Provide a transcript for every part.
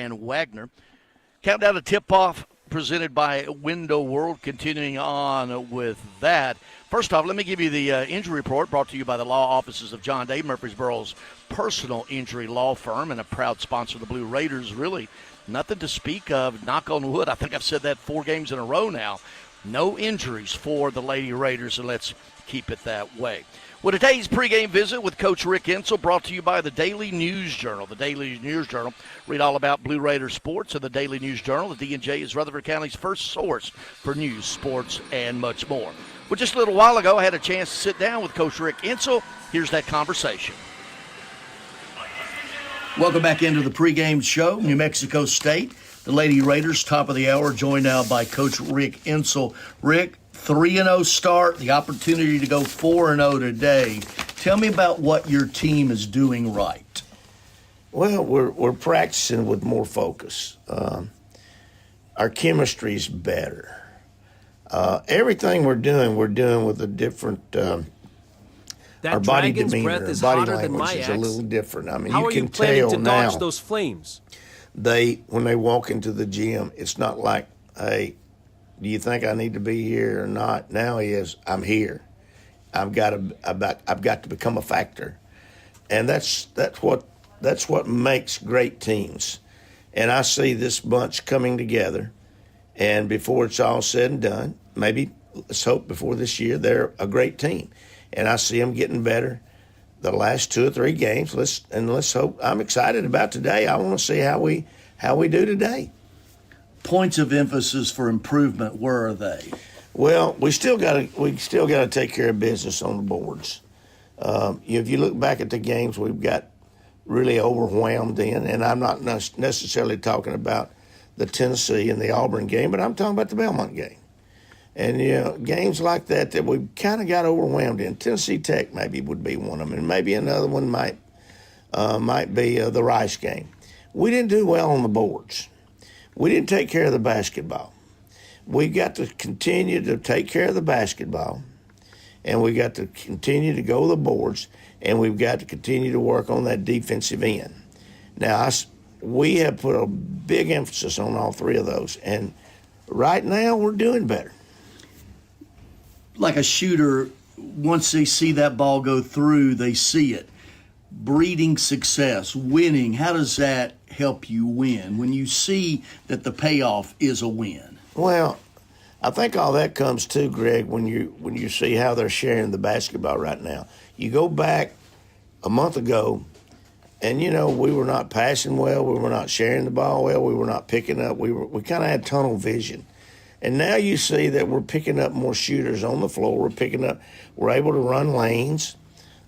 Van Wagner. Countdown to tip-off presented by Window World. Continuing on with that. First off, let me give you the injury report brought to you by the law offices of John Day, Murfreesboro's personal injury law firm and a proud sponsor of the Blue Raiders. Really nothing to speak of. Knock on wood. I think I've said that 4 games in a row now. No injuries for the Lady Raiders, and let's keep it that way. Well, today's pregame visit with Coach Rick Insell brought to you by the Daily News Journal. The Daily News Journal. Read all about Blue Raider sports in the Daily News Journal. The D&J is Rutherford County's first source for news, sports, and much more. Well, just a little while ago, I had a chance to sit down with Coach Rick Insell. Here's that conversation. Welcome back into the pregame show. New Mexico State, the Lady Raiders, top of the hour, joined now by Coach Rick Insell. Rick, 3-0 start, the opportunity to go 4-0 today. Tell me about what your team is doing right. Well, we're practicing with more focus. Our chemistry's better. Everything we're doing with a different. Our body demeanor, breath is body hotter than language my is a axe. little different. I mean, How you are can you planning tell to now. dodge those flames? When they walk into the gym, it's not like, hey, do you think I need to be here or not? Now I'm here. I've got to become a factor, and that's what makes great teams. And I see this bunch coming together, and before it's all said and done, maybe let's hope before this year they're a great team, and I see them getting better. The last 2 or 3 games, let's hope. I'm excited about today. I want to see how we do today. Points of emphasis for improvement, where are they? Well, we still got to take care of business on the boards. If you look back at the games we've got really overwhelmed in, and I'm not necessarily talking about the Tennessee and the Auburn game, but I'm talking about the Belmont game. And, games like that we kind of got overwhelmed in. Tennessee Tech maybe would be one of them, and maybe another one might be the Rice game. We didn't do well on the boards. We didn't take care of the basketball. We got to continue to take care of the basketball, and we got to continue to go to the boards, and we've got to continue to work on that defensive end. Now, we have put a big emphasis on all 3 of those, and right now we're doing better. Like a shooter, once they see that ball go through, they see it. Breeding success, winning, how does that help you win when you see that the payoff is a win? Well, I think all that comes too, Greg, when you see how they're sharing the basketball right now. You go back a month ago, and we were not passing well, we were not sharing the ball well, we were not picking up, we kind of had tunnel vision. And now you see that we're picking up more shooters on the floor. We're able to run lanes.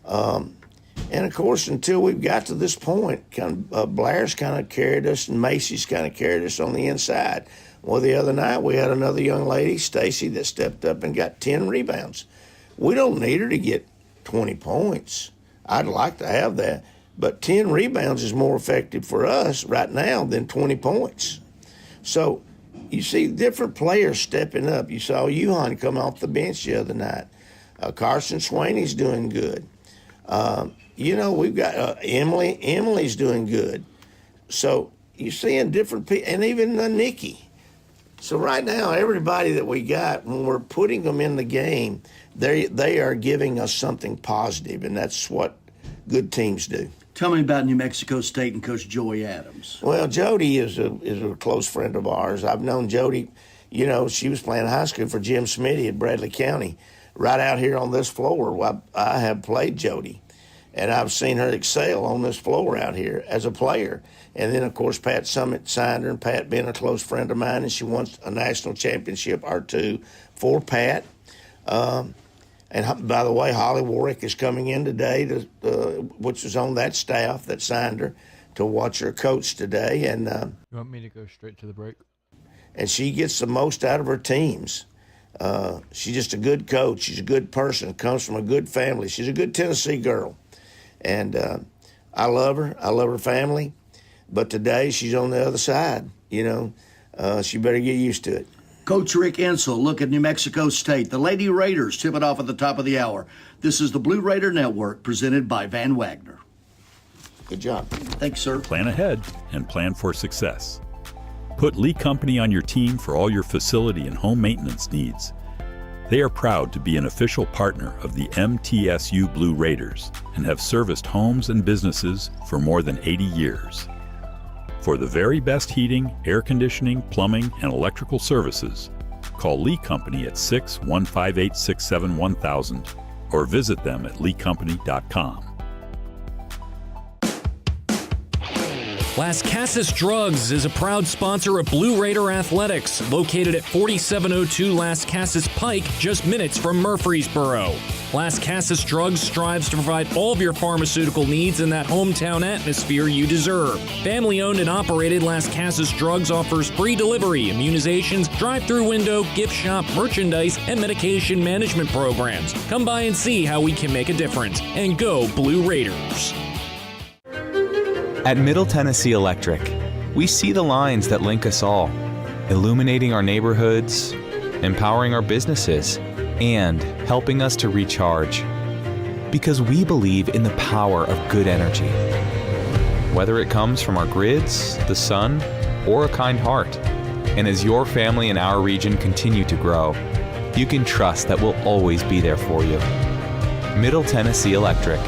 And, of course, until we've got to this point, Blair's kind of carried us and Macy's kind of carried us on the inside. Well, the other night we had another young lady, Stacy, that stepped up and got 10 rebounds. We don't need her to get 20 points. I'd like to have that. But 10 rebounds is more effective for us right now than 20 points. So you see different players stepping up. You saw Yuhan come off the bench the other night. Carson Swaney's doing good. We've got Emily. Emily's doing good. So you're seeing different people, and even Nikki. So right now, everybody that we got, when we're putting them in the game, they are giving us something positive, and that's what good teams do. Tell me about New Mexico State and Coach Joey Adams. Well, Jody is a close friend of ours. I've known Jody, she was playing high school for Jim Smitty at Bradley County. Right out here on this floor, I have played Jody, and I've seen her excel on this floor out here as a player. And then, of course, Pat Summit signed her, and Pat being a close friend of mine, and she won a national championship or 2 for Pat. And by the way, Holly Warwick is coming in today, which was on that staff that signed her, to watch her coach today. And you want me to go straight to the break? And she gets the most out of her teams. She's just a good coach. She's a good person, comes from a good family. She's a good Tennessee girl. And I love her. I love her family. But today she's on the other side. She better get used to it. Coach Rick Insell, look at New Mexico State. The Lady Raiders tip it off at the top of the hour. This is the Blue Raider Network presented by Van Wagner. Good job. Thanks, sir. Plan ahead and plan for success. Put Lee Company on your team for all your facility and home maintenance needs. They are proud to be an official partner of the MTSU Blue Raiders and have serviced homes and businesses for more than 80 years. For the very best heating, air conditioning, plumbing, and electrical services, call Lee Company at 615-867-1000 or visit them at leecompany.com. Las Casas Drugs is a proud sponsor of Blue Raider Athletics, located at 4702 Las Casas Pike, just minutes from Murfreesboro. Las Casas Drugs strives to provide all of your pharmaceutical needs in that hometown atmosphere you deserve. Family-owned and operated, Las Casas Drugs offers free delivery, immunizations, drive-through window, gift shop, merchandise, and medication management programs. Come by and see how we can make a difference. And go Blue Raiders! At Middle Tennessee Electric, we see the lines that link us all, illuminating our neighborhoods, empowering our businesses, and helping us to recharge. Because we believe in the power of good energy. Whether it comes from our grids, the sun, or a kind heart. And as your family and our region continue to grow, you can trust that we'll always be there for you. Middle Tennessee Electric,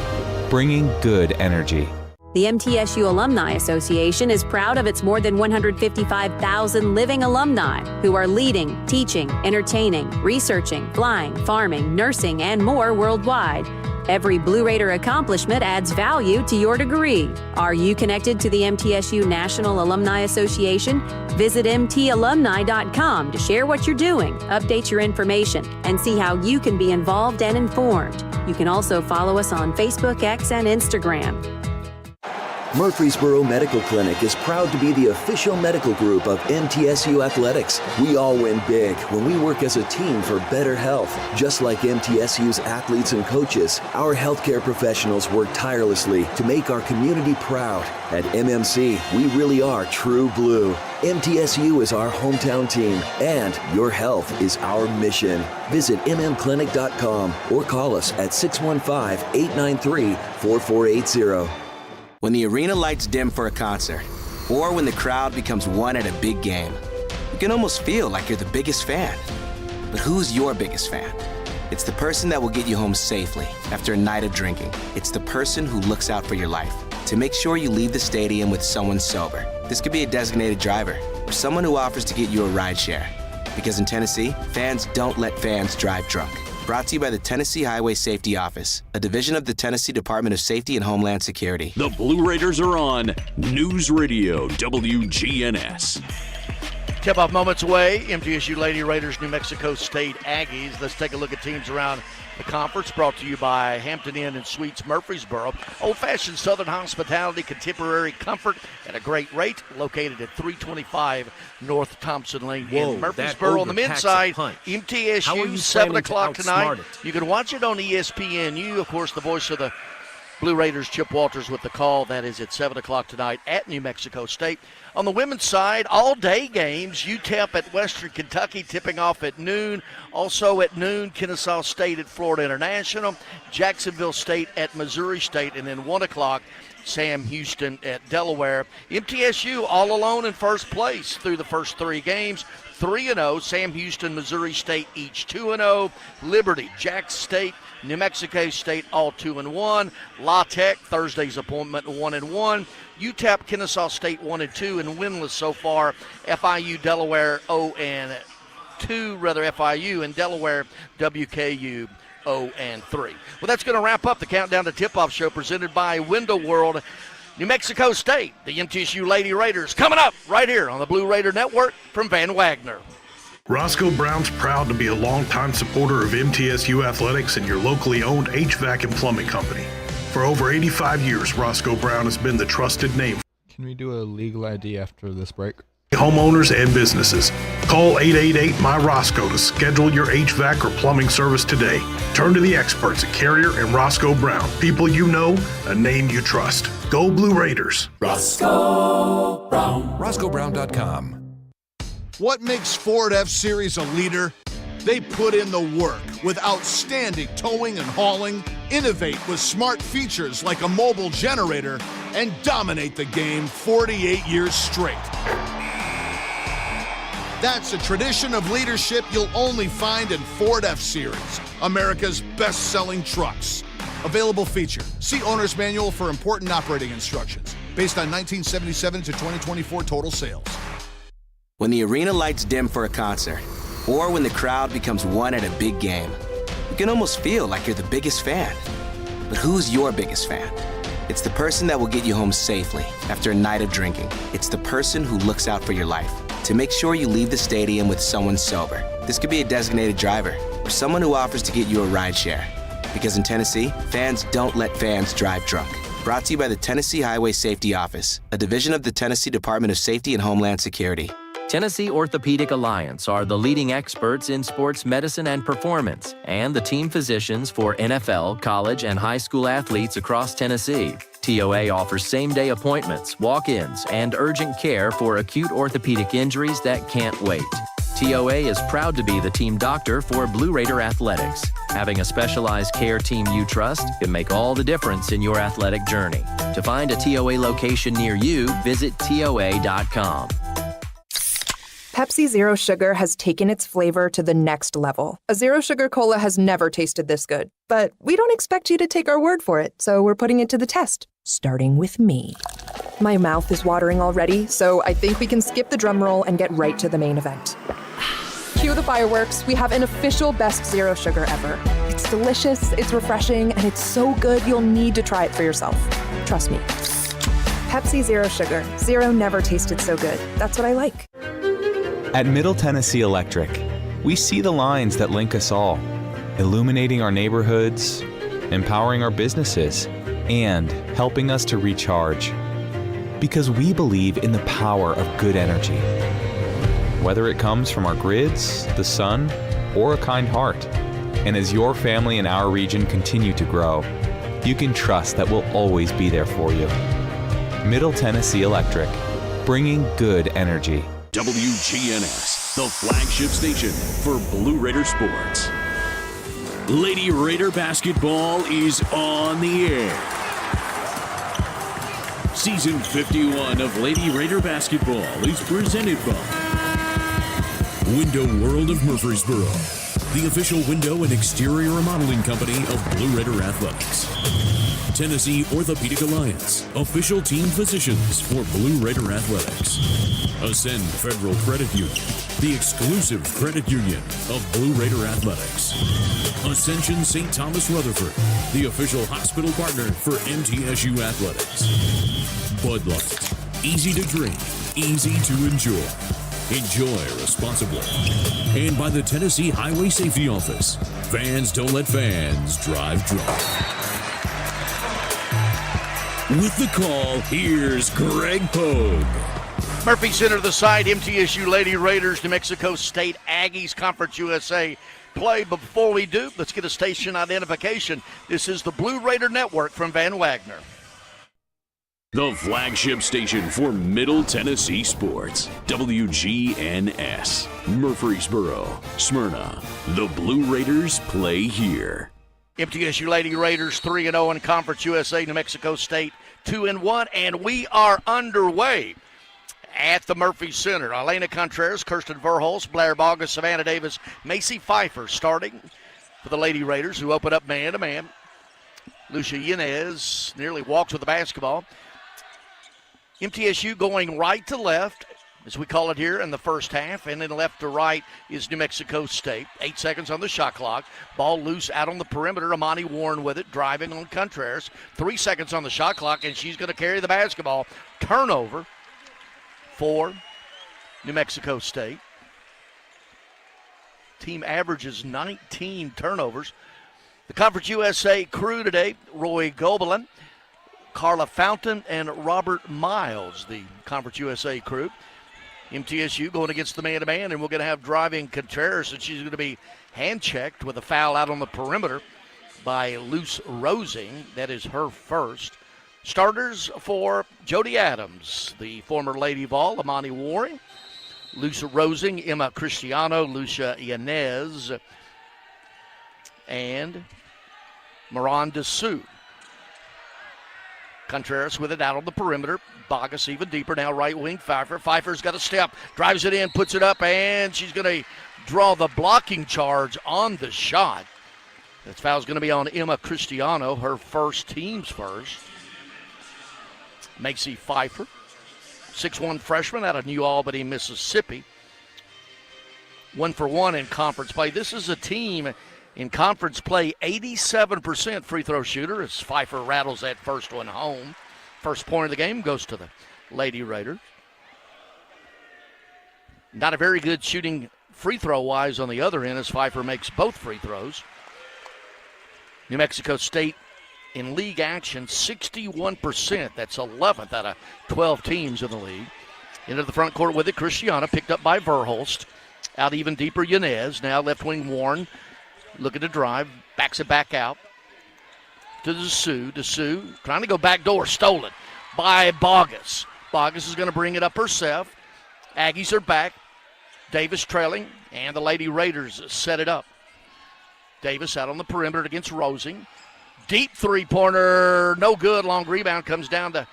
bringing good energy. The MTSU Alumni Association is proud of its more than 155,000 living alumni who are leading, teaching, entertaining, researching, flying, farming, nursing, and more worldwide. Every Blue Raider accomplishment adds value to your degree. Are you connected to the MTSU National Alumni Association? Visit mtalumni.com to share what you're doing, update your information, and see how you can be involved and informed. You can also follow us on Facebook, X, and Instagram. Murfreesboro Medical Clinic is proud to be the official medical group of MTSU Athletics. We all win big when we work as a team for better health. Just like MTSU's athletes and coaches, our healthcare professionals work tirelessly to make our community proud. At MMC, we really are true blue. MTSU is our hometown team, and your health is our mission. Visit mmclinic.com or call us at 615-893-4480. When the arena lights dim for a concert, or when the crowd becomes one at a big game, you can almost feel like you're the biggest fan. But who's your biggest fan? It's the person that will get you home safely after a night of drinking. It's the person who looks out for your life to make sure you leave the stadium with someone sober. This could be a designated driver or someone who offers to get you a ride share. Because in Tennessee, fans don't let fans drive drunk. Brought to you by the Tennessee Highway Safety Office, a division of the Tennessee Department of Safety and Homeland Security. The Blue Raiders are on News Radio WGNS. Tip-off moments away. MTSU Lady Raiders, New Mexico State Aggies. Let's take a look at teams around the conference, brought to you by Hampton Inn and Suites Murfreesboro. Old-fashioned Southern hospitality, contemporary comfort, at a great rate. Located at 325 North Thompson Lane in Murfreesboro. On the men's side, MTSU, 7 o'clock tonight. You can watch it on ESPNU. Of course, the voice of the Blue Raiders, Chip Walters, with the call. That is at 7 o'clock tonight at New Mexico State. On the women's side, all-day games. UTEP at Western Kentucky tipping off at noon. Also at noon, Kennesaw State at Florida International. Jacksonville State at Missouri State. And then 1 o'clock, Sam Houston at Delaware. MTSU all alone in first place through the first three games. 3-0. Sam Houston, Missouri State each 2-0. Liberty, Jax State, New Mexico State all 2-1. La Tech, Thursday's appointment, 1-1. UTEP, Kennesaw State 1-2 and winless so far. FIU, Delaware 0-2. FIU and Delaware, WKU 0-3. Well, that's going to wrap up the Countdown to Tip-Off show presented by Window World. New Mexico State, the MTSU Lady Raiders, coming up right here on the Blue Raider Network from Van Wagner. Roscoe Brown's proud to be a longtime supporter of MTSU athletics and your locally owned HVAC and plumbing company. For over 85 years, Roscoe Brown has been the trusted name. Can we do a legal ID after this break? Homeowners and businesses. Call 888-MY-ROSCOE to schedule your HVAC or plumbing service today. Turn to the experts at Carrier and Roscoe Brown. People you know, a name you trust. Go Blue Raiders. Roscoe Brown. RoscoeBrown.com. What makes Ford F-Series a leader? They put in the work with outstanding towing and hauling, innovate with smart features like a mobile generator, and dominate the game 48 years straight. That's a tradition of leadership you'll only find in Ford F-Series, America's best-selling trucks. Available feature. See Owner's Manual for important operating instructions. Based on 1977 to 2024 total sales. When the arena lights dim for a concert, or when the crowd becomes one at a big game, you can almost feel like you're the biggest fan. But who's your biggest fan? It's the person that will get you home safely after a night of drinking. It's the person who looks out for your life to make sure you leave the stadium with someone sober. This could be a designated driver or someone who offers to get you a ride share. Because in Tennessee, fans don't let fans drive drunk. Brought to you by the Tennessee Highway Safety Office, a division of the Tennessee Department of Safety and Homeland Security. Tennessee Orthopedic Alliance are the leading experts in sports medicine and performance, and the team physicians for NFL, college, and high school athletes across Tennessee. TOA offers same-day appointments, walk-ins, and urgent care for acute orthopedic injuries that can't wait. TOA is proud to be the team doctor for Blue Raider Athletics. Having a specialized care team you trust can make all the difference in your athletic journey. To find a TOA location near you, visit TOA.com. Pepsi Zero Sugar has taken its flavor to the next level. A Zero Sugar Cola has never tasted this good. But we don't expect you to take our word for it, so we're putting it to the test, starting with me. My mouth is watering already, so I think we can skip the drum roll and get right to the main event. Cue the fireworks. We have an official best Zero Sugar ever. It's delicious, it's refreshing, and it's so good you'll need to try it for yourself. Trust me. Pepsi Zero Sugar. Zero never tasted so good. That's what I like. At Middle Tennessee Electric, we see the lines that link us all, illuminating our neighborhoods, empowering our businesses, and helping us to recharge. Because we believe in the power of good energy. Whether it comes from our grids, the sun, or a kind heart. And as your family and our region continue to grow, you can trust that we'll always be there for you. Middle Tennessee Electric, bringing good energy. WGNS, the flagship station for Blue Raider sports. Lady Raider basketball is on the air. Season 51 of Lady Raider basketball is presented by Window World of Murfreesboro, the official window and exterior remodeling company of Blue Raider Athletics. Tennessee Orthopedic Alliance, official team physicians for Blue Raider Athletics. Ascend Federal Credit Union, the exclusive credit union of Blue Raider Athletics. Ascension St. Thomas Rutherford, the official hospital partner for MTSU Athletics. Bud Light, easy to drink, easy to enjoy. Enjoy responsibly. And by the Tennessee Highway Safety Office, fans don't let fans drive drunk. With the call, here's Greg Pogue. Murphy Center, the side, MTSU Lady Raiders, New Mexico State Aggies, Conference USA play. But before we do, let's get a station identification. This is the Blue Raider Network from Van Wagner. The flagship station for Middle Tennessee sports, WGNS, Murfreesboro, Smyrna. The Blue Raiders play here. MTSU Lady Raiders 3-0 in Conference USA, New Mexico State 2-1, and we are underway at the Murphy Center. Elena Contreras, Kirsten Verholz, Blair Bogus, Savannah Davis, Macy Pfeiffer starting for the Lady Raiders, who open up man-to-man. Lucia Yanez nearly walks with the basketball. MTSU going right to left, as we call it here in the first half, and then left to right is New Mexico State. 8 seconds on the shot clock. Ball loose out on the perimeter. Amani Warren with it, driving on Contreras. 3 seconds on the shot clock, and she's going to carry the basketball. Turnover for New Mexico State. Team averages 19 turnovers. The Conference USA crew today, Roy Gobelin, Carla Fountain, and Robert Miles, the Conference USA crew. MTSU going against the man-to-man, and we're going to have driving Contreras, and she's going to be hand-checked with a foul out on the perimeter by Luce Rosing. That is her first. Starters for Jody Adams, the former Lady Vol, Amani Warren, Luce Rosing, Emma Cristiano, Lucia Yanez, and Miranda Sue. Contreras with it out on the perimeter. Bogus even deeper now, right wing. Pfeiffer. Pfeiffer's got a step, drives it in, puts it up, and she's going to draw the blocking charge on the shot. That foul's going to be on Emma Cristiano, her first, team's first. Macy Pfeiffer, 6'1" freshman out of New Albany, Mississippi. 1 for 1 in conference play. This is a team in conference play, 87% free throw shooter as Pfeiffer rattles that first one home. First point of the game goes to the Lady Raiders. Not a very good shooting free throw-wise on the other end as Pfeiffer makes both free throws. New Mexico State in league action, 61%. That's 11th out of 12 teams in the league. Into the front court with it, Christiana, picked up by Verhulst. Out even deeper, Yanez. Now left wing Warren, looking to drive, backs it back out to DeSue. DeSue trying to go back door, stolen by Bogus. Bogus is going to bring it up herself. Aggies are back. Davis trailing, and the Lady Raiders set it up. Davis out on the perimeter against Rosing. Deep three-pointer, no good. Long rebound comes down to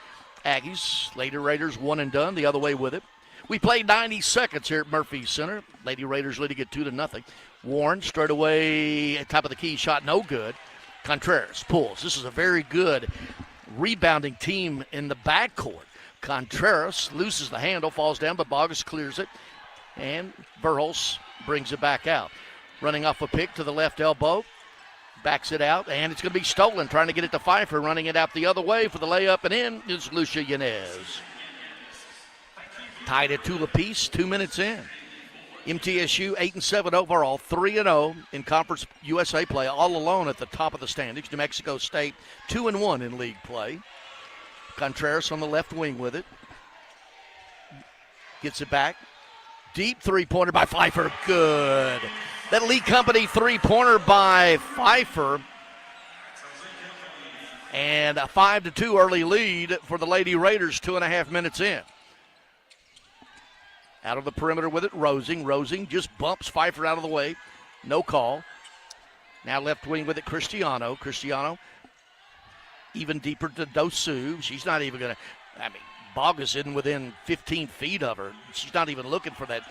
Aggies. Lady Raiders one and done, the other way with it. We played 90 seconds here at Murphy Center. Lady Raiders leading it 2-0. Warren straight away at top of the key, shot no good. Contreras pulls. This is a very good rebounding team in the backcourt. Contreras loses the handle, falls down, but Bogus clears it, and Verhulst brings it back out. Running off a pick to the left elbow, backs it out, and it's going to be stolen. Trying to get it to Pfeiffer, running it out the other way for the layup, and in is Lucia Yanez. Tied at 2 apiece, 2 minutes in. MTSU 8-7 overall, 3-0 in Conference USA play, all alone at the top of the standings. New Mexico State 2-1 in league play. Contreras on the left wing with it. Gets it back. Deep three-pointer by Pfeiffer. Good. That Lee Company three-pointer by Pfeiffer. And a 5-2 early lead for the Lady Raiders, 2.5 minutes in. Out of the perimeter with it, Rosing. Rosing just bumps Pfeiffer out of the way. No call. Now left wing with it, Cristiano. Cristiano even deeper to DeSue. She's not even going to, Bogus isn't within 15 feet of her. She's not even looking for that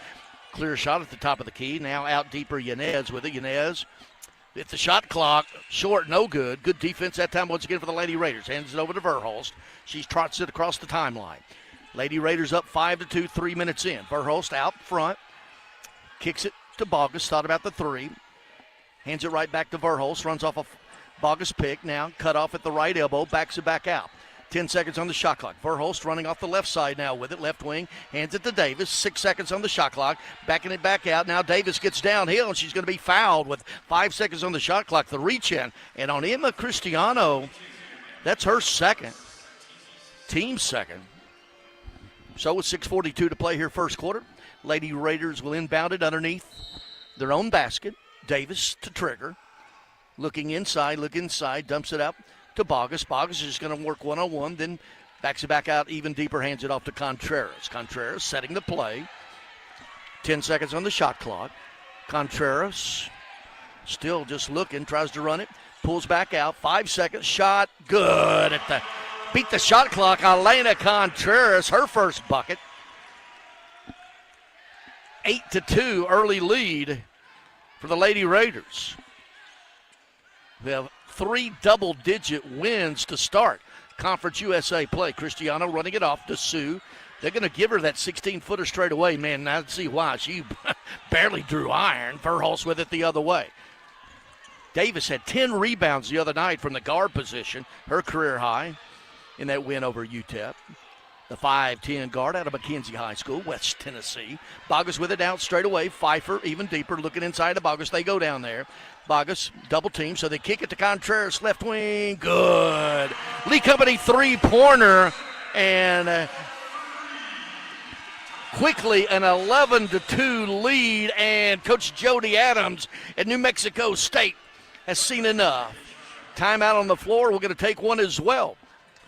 clear shot at the top of the key. Now out deeper, Yanez with it. Yanez, it's the shot clock. Short, no good. Good defense that time once again for the Lady Raiders. Hands it over to Verhulst. She trots it across the timeline. Lady Raiders up 5-2, 3 minutes in. Verhulst out front. Kicks it to Bogus. Thought about the three. Hands it right back to Verhulst. Runs off a Bogus pick. Now cut off at the right elbow. Backs it back out. 10 seconds on the shot clock. Verhulst running off the left side now with it. Left wing. Hands it to Davis. 6 seconds on the shot clock. Backing it back out. Now Davis gets downhill, and she's going to be fouled with 5 seconds on the shot clock. The reach in. And on Emma Cristiano, that's her second. Team second. So with 6:42 to play here first quarter, Lady Raiders will inbound it underneath their own basket. Davis to trigger. Looking inside, dumps it up to Bogus. Bogus is going to work one-on-one, then backs it back out even deeper, hands it off to Contreras. Contreras setting the play. 10 seconds on the shot clock. Contreras still just looking, tries to run it, pulls back out. 5 seconds, shot, good at the beat the shot clock. Elena Contreras, her first bucket. 8-2 early lead for the Lady Raiders. We have 3 double-digit wins to start Conference USA play. Cristiano running it off to Sue. They're going to give her that 16-footer straight away. Man, I see why. She barely drew iron. Verhulst with it the other way. Davis had 10 rebounds the other night from the guard position, her career high in that win over UTEP. The 5'10 guard out of McKenzie High School, West Tennessee. Bogus with it out straight away. Pfeiffer even deeper, looking inside of Bogus. They go down there. Bogus double team, so they kick it to Contreras, left wing. Good. Lee Company three-pointer, and quickly an 11-2 lead, and Coach Jody Adams at New Mexico State has seen enough. Timeout on the floor. We're going to take one as well.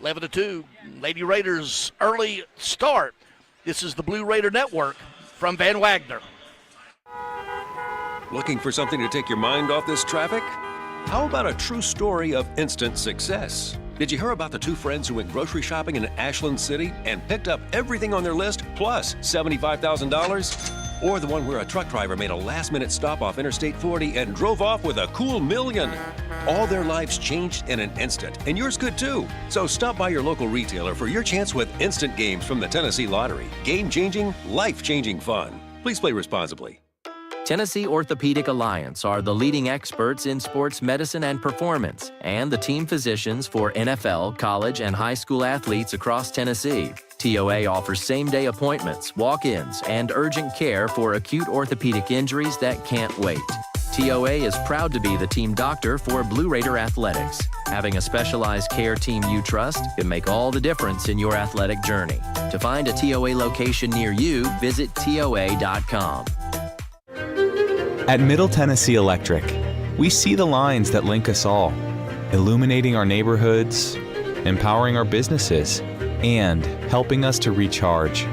11-2, Lady Raiders early start. This is the Blue Raider Network from Van Wagner. Looking for something to take your mind off this traffic? How about a true story of instant success? Did you hear about the two friends who went grocery shopping in Ashland City and picked up everything on their list plus $75,000? Or the one where a truck driver made a last-minute stop off Interstate 40 and drove off with a cool $1 million? All their lives changed in an instant, and yours could too. So stop by your local retailer for your chance with instant games from the Tennessee Lottery. Game-changing, life-changing fun. Please play responsibly. Tennessee Orthopedic Alliance are the leading experts in sports medicine and performance, and the team physicians for NFL, college, and high school athletes across Tennessee. TOA offers same-day appointments, walk-ins, and urgent care for acute orthopedic injuries that can't wait. TOA is proud to be the team doctor for Blue Raider Athletics. Having a specialized care team you trust can make all the difference in your athletic journey. To find a TOA location near you, visit TOA.com. At Middle Tennessee Electric, we see the lines that link us all, illuminating our neighborhoods, empowering our businesses, and helping us to recharge.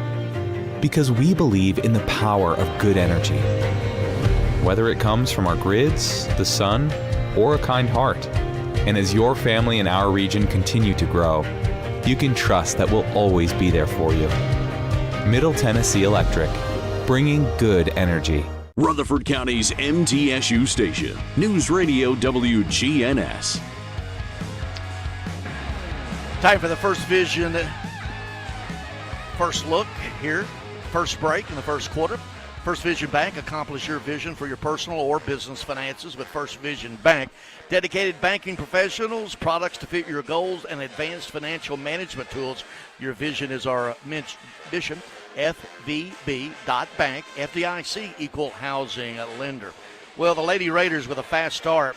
Because we believe in the power of good energy. Whether it comes from our grids, the sun, or a kind heart. And as your family and our region continue to grow, you can trust that we'll always be there for you. Middle Tennessee Electric, bringing good energy. Rutherford County's MTSU station, News Radio WGNS. Time for the First Vision first look here. First break in the first quarter. First Vision Bank, accomplish your vision for your personal or business finances with First Vision Bank. Dedicated banking professionals, products to fit your goals, and advanced financial management tools. Your vision is our mission. FVB.bank, FDIC, equal housing lender. Well, the Lady Raiders with a fast start.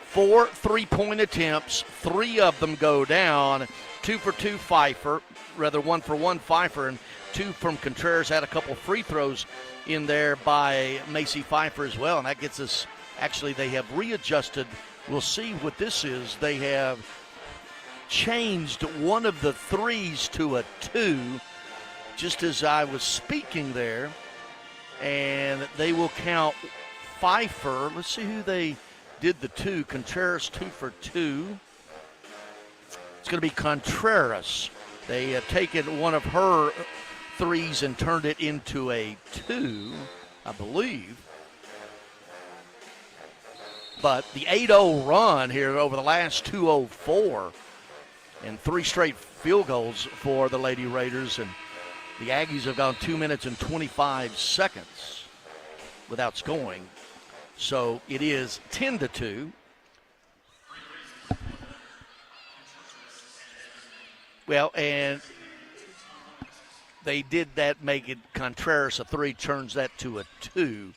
4 3-point attempts, 3 of them go down. 2 for 2 Pfeiffer, rather 1 for 1 Pfeiffer, and 2 from Contreras. Had a couple free throws in there by Macy Pfeiffer as well, and that gets us, actually they have readjusted. We'll see what this is. They have changed one of the 3s to a 2, just as I was speaking there, and they will count Pfeiffer. Let's see who they did the 2. Contreras 2 for 2. It's going to be Contreras. They have taken one of her 3s and turned it into a 2, I believe. But the 8-0 run here over the last 2:04 and 3 straight field goals for the Lady Raiders, and the Aggies have gone 2 minutes and 25 seconds without scoring. So it is 10-2. Well, and they did that, make it Contreras a 3, turns that to a 2.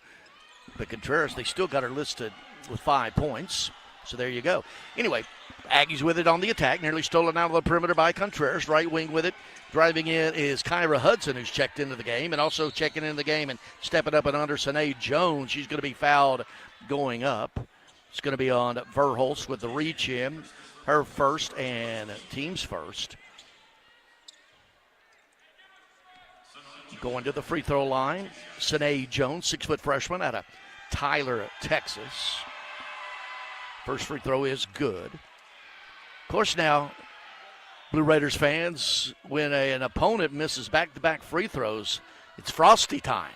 But Contreras, they still got her listed with 5 points. So there you go. Anyway, Aggies with it on the attack, nearly stolen out of the perimeter by Contreras. Right wing with it. Driving in is Kyra Hudson, who's checked into the game, and also checking into the game and stepping up and under Sanae Jones. She's going to be fouled going up. It's going to be on Verhulst with the reach in. Her first and team's first. Going to the free throw line, Sanae Jones, 6-foot freshman out of Tyler, Texas. First free throw is good. Of course, now, Blue Raiders fans, when an opponent misses back-to-back free throws, it's frosty time.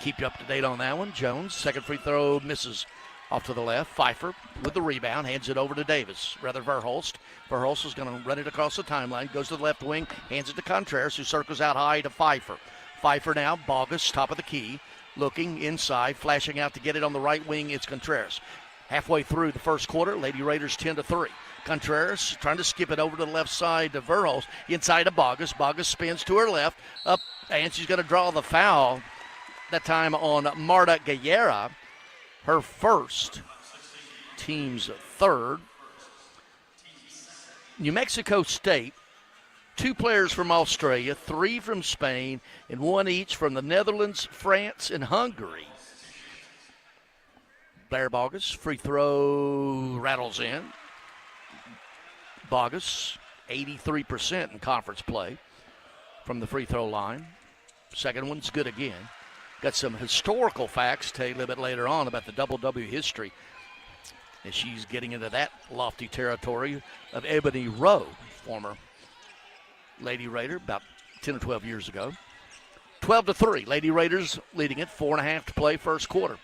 Keep you up to date on that one. Jones, second free throw, misses off to the left. Pfeiffer with the rebound, hands it over to Davis, rather Verhulst. Verhulst is going to run it across the timeline, goes to the left wing, hands it to Contreras, who circles out high to Pfeiffer. Pfeiffer now, Bogus, top of the key, looking inside, flashing out to get it on the right wing. It's Contreras. Halfway through the first quarter, Lady Raiders 10-3. Contreras trying to skip it over to the left side to Verhulst, inside to Bogus. Bogus spins to her left, up, and she's going to draw the foul, that time on Marta Guerra, her first, team's third. New Mexico State, 2 players from Australia, 3 from Spain, and 1 each from the Netherlands, France, and Hungary. Blair Bogus, free throw rattles in. Bogus, 83% in conference play from the free throw line. Second one's good again. Got some historical facts to tell you a little bit later on about the double-W history. And she's getting into that lofty territory of Ebony Rowe, former Lady Raider, about 10 or 12 years ago. 12-3, Lady Raiders leading it, 4.5 to play first quarter.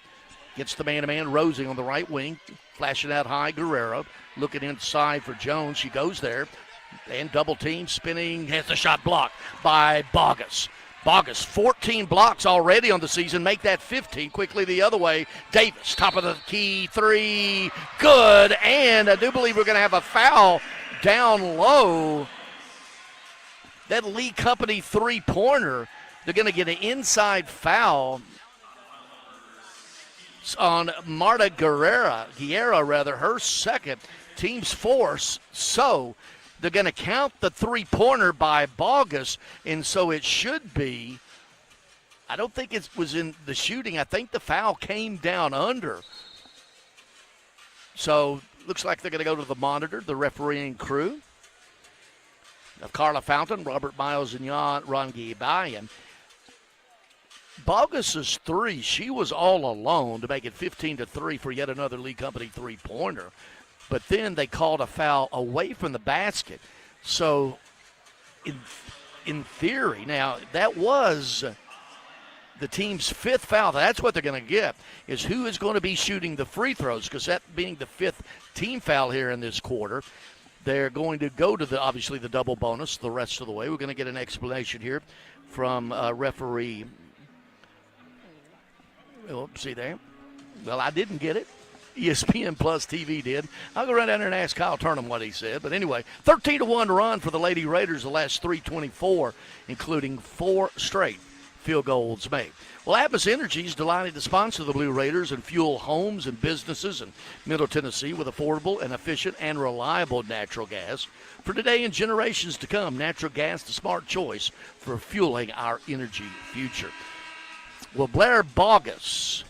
Gets the man-to-man, Rosie on the right wing, flashing out high, Guerrero, looking inside for Jones. She goes there, and double team, spinning, has the shot blocked by Bogus. Bogus, 14 blocks already on the season, make that 15. Quickly the other way, Davis, top of the key, three, good, and I do believe we're going to have a foul down low. That Lee Company three-pointer, they're going to get an inside foul on Marta Guerrera, her second, team's fourth. So they're going to count the three-pointer by Bogus, and so it should be, I don't think it was in the shooting. I think the foul came down under. So looks like they're going to go to the monitor, the refereeing crew of Carla Fountain, Robert Miles, and Ron Gibayan. Bogus's three, she was all alone to make it 15-3 for yet another Lee Company three-pointer. But then they called a foul away from the basket. So in theory, now that was the team's fifth foul. That's what they're going to get, is who is going to be shooting the free throws, because that being the fifth team foul here in this quarter. They're going to go to obviously the double bonus the rest of the way. We're going to get an explanation here from referee. Oh, see there? Well, I didn't get it. ESPN Plus TV did. I'll go right down there and ask Kyle Turnham what he said. But anyway, 13-1 run for the Lady Raiders the last 3:24, including 4 straight field goals made. Well, Atmos Energy is delighted to sponsor the Blue Raiders and fuel homes and businesses in Middle Tennessee with affordable and efficient and reliable natural gas. For today and generations to come, natural gas, the smart choice for fueling our energy future. Well, Blair Bogus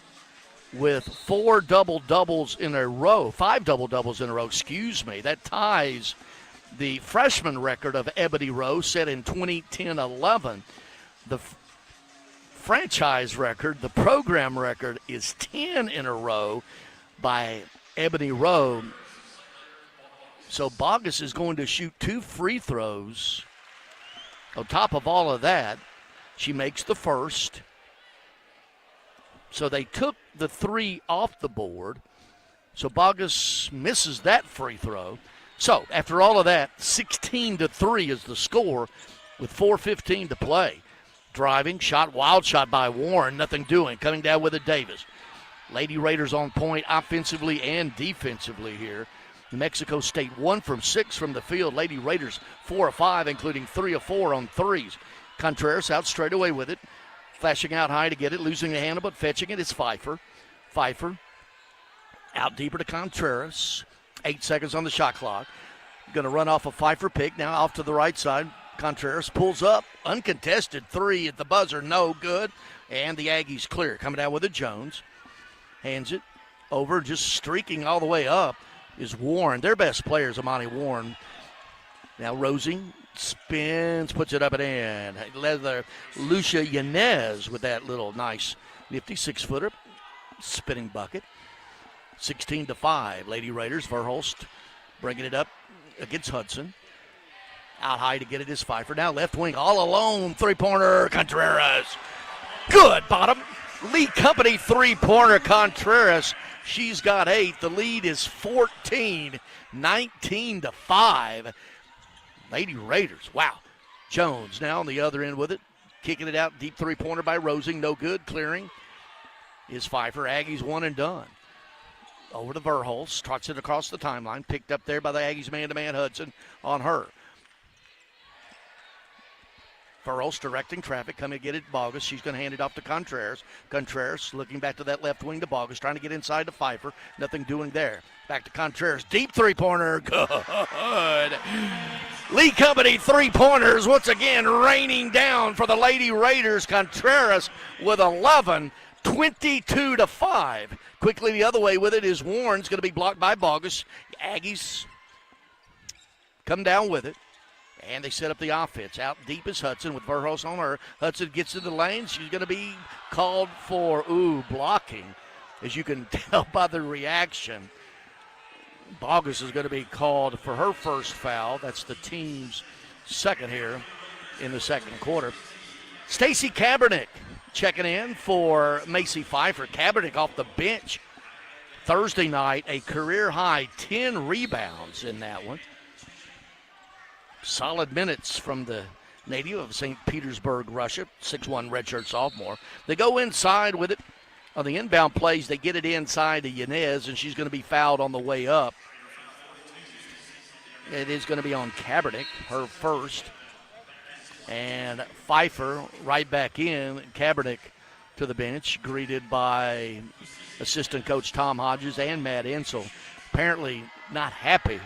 with 5 double-doubles in a row, that ties the freshman record of Ebony Rowe set in 2010-11. The franchise record, the program record, is 10 in a row by Ebony Rowe. So Bogus is going to shoot 2 free throws. On top of all of that, she makes the first. So they took the 3 off the board. So Bogus misses that free throw. So after all of that, 16-3 is the score with 4:15 to play. Driving, shot, wild shot by Warren, nothing doing. Coming down with it, Davis. Lady Raiders on point offensively and defensively here. New Mexico State 1 from 6 from the field. Lady Raiders 4 of 5, including 3 of 4 on threes. Contreras out straight away with it. Flashing out high to get it, losing the handle, but fetching it is Pfeiffer. Pfeiffer out deeper to Contreras. 8 seconds on the shot clock. Going to run off a Pfeiffer pick. Now off to the right side. Contreras pulls up. Uncontested 3 at the buzzer. No good. And the Aggies clear. Coming down with it, Jones. Hands it over. Just streaking all the way up is Warren. Their best player is Amani Warren. Now Rosie spins, puts it up and in. Lucia Yanez with that little nice nifty 6-footer spinning bucket. 16-5. Lady Raiders. Verhulst bringing it up against Hudson. Out high to get it is Pfeiffer. Now left wing all alone. 3-pointer Contreras. Good bottom. Lee Company 3-pointer Contreras. She's got 8. The lead is 14. 19-5. Lady Raiders. Wow. Jones now on the other end with it. Kicking it out. Deep 3-pointer by Rosing. No good. Clearing is Pfeiffer. Aggies 1 and done. Over to Verhulst. Trots it across the timeline. Picked up there by the Aggies man-to-man Hudson on her. Verhulst directing traffic. Coming to get it. Bogus. She's going to hand it off to Contreras. Contreras looking back to that left wing to Bogus. Trying to get inside to Pfeiffer. Nothing doing there. Back to Contreras. Deep 3-pointer. Good. Lee Company 3-pointers once again raining down for the Lady Raiders. Contreras with 11. 22-5. Quickly the other way with it is Warren's going to be blocked by Bogus. Aggies come down with it. And they set up the offense. Out deep is Hudson with Verhulst on her. Hudson gets to the lane. She's going to be called for, blocking, as you can tell by the reaction. Bogus is going to be called for her first foul. That's the team's second here in the second quarter. Stacy Kaepernick checking in for Macy Pfeiffer. Kaepernick off the bench Thursday night, a career-high 10 rebounds in that one. Solid minutes from the native of St. Petersburg, Russia, 6'1" redshirt sophomore. They go inside with it. On the inbound plays, they get it inside to Yanez, and she's going to be fouled on the way up. It is going to be on Kaepernick, her first. And Pfeiffer right back in. Kaepernick to the bench, greeted by assistant coach Tom Hodges and Matt Insel. Apparently not happy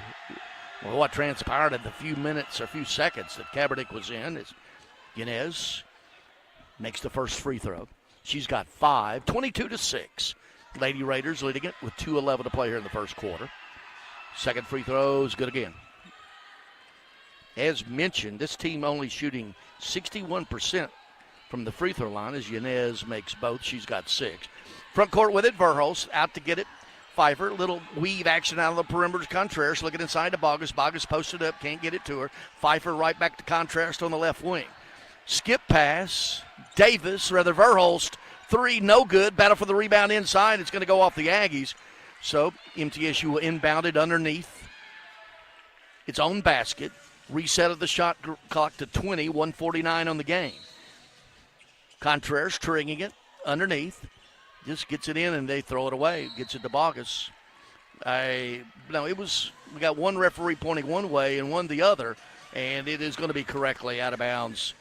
with what transpired in the few minutes or few seconds that Kaepernick was in. As Yanez makes the first free throw. She's got 5, 22-6. Lady Raiders leading it with 2:11 to play here in the first quarter. Second free throw is good again. As mentioned, this team only shooting 61% from the free throw line as Yanez makes both. She's got 6. Front court with it, Verhulst out to get it. Pfeiffer, little weave action out of the perimeter. Contreras looking inside to Bogus. Bogus posted up, can't get it to her. Pfeiffer right back to Contreras on the left wing. Skip pass. Verhulst, 3, no good. Battle for the rebound inside. It's going to go off the Aggies. So MTSU will inbound it underneath its own basket. Reset of the shot clock to 20, 1:49 on the game. Contreras triggering it underneath. Just gets it in and they throw it away. Gets it to Bogus. We got one referee pointing one way and one the other, and it is going to be correctly out of bounds.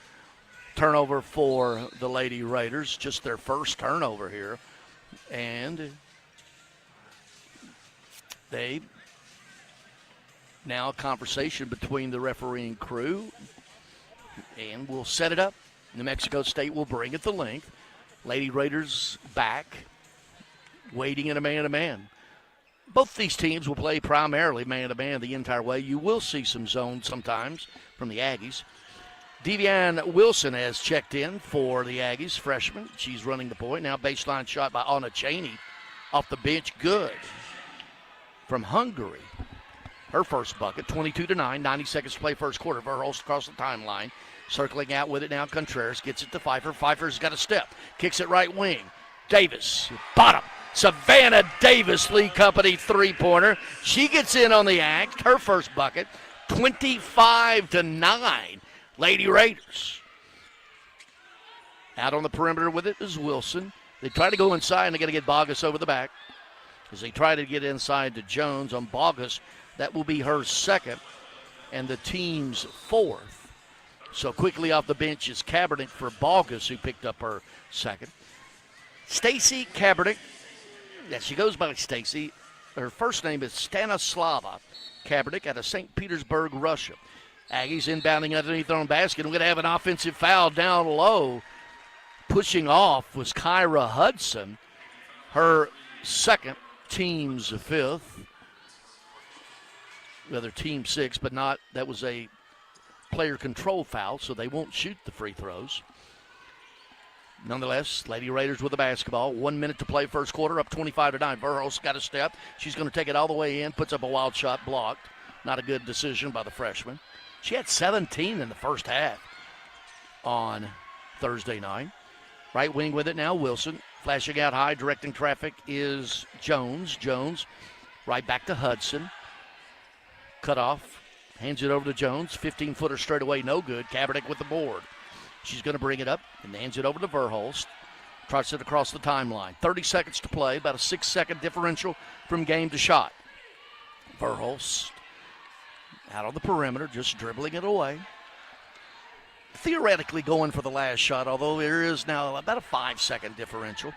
Turnover for the Lady Raiders, just their first turnover here. And they now a conversation between the refereeing crew, and we'll set it up. New Mexico State will bring it the length. Lady Raiders back, waiting in a man-to-man. Both these teams will play primarily man-to-man the entire way. You will see some zones sometimes from the Aggies. Devian Wilson has checked in for the Aggies, freshman. She's running the point. Now baseline shot by Anna Cheney off the bench. Good. From Hungary. Her first bucket, 22-9, 90 seconds to play first quarter. Verhulst across the timeline. Circling out with it now, Contreras gets it to Pfeiffer. Pfeiffer's got a step. Kicks it right wing. Davis, bottom. Savannah Davis, Lee Company three-pointer. She gets in on the act. Her first bucket, 25-9. Lady Raiders. Out on the perimeter with it is Wilson. They try to go inside, and they got to get Bogus over the back. As they try to get inside to Jones on Bogus, that will be her second and the team's fourth. So quickly off the bench is Kaepernick for Bogus, who picked up her second. Stacy Kaepernick. Yeah, she goes by Stacy. Her first name is Stanislava Kaepernick out of St. Petersburg, Russia. Aggies inbounding underneath their own basket. We're going to have an offensive foul down low. Pushing off was Kyra Hudson. Her second, team's fifth. Rather, team 6, but not. That was a player control foul, so they won't shoot the free throws. Nonetheless, Lady Raiders with the basketball. 1 minute to play first quarter, up 25-9. Verhulst got a step. She's going to take it all the way in, puts up a wild shot, blocked. Not a good decision by the freshman. She had 17 in the first half on Thursday night. Right wing with it now, Wilson. Flashing out high, directing traffic is Jones. Jones right back to Hudson. Cut off, hands it over to Jones. 15-footer straight away, no good. Kaepernick with the board. She's going to bring it up and hands it over to Verhulst. Trots it across the timeline. 30 seconds to play, about a 6-second differential from game to shot. Verhulst out on the perimeter, just dribbling it away. Theoretically going for the last shot, although there is now about a 5-second differential.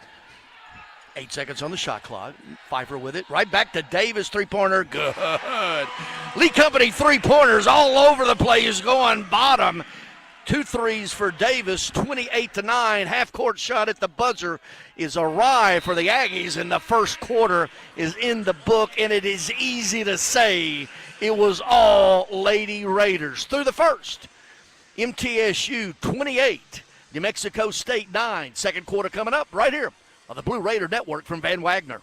8 seconds on the shot clock. Pfeiffer with it. Right back to Davis, three-pointer. Good. Lee Company three-pointers all over the place, going bottom. 2 threes for Davis, 28-9. Half-court shot at the buzzer is awry for the Aggies, and the first quarter is in the book, and it is easy to say it was all Lady Raiders. Through the first, MTSU 28, New Mexico State 9. Second quarter coming up right here on the Blue Raider Network from Van Wagner.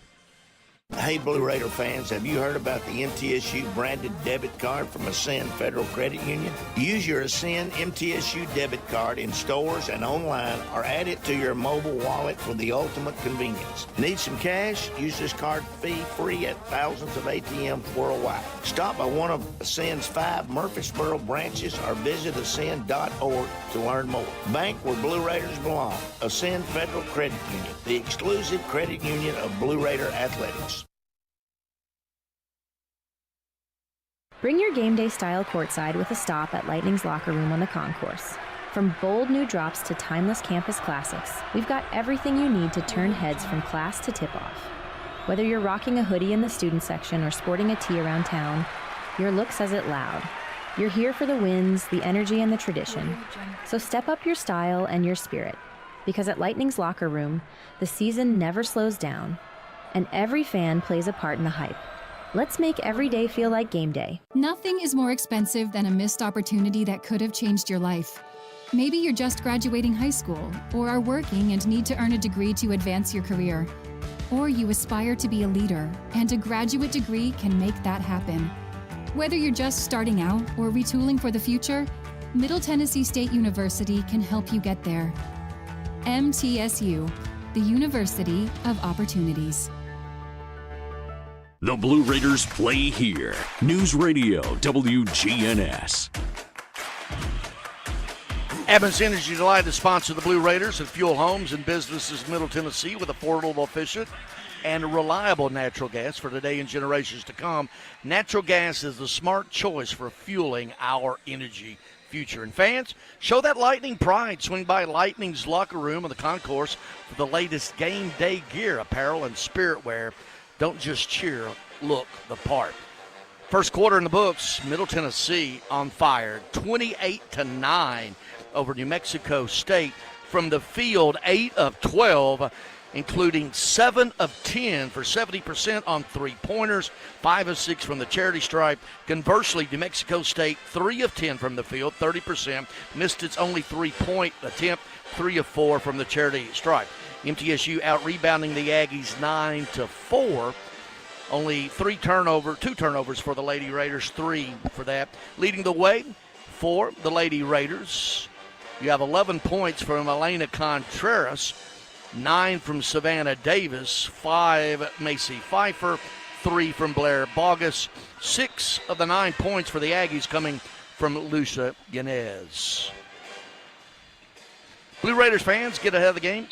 Hey, Blue Raider fans, have you heard about the MTSU branded debit card from Ascend Federal Credit Union? Use your Ascend MTSU debit card in stores and online or add it to your mobile wallet for the ultimate convenience. Need some cash? Use this card fee-free at thousands of ATMs worldwide. Stop by one of Ascend's 5 Murfreesboro branches or visit ascend.org to learn more. Bank where Blue Raiders belong. Ascend Federal Credit Union, the exclusive credit union of Blue Raider athletics. Bring your game day style courtside with a stop at Lightning's Locker Room on the concourse. From bold new drops to timeless campus classics, we've got everything you need to turn heads from class to tip-off. Whether you're rocking a hoodie in the student section or sporting a tee around town, your look says it loud. You're here for the wins, the energy, and the tradition. So step up your style and your spirit, because at Lightning's Locker Room, the season never slows down, and every fan plays a part in the hype. Let's make every day feel like game day. Nothing is more expensive than a missed opportunity that could have changed your life. Maybe you're just graduating high school, or are working and need to earn a degree to advance your career. Or you aspire to be a leader, and a graduate degree can make that happen. Whether you're just starting out or retooling for the future, Middle Tennessee State University can help you get there. MTSU, the University of Opportunities. The Blue Raiders play here. News Radio WGNS. Evans Energy delighted to sponsor the Blue Raiders and fuel homes and businesses in Middle Tennessee with affordable, efficient, and reliable natural gas for today and generations to come. Natural gas is the smart choice for fueling our energy future. And fans, show that Lightning pride. Swing by Lightning's Locker Room on the concourse for the latest game day gear, apparel, and spirit wear. Don't just cheer, look the part. First quarter in the books, Middle Tennessee on fire, 28-9 over New Mexico State. From the field, 8 of 12, including 7 of 10 for 70% on three-pointers, 5 of 6 from the charity stripe. Conversely, New Mexico State, 3 of 10 from the field, 30%, missed its only three-point attempt, 3 of 4 from the charity stripe. MTSU out-rebounding the Aggies 9-4. Only 2 turnovers for the Lady Raiders, 3 for that. Leading the way for the Lady Raiders, you have 11 points from Elena Contreras, 9 from Savannah Davis, 5 Macy Pfeiffer, 3 from Blair Bogus. 6 of the 9 points for the Aggies coming from Lucia Yanez. Blue Raiders fans get ahead of the game,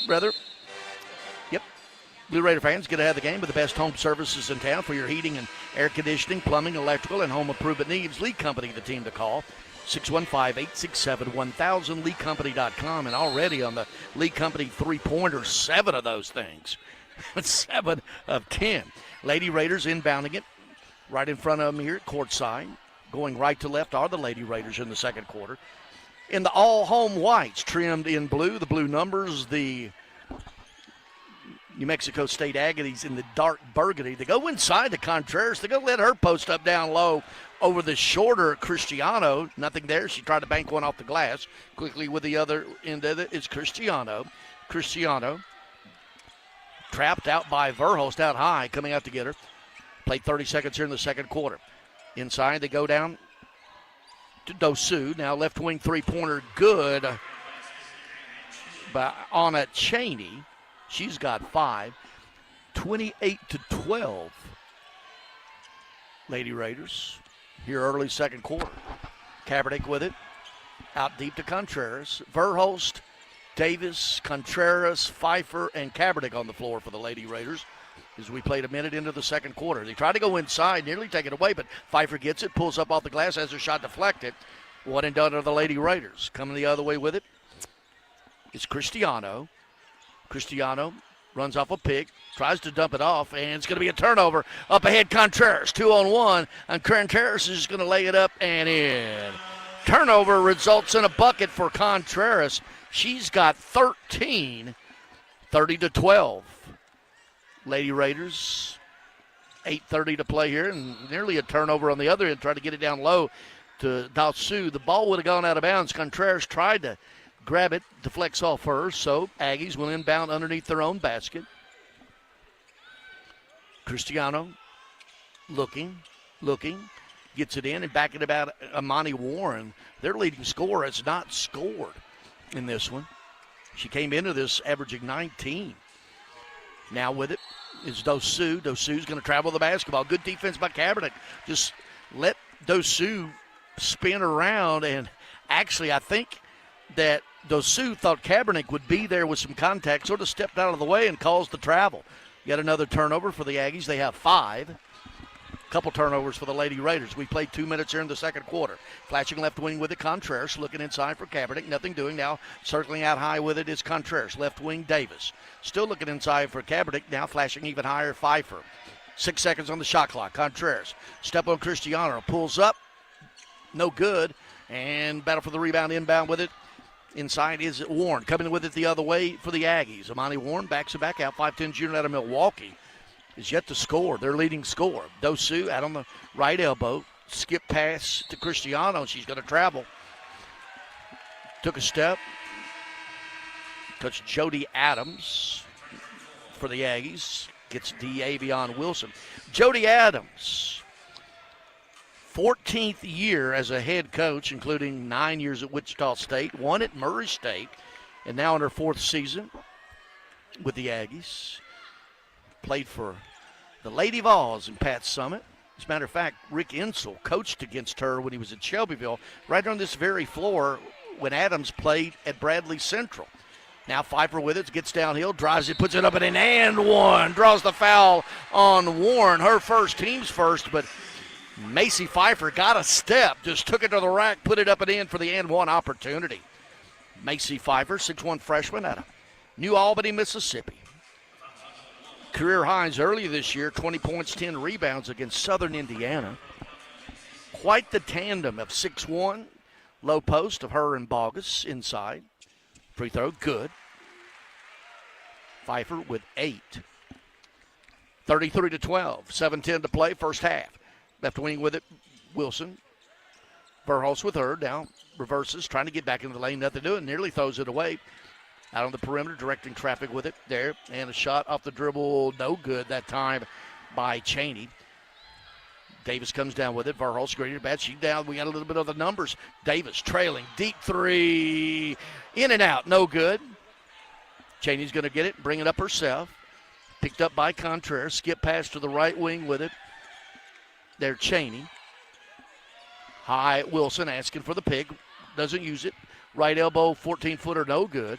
Blue Raider fans, get ahead of the game with the best home services in town for your heating and air conditioning, plumbing, electrical, and home improvement needs. Lee Company, the team to call. 615-867-1000, leecompany.com. And already on the Lee Company three-pointers, 7 of those things. 7 of 10. Lady Raiders inbounding it right in front of them here at courtside. Going right to left are the Lady Raiders in the second quarter. In the all-home whites, trimmed in blue, the blue numbers, the New Mexico State Aggies in the dark burgundy. They go inside the Contreras. They go let her post up down low over the shorter Cristiano. Nothing there. She tried to bank one off the glass. Quickly with the other end of it is Cristiano. Cristiano trapped out by Verhulst out high, coming out to get her. Played 30 seconds here in the second quarter. Inside, they go down to Dosu. Now left wing three-pointer good by Anna Cheney. She's got 5. 28-12. Lady Raiders here early second quarter. Kaepernick with it. Out deep to Contreras. Verhulst, Davis, Contreras, Pfeiffer, and Kaepernick on the floor for the Lady Raiders as we played a minute into the second quarter. They try to go inside, nearly take it away, but Pfeiffer gets it, pulls up off the glass, has her shot deflected. One and done are the Lady Raiders. Coming the other way with it is Cristiano. Cristiano runs off a pick, tries to dump it off, and it's going to be a turnover. Up ahead, Contreras, 2-on-1, and Contreras is just going to lay it up and in. Turnover results in a bucket for Contreras. She's got 13, 30-12. Lady Raiders, 8:30 to play here, and nearly a turnover on the other end, trying to get it down low to Dalsu. The ball would have gone out of bounds. Contreras tried to grab it, deflects off her, so Aggies will inbound underneath their own basket. Cristiano looking, gets it in and back at about Amani Warren. Their leading scorer has not scored in this one. She came into this averaging 19. Now with it is Dosu. Dosu's going to travel the basketball. Good defense by Kaepernick. Just let Dosu spin around, and actually I think that Dosu thought Kaepernick would be there with some contact, sort of stepped out of the way and caused the travel. Yet another turnover for the Aggies. They have 5. Couple turnovers for the Lady Raiders. We played 2 minutes here in the second quarter. Flashing left wing with it, Contreras looking inside for Kaepernick. Nothing doing now. Circling out high with it is Contreras. Left wing Davis. Still looking inside for Kaepernick. Now flashing even higher, Pfeiffer. 6 seconds on the shot clock. Contreras. Step on Cristiano. Pulls up. No good. And battle for the rebound inbound with it. Inside is Warren. Coming with it the other way for the Aggies. Amani Warren backs it back out. 5'10 junior out of Milwaukee is yet to score. Their leading scorer. Dosu out on the right elbow. Skip pass to Cristiano. She's going to travel. Took a step. Coach Jody Adams for the Aggies. Gets Avion Wilson. Jody Adams, 14th year as a head coach, including 9 years at Wichita State, 1 at Murray State, and now in her 4th season with the Aggies. Played for the Lady Vols in Pat Summit. As a matter of fact, Rick Insel coached against her when he was at Shelbyville, right on this very floor when Adams played at Bradley Central. Now Pfeiffer with it, gets downhill, drives it, puts it up and one. Draws the foul on Warren. Her first, team's first, but Macy Pfeiffer got a step, just took it to the rack, put it up and in for the and one opportunity. Macy Pfeiffer, 6'1 freshman out of New Albany, Mississippi. Career highs earlier this year, 20 points, 10 rebounds against Southern Indiana. Quite the tandem of 6'1", low post of her and Bogus inside. Free throw, good. Pfeiffer with 8. 33-12, 7:10 to play, first half. Left wing with it, Wilson. Verhulst with her, now reverses, trying to get back into the lane, nothing doing, nearly throws it away. Out on the perimeter, directing traffic with it there. And a shot off the dribble, no good that time by Cheney. Davis comes down with it. Verhulst, great or bad. She down. We got a little bit of the numbers. Davis trailing. Deep three. In and out. No good. Cheney's going to get it. Bring it up herself. Picked up by Contreras. Skip pass to the right wing with it. There, Cheney. High Wilson asking for the pick. Doesn't use it. Right elbow, 14-footer, no good.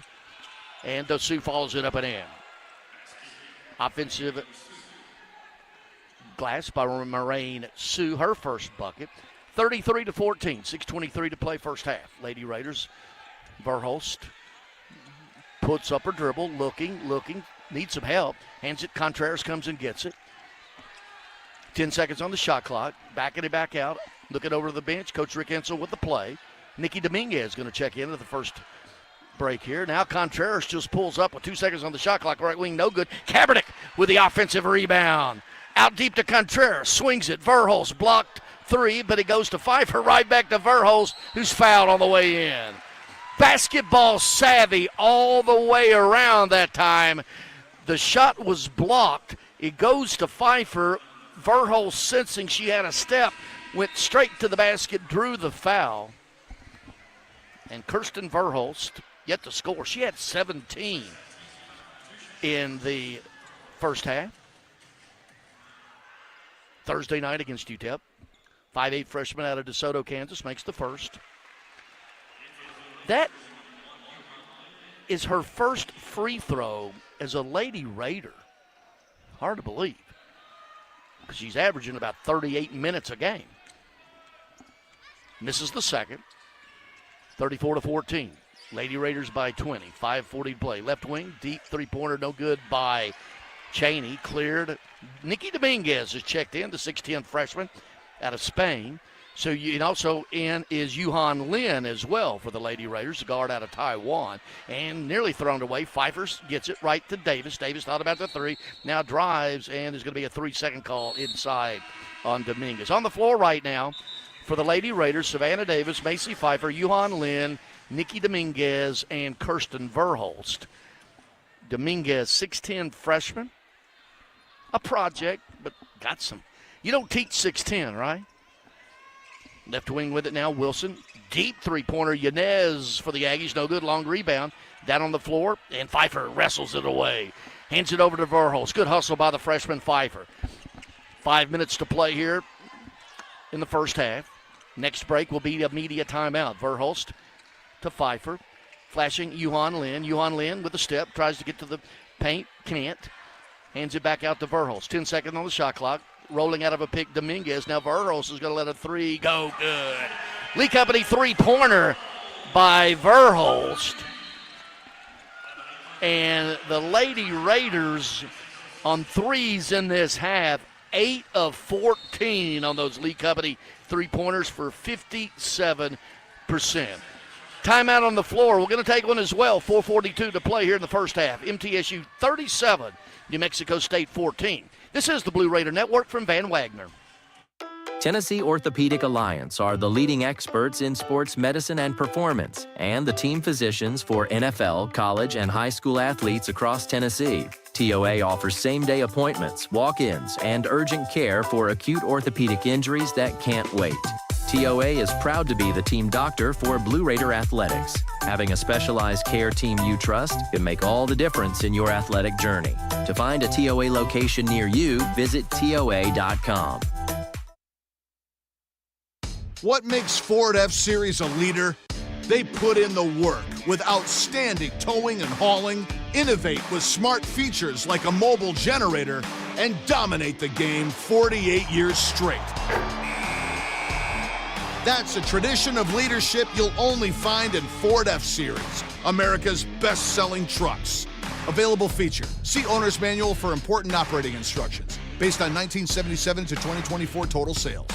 And Dosu follows it up and in. Offensive glass by Moraine Sue, her first bucket. 33-14, 6:23 to play first half. Lady Raiders, Verhulst puts up her dribble, looking, needs some help. Hands it, Contreras comes and gets it. 10 seconds on the shot clock. Backing it back out. Looking over to the bench, Coach Rick Insel with the play. Nikki Dominguez going to check in at the first break here. Now Contreras just pulls up with 2 seconds on the shot clock. Right wing, no good. Kaepernick with the offensive rebound. Out deep to Contreras. Swings it. Verhulst blocked 3, but it goes to Pfeiffer. Right back to Verhulst, who's fouled on the way in. Basketball savvy all the way around that time. The shot was blocked. It goes to Pfeiffer. Verhulst, sensing she had a step, went straight to the basket, drew the foul. And Kirsten Verhulst yet to score. She had 17 in the first half. Thursday night against UTEP. 5'8 freshman out of DeSoto, Kansas, makes the first. That is her first free throw as a Lady Raider. Hard to believe, because she's averaging about 38 minutes a game. Misses the second. 34-14. Lady Raiders by 20. 5:40 to play. Left wing, deep three-pointer, no good by Cheney. Cleared. Nikki Dominguez is checked in, the 6'10 freshman out of Spain. So and also in is Yuhan Lin as well for the Lady Raiders, the guard out of Taiwan. And nearly thrown away. Pfeiffer gets it right to Davis. Davis thought about the three. Now drives, and there's going to be a 3-second call inside on Dominguez. On the floor right now for the Lady Raiders, Savannah Davis, Macy Pfeiffer, Yuhan Lin, Nikki Dominguez, and Kirsten Verhulst. Dominguez, 6'10 freshman a project, but got some. You don't teach 6'10", right? Left wing with it now, Wilson. Deep three-pointer, Yanez for the Aggies. No good, long rebound. Down on the floor, and Pfeiffer wrestles it away. Hands it over to Verhulst. Good hustle by the freshman Pfeiffer. 5 minutes to play here in the first half. Next break will be a media timeout. Verhulst to Pfeiffer. Flashing Yuhan Lin. Yuhan Lin with a step. Tries to get to the paint. Can't. Hands it back out to Verhulst. 10 seconds on the shot clock. Rolling out of a pick, Dominguez. Now Verhulst is going to let a three go good. Lee Company three-pointer by Verhulst. And the Lady Raiders on threes in this half, 8 of 14 on those Lee Company three-pointers for 57%. Timeout on the floor. We're going to take one as well. 4:42 to play here in the first half. MTSU 37, New Mexico State 14. This is the Blue Raider Network from Van Wagner. Tennessee Orthopedic Alliance are the leading experts in sports medicine and performance, and the team physicians for NFL, college, and high school athletes across Tennessee. TOA offers same-day appointments, walk-ins, and urgent care for acute orthopedic injuries that can't wait. TOA is proud to be the team doctor for Blue Raider Athletics. Having a specialized care team you trust can make all the difference in your athletic journey. To find a TOA location near you, visit TOA.com. What makes Ford F-Series a leader? They put in the work with outstanding towing and hauling, innovate with smart features like a mobile generator, and dominate the game 48 years straight. That's a tradition of leadership you'll only find in Ford F-Series, America's best-selling trucks. Available feature. See Owner's Manual for important operating instructions. Based on 1977 to 2024 total sales.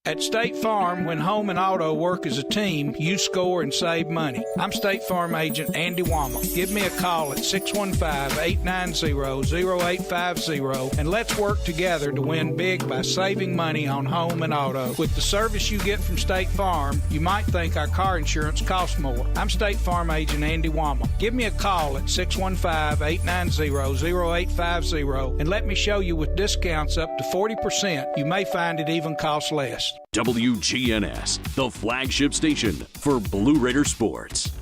At State Farm, when home and auto work as a team, you score and save money. I'm State Farm agent Andy Wama. Give me a call at 615-890-0850 and let's work together to win big by saving money on home and auto. With the service you get from State Farm, you might think our car insurance costs more. I'm State Farm agent Andy Wama. Give me a call at 615-890-0850 and let me show you with discounts up to 40%. You may find it even costs less. WGNS, the flagship station for Blue Raider sports.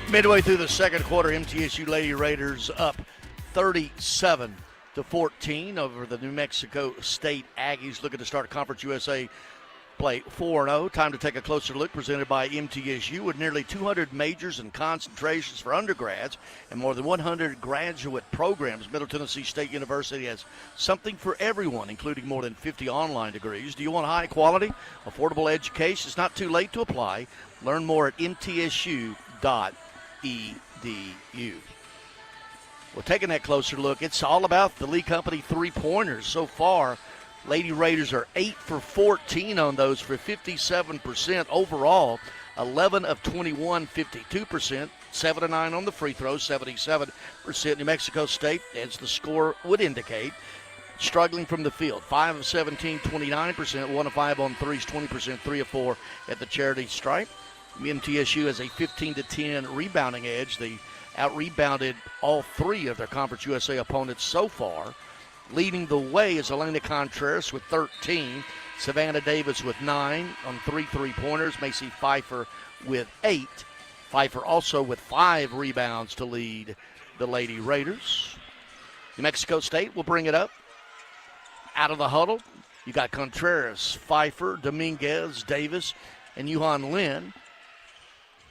Midway through the second quarter, MTSU Lady Raiders up 37-14 over the New Mexico State Aggies, looking to start Conference USA play 4-0. Time to take a closer look, presented by MTSU. With nearly 200 majors and concentrations for undergrads and more than 100 graduate programs, Middle Tennessee State University has something for everyone, including more than 50 online degrees. Do you want high quality, affordable education? It's not too late to apply. Learn more at mtsu.edu. Well, taking that closer look, it's all about the Lee Company three-pointers so far. Lady Raiders are 8 for 14 on those for 57% overall. 11 of 21, 52%. 7 of 9 on the free throws, 77%. New Mexico State, as the score would indicate, struggling from the field. 5 of 17, 29%. 1 of 5 on threes, 20%. 3 of 4 at the charity stripe. MTSU has a 15-10 rebounding edge. They out-rebounded all 3 of their Conference USA opponents so far. Leading the way is Elena Contreras with 13. Savannah Davis with 9 on 3 three-pointers. Macy Pfeiffer with 8. Pfeiffer also with 5 rebounds to lead the Lady Raiders. New Mexico State will bring it up. Out of the huddle, you got Contreras, Pfeiffer, Dominguez, Davis, and Yuhan Lin.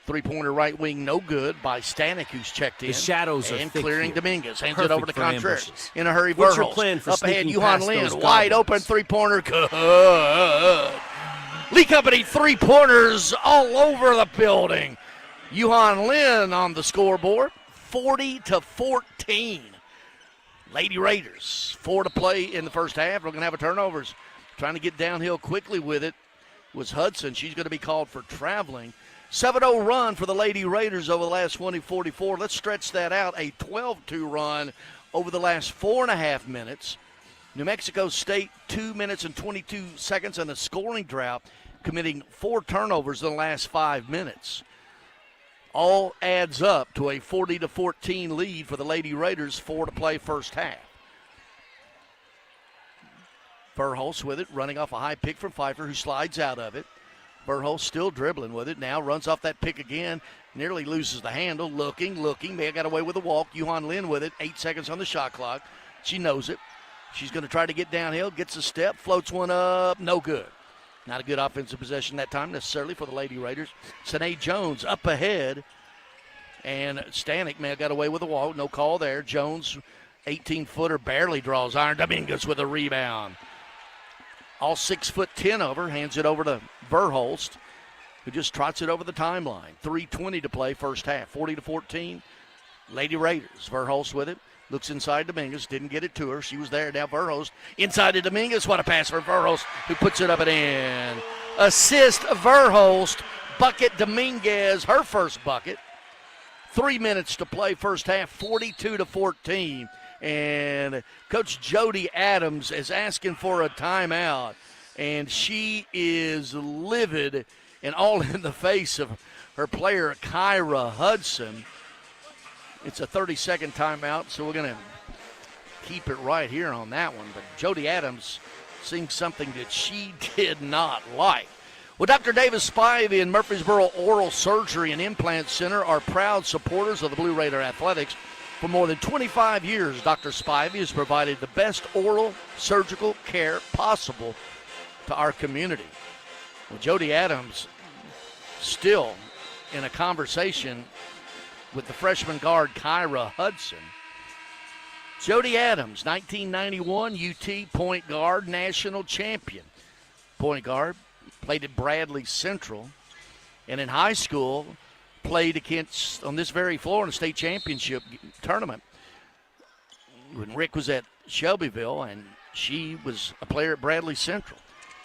Three-pointer right wing, no good by Stanek, who's checked in. The shadows are and thick clearing here. Dominguez. Hands Perfect it over to for Contreras. ambushes. In a hurry, What's your Verhulst. plan for up ahead, sneaking Yuhan past Lin, those wide goblins? open three-pointer. Good. Lee Company three-pointers all over the building. Yuhan Lin on the scoreboard, 40-14. Lady Raiders, 4 to play in the first half. We're going to have a turnovers. Trying to get downhill quickly with it was Hudson. She's going to be called for traveling. 7-0 run for the Lady Raiders over the last 44. Let's stretch that out. A 12-2 run over the last 4.5 minutes. New Mexico State, 2 minutes and 22 seconds in a scoring drought, committing 4 turnovers in the last 5 minutes. All adds up to a 40-14 lead for the Lady Raiders, 4 to play first half. Verhulst with it, running off a high pick from Pfeiffer, who slides out of it. Verhulst still dribbling with it. Now runs off that pick again. Nearly loses the handle. Looking. May have got away with a walk. Yuhan Lin with it. 8 seconds on the shot clock. She knows it. She's going to try to get downhill. Gets a step. Floats one up. No good. Not a good offensive possession that time necessarily for the Lady Raiders. Sinead Jones up ahead. And Stanek may have got away with a walk. No call there. Jones, 18-footer, barely draws iron. Dominguez with a rebound. All 6'10" of her. Hands it over to Verhulst, who just trots it over the timeline. 3:20 to play first half. 40-14. Lady Raiders. Verhulst with it. Looks inside Dominguez. Didn't get it to her. She was there. Now Verhulst inside to Dominguez. What a pass for Verhulst, who puts it up and in. Assist Verhulst. Bucket Dominguez. Her first bucket. 3 minutes to play first half. 42-14. And Coach Jody Adams is asking for a timeout. And she is livid and all in the face of her player, Kyra Hudson. It's a 30-second timeout, so we're going to keep it right here on that one. But Jody Adams seeing something that she did not like. Well, Dr. Davis Spivey and Murfreesboro Oral Surgery and Implant Center are proud supporters of the Blue Raider Athletics. For more than 25 years, Dr. Spivey has provided the best oral surgical care possible to our community. Well, Jody Adams still in a conversation with the freshman guard Kyra Hudson. Jody Adams, 1991 UT point guard, national champion. Point guard, played at Bradley Central, and in high school played against, on this very floor, in a state championship tournament when Rick was at Shelbyville, and she was a player at Bradley Central.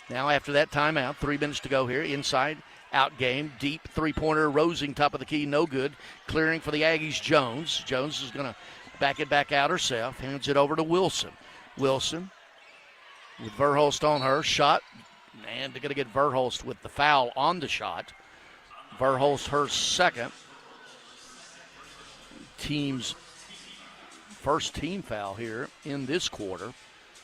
Now after that timeout, 3 minutes to go here, inside out game, deep three-pointer, Rosing, top of the key, no good. Clearing for the Aggies, Jones. Jones is going to back it back out herself, hands it over to Wilson. Wilson with Verhulst on her, shot, and they're going to get Verhulst with the foul on the shot. Verhulst, her second. Team's first team foul here in this quarter.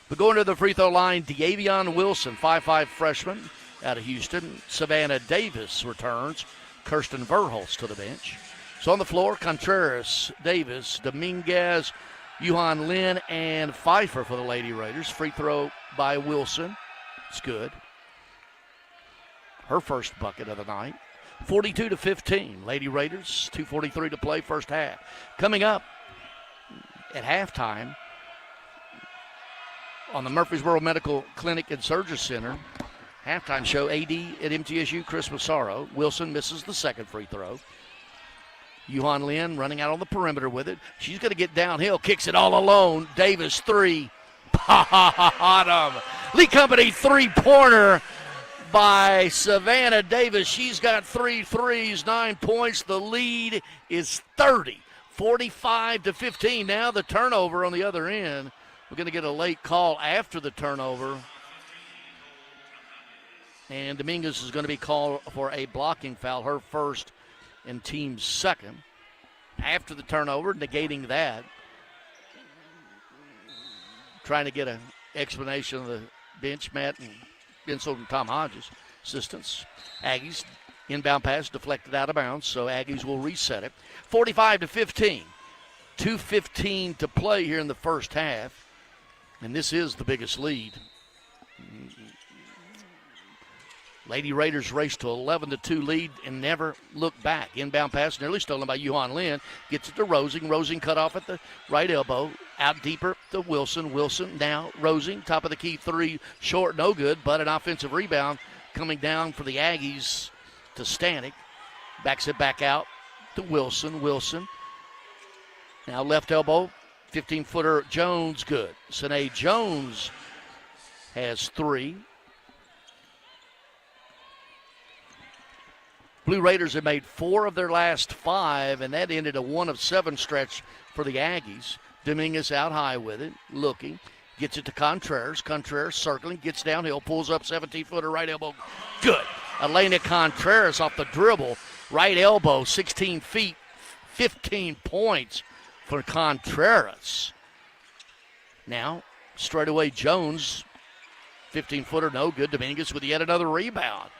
But going to the free throw line, De'Avion Wilson, 5'5" freshman out of Houston. Savannah Davis returns. Kirsten Verhulst to the bench. So on the floor, Contreras, Davis, Dominguez, Yuhan Lin, and Pfeiffer for the Lady Raiders. Free throw by Wilson. It's good. Her first bucket of the night. 42-15. Lady Raiders, 2:43 to play first half. Coming up at halftime on the Murfreesboro Medical Clinic and Surgery Center, halftime show, AD at MTSU, Chris Massaro. Wilson misses the second free throw. Yuhan Lin running out on the perimeter with it. She's going to get downhill, kicks it all alone. Davis, three. Bottom. Lee Company three-pointer by Savannah Davis. She's got 3 threes, 9 points. The lead is 30, 45-15. Now the turnover on the other end. We're going to get a late call after the turnover. And Dominguez is going to be called for a blocking foul, her first and team's second. After the turnover, negating that. Trying to get an explanation of the bench, Matt and Bensel and Tom Hodges, assistants. Aggies, inbound pass deflected out of bounds, so Aggies will reset it. 45-15. 2:15 to play here in the first half. And this is the biggest lead. Lady Raiders race to 11-2 lead and never look back. Inbound pass nearly stolen by Yuhan Lin. Gets it to Rosing. Rosing cut off at the right elbow. Out deeper to Wilson. Wilson now Rosing. Top of the key three. Short, no good, but an offensive rebound coming down for the Aggies to Stanek. Backs it back out to Wilson. Wilson. Now left elbow. 15-footer Jones, good. Sinead Jones has 3. Blue Raiders have made 4 of their last 5, and that ended a 1 of 7 stretch for the Aggies. Dominguez out high with it, looking. Gets it to Contreras. Contreras circling, gets downhill, pulls up 17-footer right elbow. Good. Elena Contreras off the dribble. Right elbow, 16 feet, 15 points for Contreras. Now, straightaway Jones 15-footer, no good. Dominguez with yet another rebound.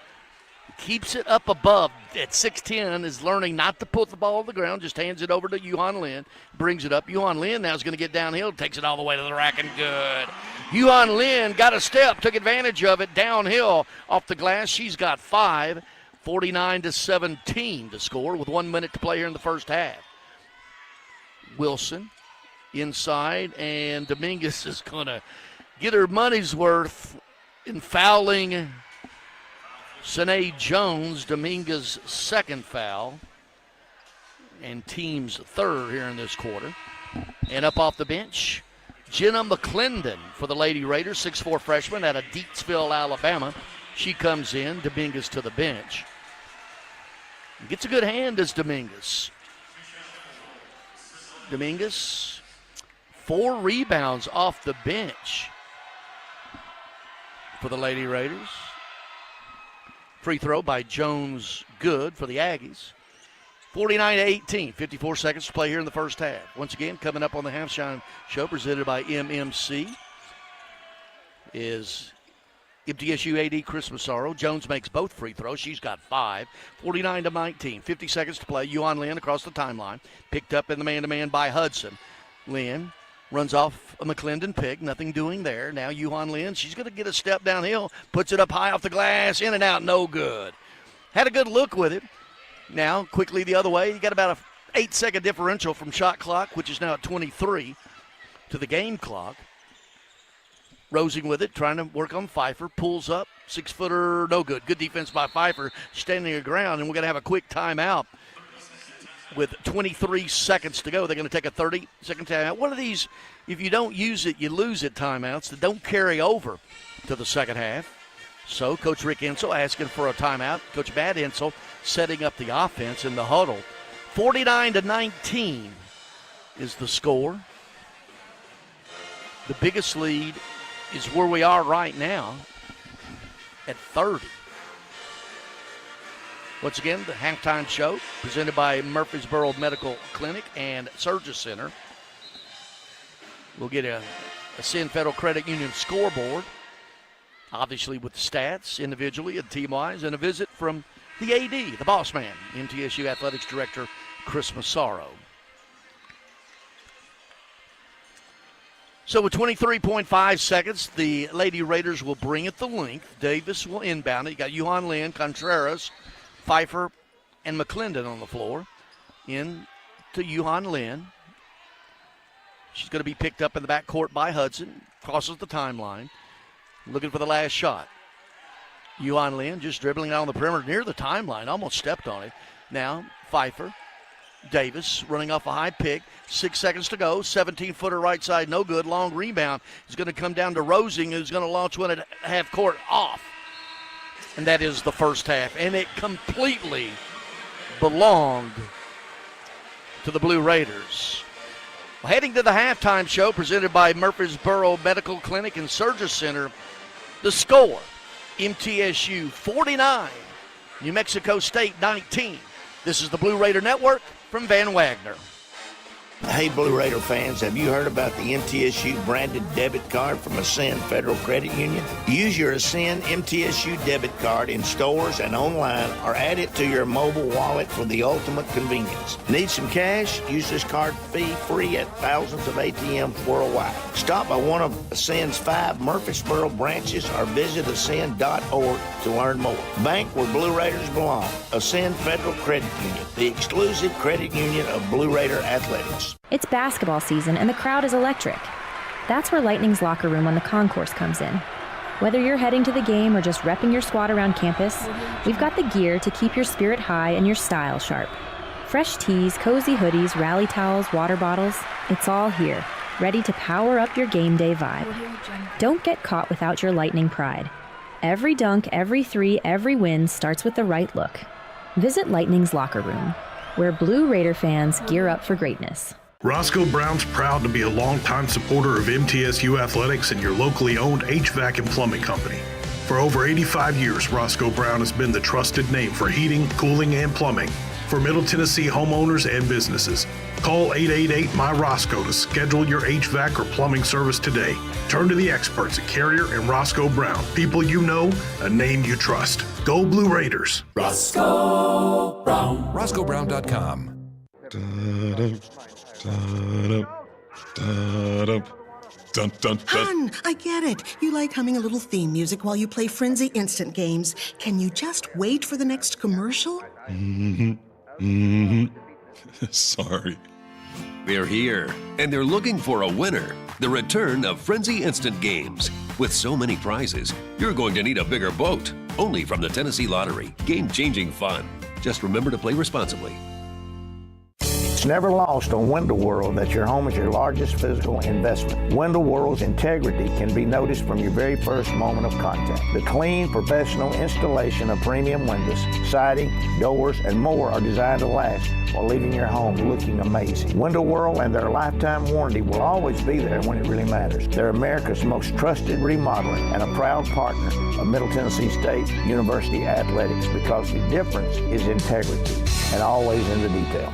Keeps it up above at 6'10", is learning not to put the ball on the ground, just hands it over to Yuhan Lin, brings it up. Yuhan Lin now is going to get downhill, takes it all the way to the rack and good. Yuhan Lin got a step, took advantage of it, downhill off the glass. She's got 5, 49-17 to score with 1 minute to play here in the first half. Wilson inside, and Dominguez is going to get her money's worth in fouling Sine Jones, Dominguez's second foul, and team's third here in this quarter. And up off the bench, Jenna McClendon for the Lady Raiders, 6'4" freshman out of Deatsville, Alabama. She comes in, Dominguez to the bench. Gets a good hand as Dominguez. Dominguez, 4 rebounds off the bench for the Lady Raiders. Free throw by Jones, good for the Aggies. 49-18, 54 seconds to play here in the first half. Once again, coming up on the Halftime Show presented by MMC is MTSU AD Chris Massaro. Jones makes both free throws. She's got 5. 49-19, 50 seconds to play. Yuan Lin across the timeline. Picked up in the man-to-man by Hudson. Lin runs off a McClendon pick. Nothing doing there. Now Yuhan Lin, she's going to get a step downhill. Puts it up high off the glass. In and out, no good. Had a good look with it. Now, quickly the other way. You got about a 8-second differential from shot clock, which is now at 23, to the game clock. Rosing with it, trying to work on Pfeiffer. Pulls up. 6-footer, no good. Good defense by Pfeiffer, standing her ground, and we're going to have a quick timeout. With 23 seconds to go, they're going to take a 30-second timeout. One of these, if you don't use it, you lose it timeouts that don't carry over to the second half. So Coach Rick Insel asking for a timeout. Coach Matt Insel setting up the offense in the huddle. 49-19 is the score. The biggest lead is where we are right now at 30. Once again, the halftime show presented by Murfreesboro Medical Clinic and Surgery Center. We'll get a Ascend Federal Credit Union scoreboard, obviously with the stats individually and team-wise, and a visit from the AD, the boss man, MTSU Athletics Director Chris Massaro. So with 23.5 seconds, the Lady Raiders will bring it the length. Davis will inbound it. You got Yuhan Lin, Contreras, Pfeiffer, and McClendon on the floor. In to Yuhan Lin. She's going to be picked up in the backcourt by Hudson. Crosses the timeline. Looking for the last shot. Yuhan Lin just dribbling out on the perimeter near the timeline. Almost stepped on it. Now Pfeiffer. Davis running off a high pick. 6 seconds to go. 17-footer right side, no good. Long rebound is going to come down to Rosing, who's going to launch one at half court off. And that is the first half. And it completely belonged to the Blue Raiders. Well, heading to the halftime show presented by Murfreesboro Medical Clinic and Surgery Center, the score, MTSU 49, New Mexico State 19. This is the Blue Raider Network from Van Wagner. Hey, Blue Raider fans, have you heard about the MTSU branded debit card from Ascend Federal Credit Union? Use your Ascend MTSU debit card in stores and online, or add it to your mobile wallet for the ultimate convenience. Need some cash? Use this card fee-free at thousands of ATMs worldwide. Stop by one of Ascend's 5 Murfreesboro branches or visit ascend.org to learn more. Bank where Blue Raiders belong. Ascend Federal Credit Union, the exclusive credit union of Blue Raider Athletics. It's basketball season and the crowd is electric. That's where Lightning's locker room on the concourse comes in. Whether you're heading to the game or just repping your squad around campus, we've got the gear to keep your spirit high and your style sharp. Fresh tees, cozy hoodies, rally towels, water bottles, it's all here, ready to power up your game day vibe. Don't get caught without your Lightning pride. Every dunk, every three, every win starts with the right look. Visit Lightning's locker room, where Blue Raider fans gear up for greatness. Roscoe Brown's proud to be a longtime supporter of MTSU Athletics and your locally owned HVAC and plumbing company. For over 85 years, Roscoe Brown has been the trusted name for heating, cooling, and plumbing for Middle Tennessee homeowners and businesses. Call 888-MY-ROSCOE to schedule your HVAC or plumbing service today. Turn to the experts at Carrier and Roscoe Brown. People you know, a name you trust. Go Blue Raiders. Roscoe Brown. RoscoeBrown.com. Hun, I get it. You like humming a little theme music while you play Frenzy Instant games. Can you just wait for the next commercial? Sorry. They're here, and they're looking for a winner. The return of Frenzy Instant Games. With so many prizes, you're going to need a bigger boat. Only from the Tennessee Lottery. Game-changing fun. Just remember to play responsibly. It's never lost on Window World that your home is your largest physical investment. Window World's integrity can be noticed from your very first moment of contact. The clean, professional installation of premium windows, siding, doors, and more are designed to last while leaving your home looking amazing. Window World and their lifetime warranty will always be there when it really matters. They're America's most trusted remodeler and a proud partner of Middle Tennessee State University Athletics because the difference is integrity and always in the detail.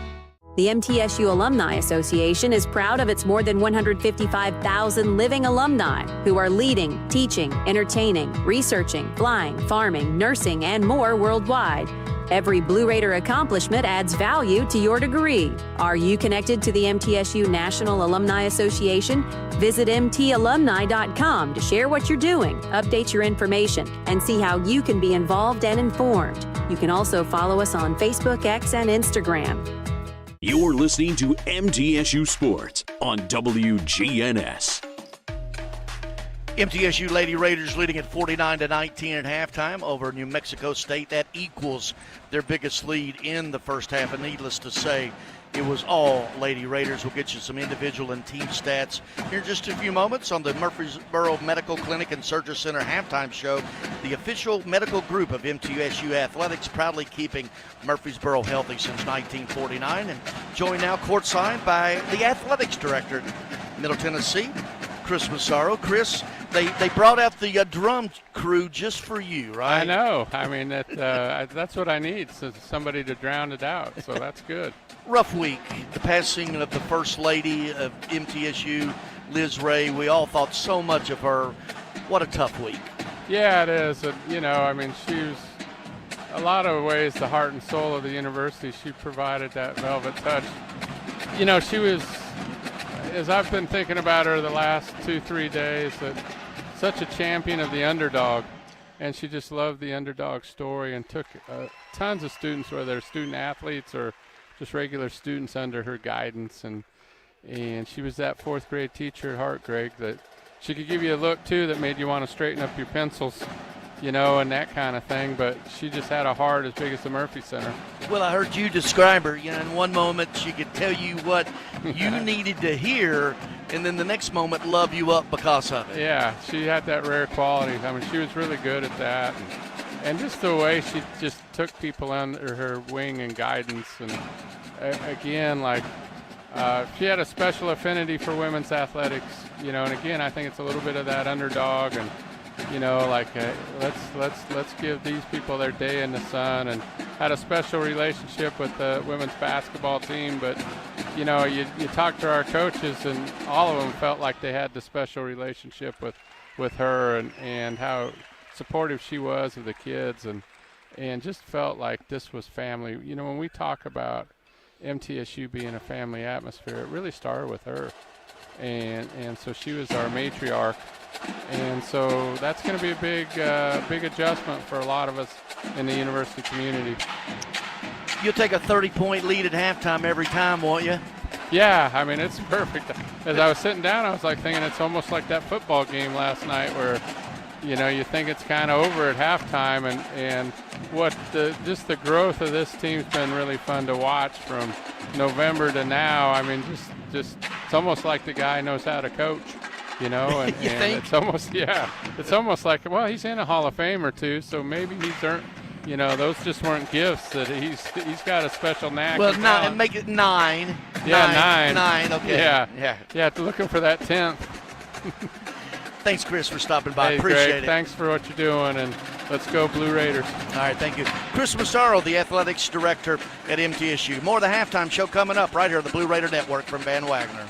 The MTSU Alumni Association is proud of its more than 155,000 living alumni who are leading, teaching, entertaining, researching, flying, farming, nursing, and more worldwide. Every Blue Raider accomplishment adds value to your degree. Are you connected to the MTSU National Alumni Association? Visit mtalumni.com to share what you're doing, update your information, and see how you can be involved and informed. You can also follow us on Facebook, X, and Instagram. You're listening to MTSU Sports on WGNS. MTSU Lady Raiders leading at 49-19 at halftime over New Mexico State. That equals their biggest lead in the first half, and needless to say, it was all Lady Raiders. We'll get you some individual and team stats here in just a few moments on the Murfreesboro Medical Clinic and Surgery Center halftime show. The official medical group of MTSU Athletics, proudly keeping Murfreesboro healthy since 1949. And joined now courtside by the athletics director at Middle Tennessee, Chris Massaro. Chris, they brought out the drum crew just for you, right? I know. I mean, that's what I need, so somebody to drown it out, so that's good. Rough week. The passing of the First Lady of MTSU, Liz Ray. We all thought so much of her. What a tough week. Yeah, it is. I mean, she was, a lot of ways, the heart and soul of the university. She provided that velvet touch. She was, as I've been thinking about her the last 2-3 days, such a champion of the underdog. And she just loved the underdog story and took tons of students, whether they're student athletes or just regular students, under her guidance. And she was that fourth grade teacher at heart, Greg, that she could give you a look, too, that made you want to straighten up your pencils, and that kind of thing. But she just had a heart as big as the Murphy Center. Well, I heard you describe her. In one moment she could tell you what you needed to hear, and then the next moment love you up because of it. Yeah, she had that rare quality. I mean, she was really good at that. And just the way she just took people under her wing and guidance. And again, she had a special affinity for women's athletics, and again, I think it's a little bit of that underdog and, let's give these people their day in the sun, and had a special relationship with the women's basketball team. But, you talk to our coaches, and all of them felt like they had the special relationship with her and how supportive she was of the kids, and just felt like this was family. When we talk about MTSU being a family atmosphere, it really started with her, and so she was our matriarch, and so that's going to be a big adjustment for a lot of us in the university community. You'll take a 30-point lead at halftime every time, won't you? Yeah, I mean, it's perfect. As I was sitting down, I was thinking it's almost like that football game last night where you think it's kind of over at halftime, and what just the growth of this team's been really fun to watch from November to now. I mean, just it's almost like the guy knows how to coach, and it's almost like, well, he's in a Hall of Fame or two, so maybe he's earned, those just weren't gifts, that he's got a special knack. Well, make it 9. Yeah, 9. 9, okay. Yeah, looking for that 10th. Thanks, Chris, for stopping by. Hey, Appreciate Greg, it. thanks for what you're doing, and let's go Blue Raiders. All right, thank you. Chris Massaro, the athletics director at MTSU. More of the halftime show coming up right here on the Blue Raider Network from Van Wagner.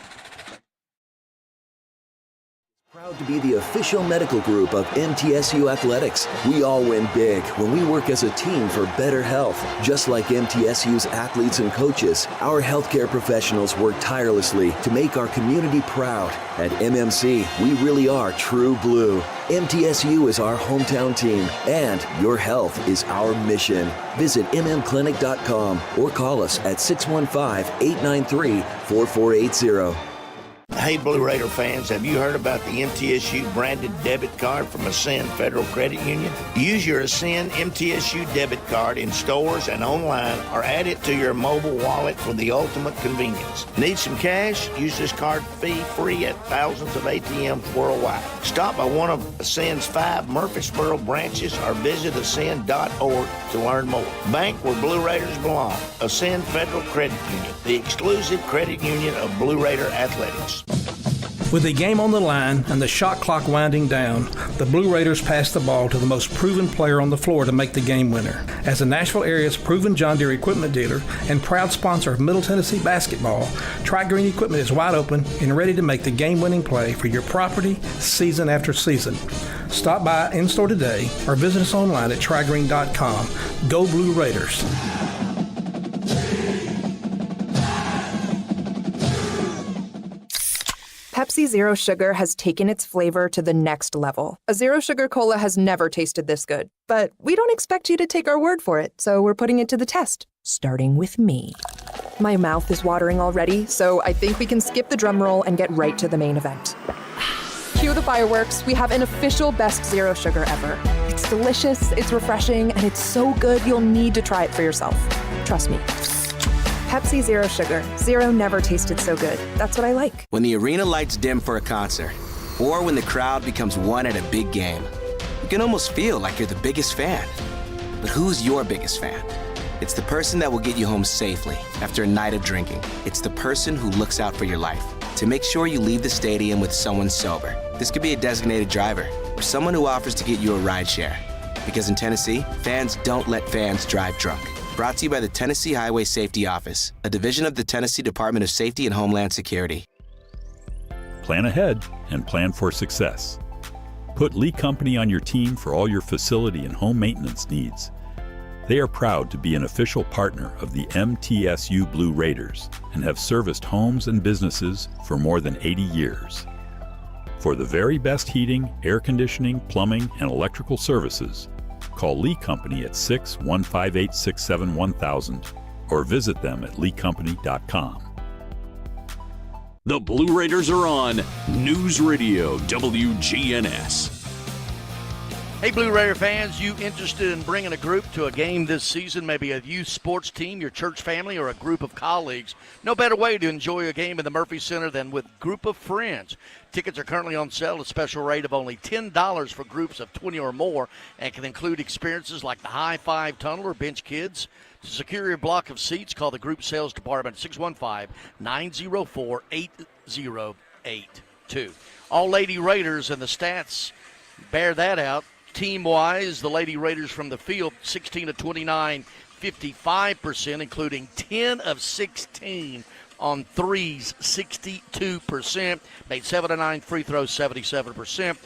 Proud to be the official medical group of MTSU Athletics. We all win big when we work as a team for better health. Just like MTSU's athletes and coaches, our healthcare professionals work tirelessly to make our community proud. At MMC, we really are true blue. MTSU is our hometown team, and your health is our mission. Visit mmclinic.com or call us at 615-893-4480. Hey, Blue Raider fans, have you heard about the MTSU branded debit card from Ascend Federal Credit Union? Use your Ascend MTSU debit card in stores and online, or add it to your mobile wallet for the ultimate convenience. Need some cash? Use this card fee-free at thousands of ATMs worldwide. Stop by one of Ascend's 5 Murfreesboro branches or visit ascend.org to learn more. Bank where Blue Raiders belong. Ascend Federal Credit Union, the exclusive credit union of Blue Raider Athletics. With the game on the line and the shot clock winding down, the Blue Raiders pass the ball to the most proven player on the floor to make the game winner. As the Nashville area's proven John Deere equipment dealer and proud sponsor of Middle Tennessee basketball, Tri-Green Equipment is wide open and ready to make the game-winning play for your property season after season. Stop by in-store today or visit us online at trigreen.com. Go Blue Raiders. Pepsi Zero Sugar has taken its flavor to the next level. A Zero Sugar Cola has never tasted this good. But we don't expect you to take our word for it, so we're putting it to the test. Starting with me. My mouth is watering already, so I think we can skip the drum roll and get right to the main event. Cue the fireworks. We have an official best Zero Sugar ever. It's delicious, it's refreshing, and it's so good you'll need to try it for yourself. Trust me. Pepsi Zero Sugar. Zero never tasted so good. That's what I like. When the arena lights dim for a concert, or when the crowd becomes one at a big game, you can almost feel like you're the biggest fan. But who's your biggest fan? It's the person that will get you home safely after a night of drinking. It's the person who looks out for your life to make sure you leave the stadium with someone sober. This could be a designated driver or someone who offers to get you a ride share. Because in Tennessee, fans don't let fans drive drunk. Brought to you by the Tennessee Highway Safety Office, a division of the Tennessee Department of Safety and Homeland Security. Plan ahead and plan for success. Put Lee Company on your team for all your facility and home maintenance needs. They are proud to be an official partner of the MTSU Blue Raiders and have serviced homes and businesses for more than 80 years. For the very best heating, air conditioning, plumbing, and electrical services, call Lee Company at 615-867-1000 or visit them at leecompany.com. The Blue Raiders are on News Radio WGNS. Hey, Blue Raider fans, you interested in bringing a group to a game this season, maybe a youth sports team, your church family, or a group of colleagues? No better way to enjoy a game in the Murphy Center than with Group of Friends. Tickets are currently on sale at a special rate of only $10 for groups of 20 or more and can include experiences like the High Five Tunnel or Bench Kids. To secure your block of seats, call the group sales department at 615-904-8082. All Lady Raiders and the stats bear that out. Team-wise, the Lady Raiders from the field, 16 of 29, 55%, including 10 of 16 on threes, 62%. Made 7 of 9 free throws, 77%.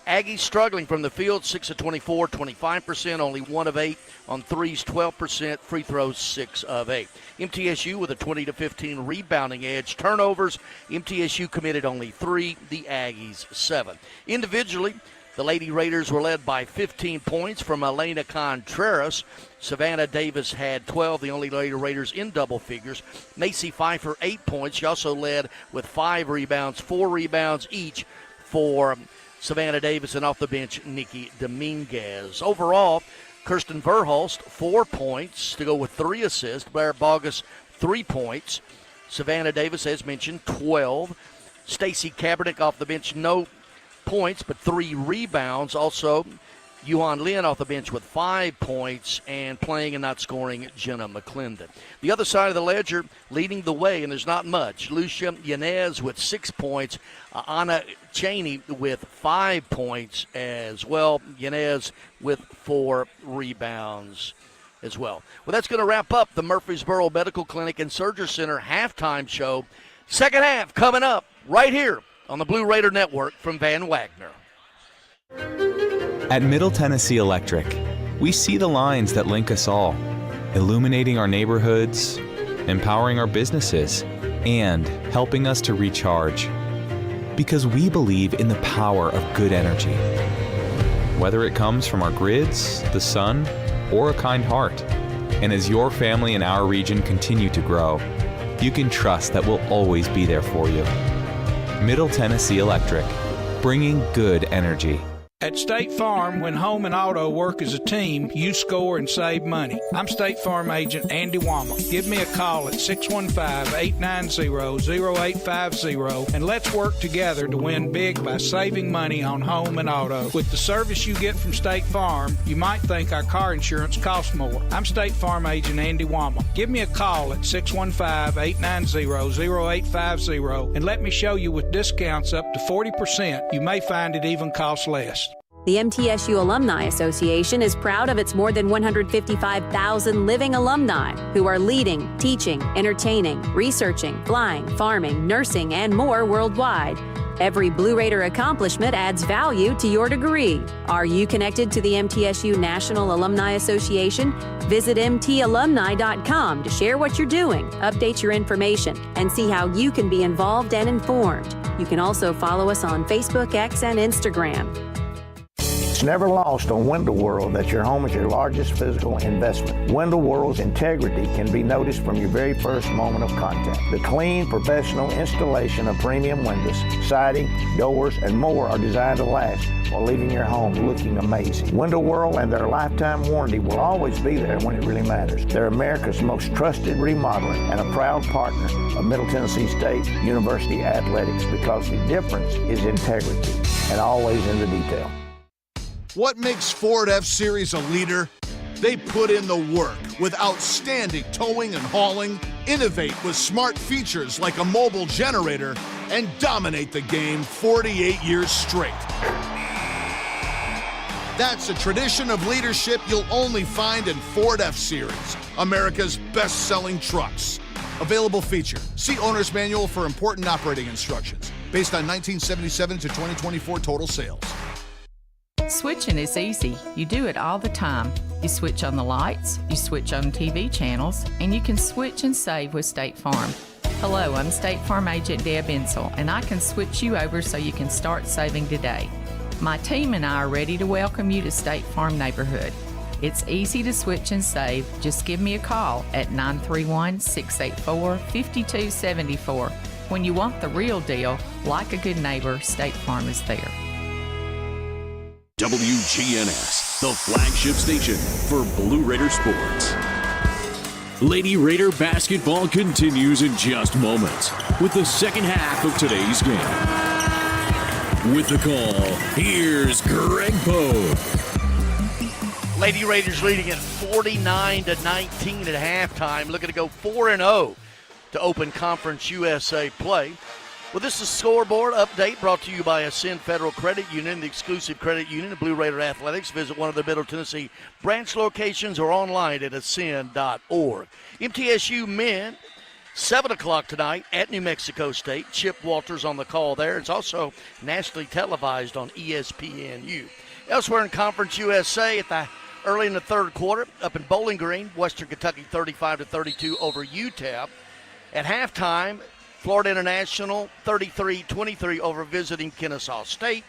Aggies struggling from the field, 6 of 24, 25%, only 1 of 8 on threes, 12%, free throws, 6 of 8. MTSU with a 20 to 15 rebounding edge. Turnovers, MTSU committed only 3, the Aggies 7. Individually, the Lady Raiders were led by 15 points from Elena Contreras. Savannah Davis had 12, the only Lady Raiders in double figures. Macy Pfeiffer, 8 points. She also led with 5 rebounds, 4 rebounds each for Savannah Davis, and off the bench, Nikki Dominguez. Overall, Kirsten Verhulst, 4 points to go with 3 assists. Blair Bogus, 3 points. Savannah Davis, as mentioned, 12. Stacy Kaepernick off the bench, no points, but 3 rebounds. Also, Yuan Lin off the bench with 5 points, and playing and not scoring, Jenna McClendon. The other side of the ledger, leading the way, and there's not much, Lucia Yanez with 6 points, Anna Cheney with 5 points as well, Yanez with 4 rebounds as well. Well, that's going to wrap up the Murfreesboro Medical Clinic and Surgery Center halftime show. Second half coming up right here on the Blue Raider Network from Van Wagner. At Middle Tennessee Electric, we see the lines that link us all, illuminating our neighborhoods, empowering our businesses, and helping us to recharge. Because we believe in the power of good energy. Whether it comes from our grids, the sun, or a kind heart. And as your family and our region continue to grow, you can trust that we'll always be there for you. Middle Tennessee Electric, bringing good energy. At State Farm, when home and auto work as a team, you score and save money. I'm State Farm agent Andy Wama. Give me a call at 615-890-0850 and let's work together to win big by saving money on home and auto. With the service you get from State Farm, you might think our car insurance costs more. I'm State Farm agent Andy Wama. Give me a call at 615-890-0850 and let me show you with discounts up to 40%. You may find it even costs less. The MTSU Alumni Association is proud of its more than 155,000 living alumni who are leading, teaching, entertaining, researching, flying, farming, nursing, and more worldwide. Every Blue Raider accomplishment adds value to your degree. Are you connected to the MTSU National Alumni Association? Visit mtalumni.com to share what you're doing, update your information, and see how you can be involved and informed. You can also follow us on Facebook, X, and Instagram. It's never lost on Window World that your home is your largest physical investment. Window World's integrity can be noticed from your very first moment of contact. The clean, professional installation of premium windows, siding, doors, and more are designed to last while leaving your home looking amazing. Window World and their lifetime warranty will always be there when it really matters. They're America's most trusted remodeler and a proud partner of Middle Tennessee State University Athletics because the difference is integrity and always in the detail. What makes Ford F-Series a leader? They put in the work with outstanding towing and hauling, innovate with smart features like a mobile generator, and dominate the game 48 years straight. That's a tradition of leadership you'll only find in Ford F-Series, America's best-selling trucks. Available feature. See Owner's Manual for important operating instructions. Based on 1977 to 2024 total sales. Switching is easy. You do it all the time. You switch on the lights, you switch on TV channels, and you can switch and save with State Farm. Hello, I'm State Farm agent Deb Insel, and I can switch you over so you can start saving today. My team and I are ready to welcome you to State Farm Neighborhood. It's easy to switch and save. Just give me a call at 931-684-5274. When you want the real deal, like a good neighbor, State Farm is there. WGNS, the flagship station for Blue Raider sports. Lady Raider basketball continues in just moments with the second half of today's game. With the call, here's Greg Poe. Lady Raiders leading at 49-19 at halftime, looking to go 4-0 to open Conference USA play. Well, this is Scoreboard Update brought to you by Ascend Federal Credit Union, the exclusive credit union of Blue Raider Athletics. Visit one of the Middle Tennessee branch locations or online at ascend.org. MTSU men, 7 o'clock tonight at New Mexico State. Chip Walters on the call there. It's also nationally televised on ESPNU. Elsewhere in Conference USA early in the third quarter, up in Bowling Green, Western Kentucky 35-32 over UTEP. At halftime, Florida International 33-23 over visiting Kennesaw State.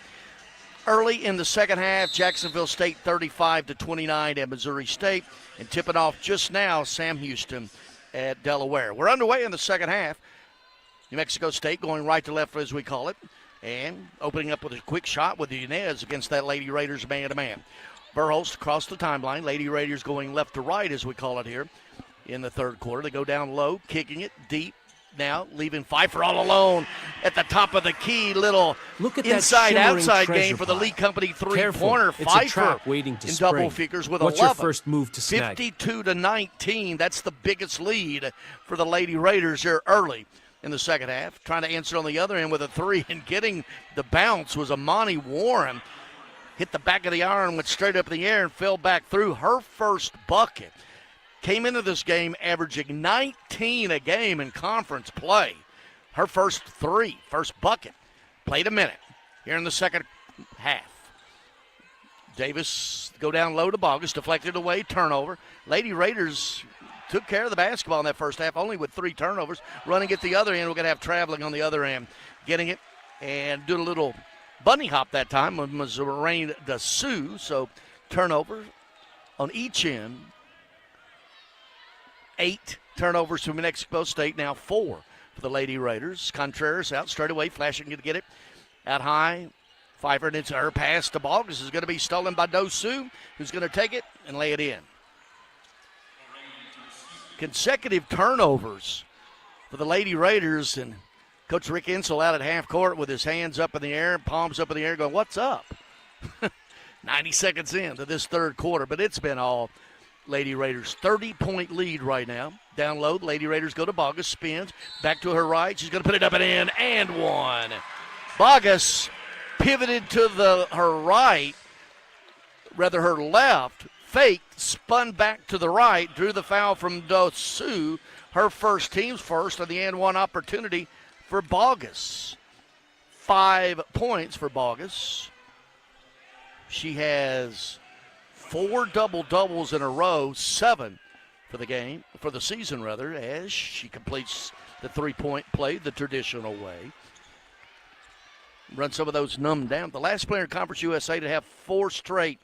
Early in the second half, Jacksonville State 35-29 at Missouri State. And tipping off just now, Sam Houston at Delaware. We're underway in the second half. New Mexico State going right to left, as we call it, and opening up with a quick shot with the Yanez against that Lady Raiders man-to-man. Verhulst across the timeline. Lady Raiders going left to right, as we call it here, in the third quarter. They go down low, kicking it deep. now, leaving Pfeiffer all alone at the top of the key. Little Look at inside-outside that game for the Lee Company three-pointer. It's a Pfeiffer trap waiting to in spring. double figures with What's 11. your first move to snag? 52-19. That's the biggest lead for the Lady Raiders here early in the second half. Trying to answer on the other end with a three and getting the bounce was Amani Warren. Hit the back of the iron, went straight up in the air and fell back through. Her first bucket. Came into this game averaging 19 a game in conference play. Her first bucket. Played a minute here in the second half. Davis go down low to Bogus, deflected away, turnover. Lady Raiders took care of the basketball in that first half, only with 3 turnovers. Running at the other end, we're going to have traveling on the other end. Getting it and doing a little bunny hop that time was Rain DeSue. So turnover on each end. 8 turnovers from New Mexico State, now 4 for the Lady Raiders. Contreras out straight away, flashing to get it out high. Pfeiffer, and it's her pass to ball. This is going to be stolen by DeSue, who's going to take it and lay it in. Consecutive turnovers for the Lady Raiders, and Coach Rick Insel out at half court with his hands up in the air, palms up in the air, going, what's up? 90 seconds into this third quarter, but it's been all Lady Raiders. 30-point lead right now. Down low, Lady Raiders go to Bogus, spins, back to her right. She's going to put it up and in, and one. Bogus pivoted to her right, rather her left, faked, spun back to the right, drew the foul from DeSue, her first, team's first, on the and one opportunity for Bogus. 5 points for Bogus. She has 4 double-doubles in a row, 7 for the game, for the season rather, as she completes the three-point play the traditional way. Run some of those numbed down. The last player in Conference USA to have 4 straight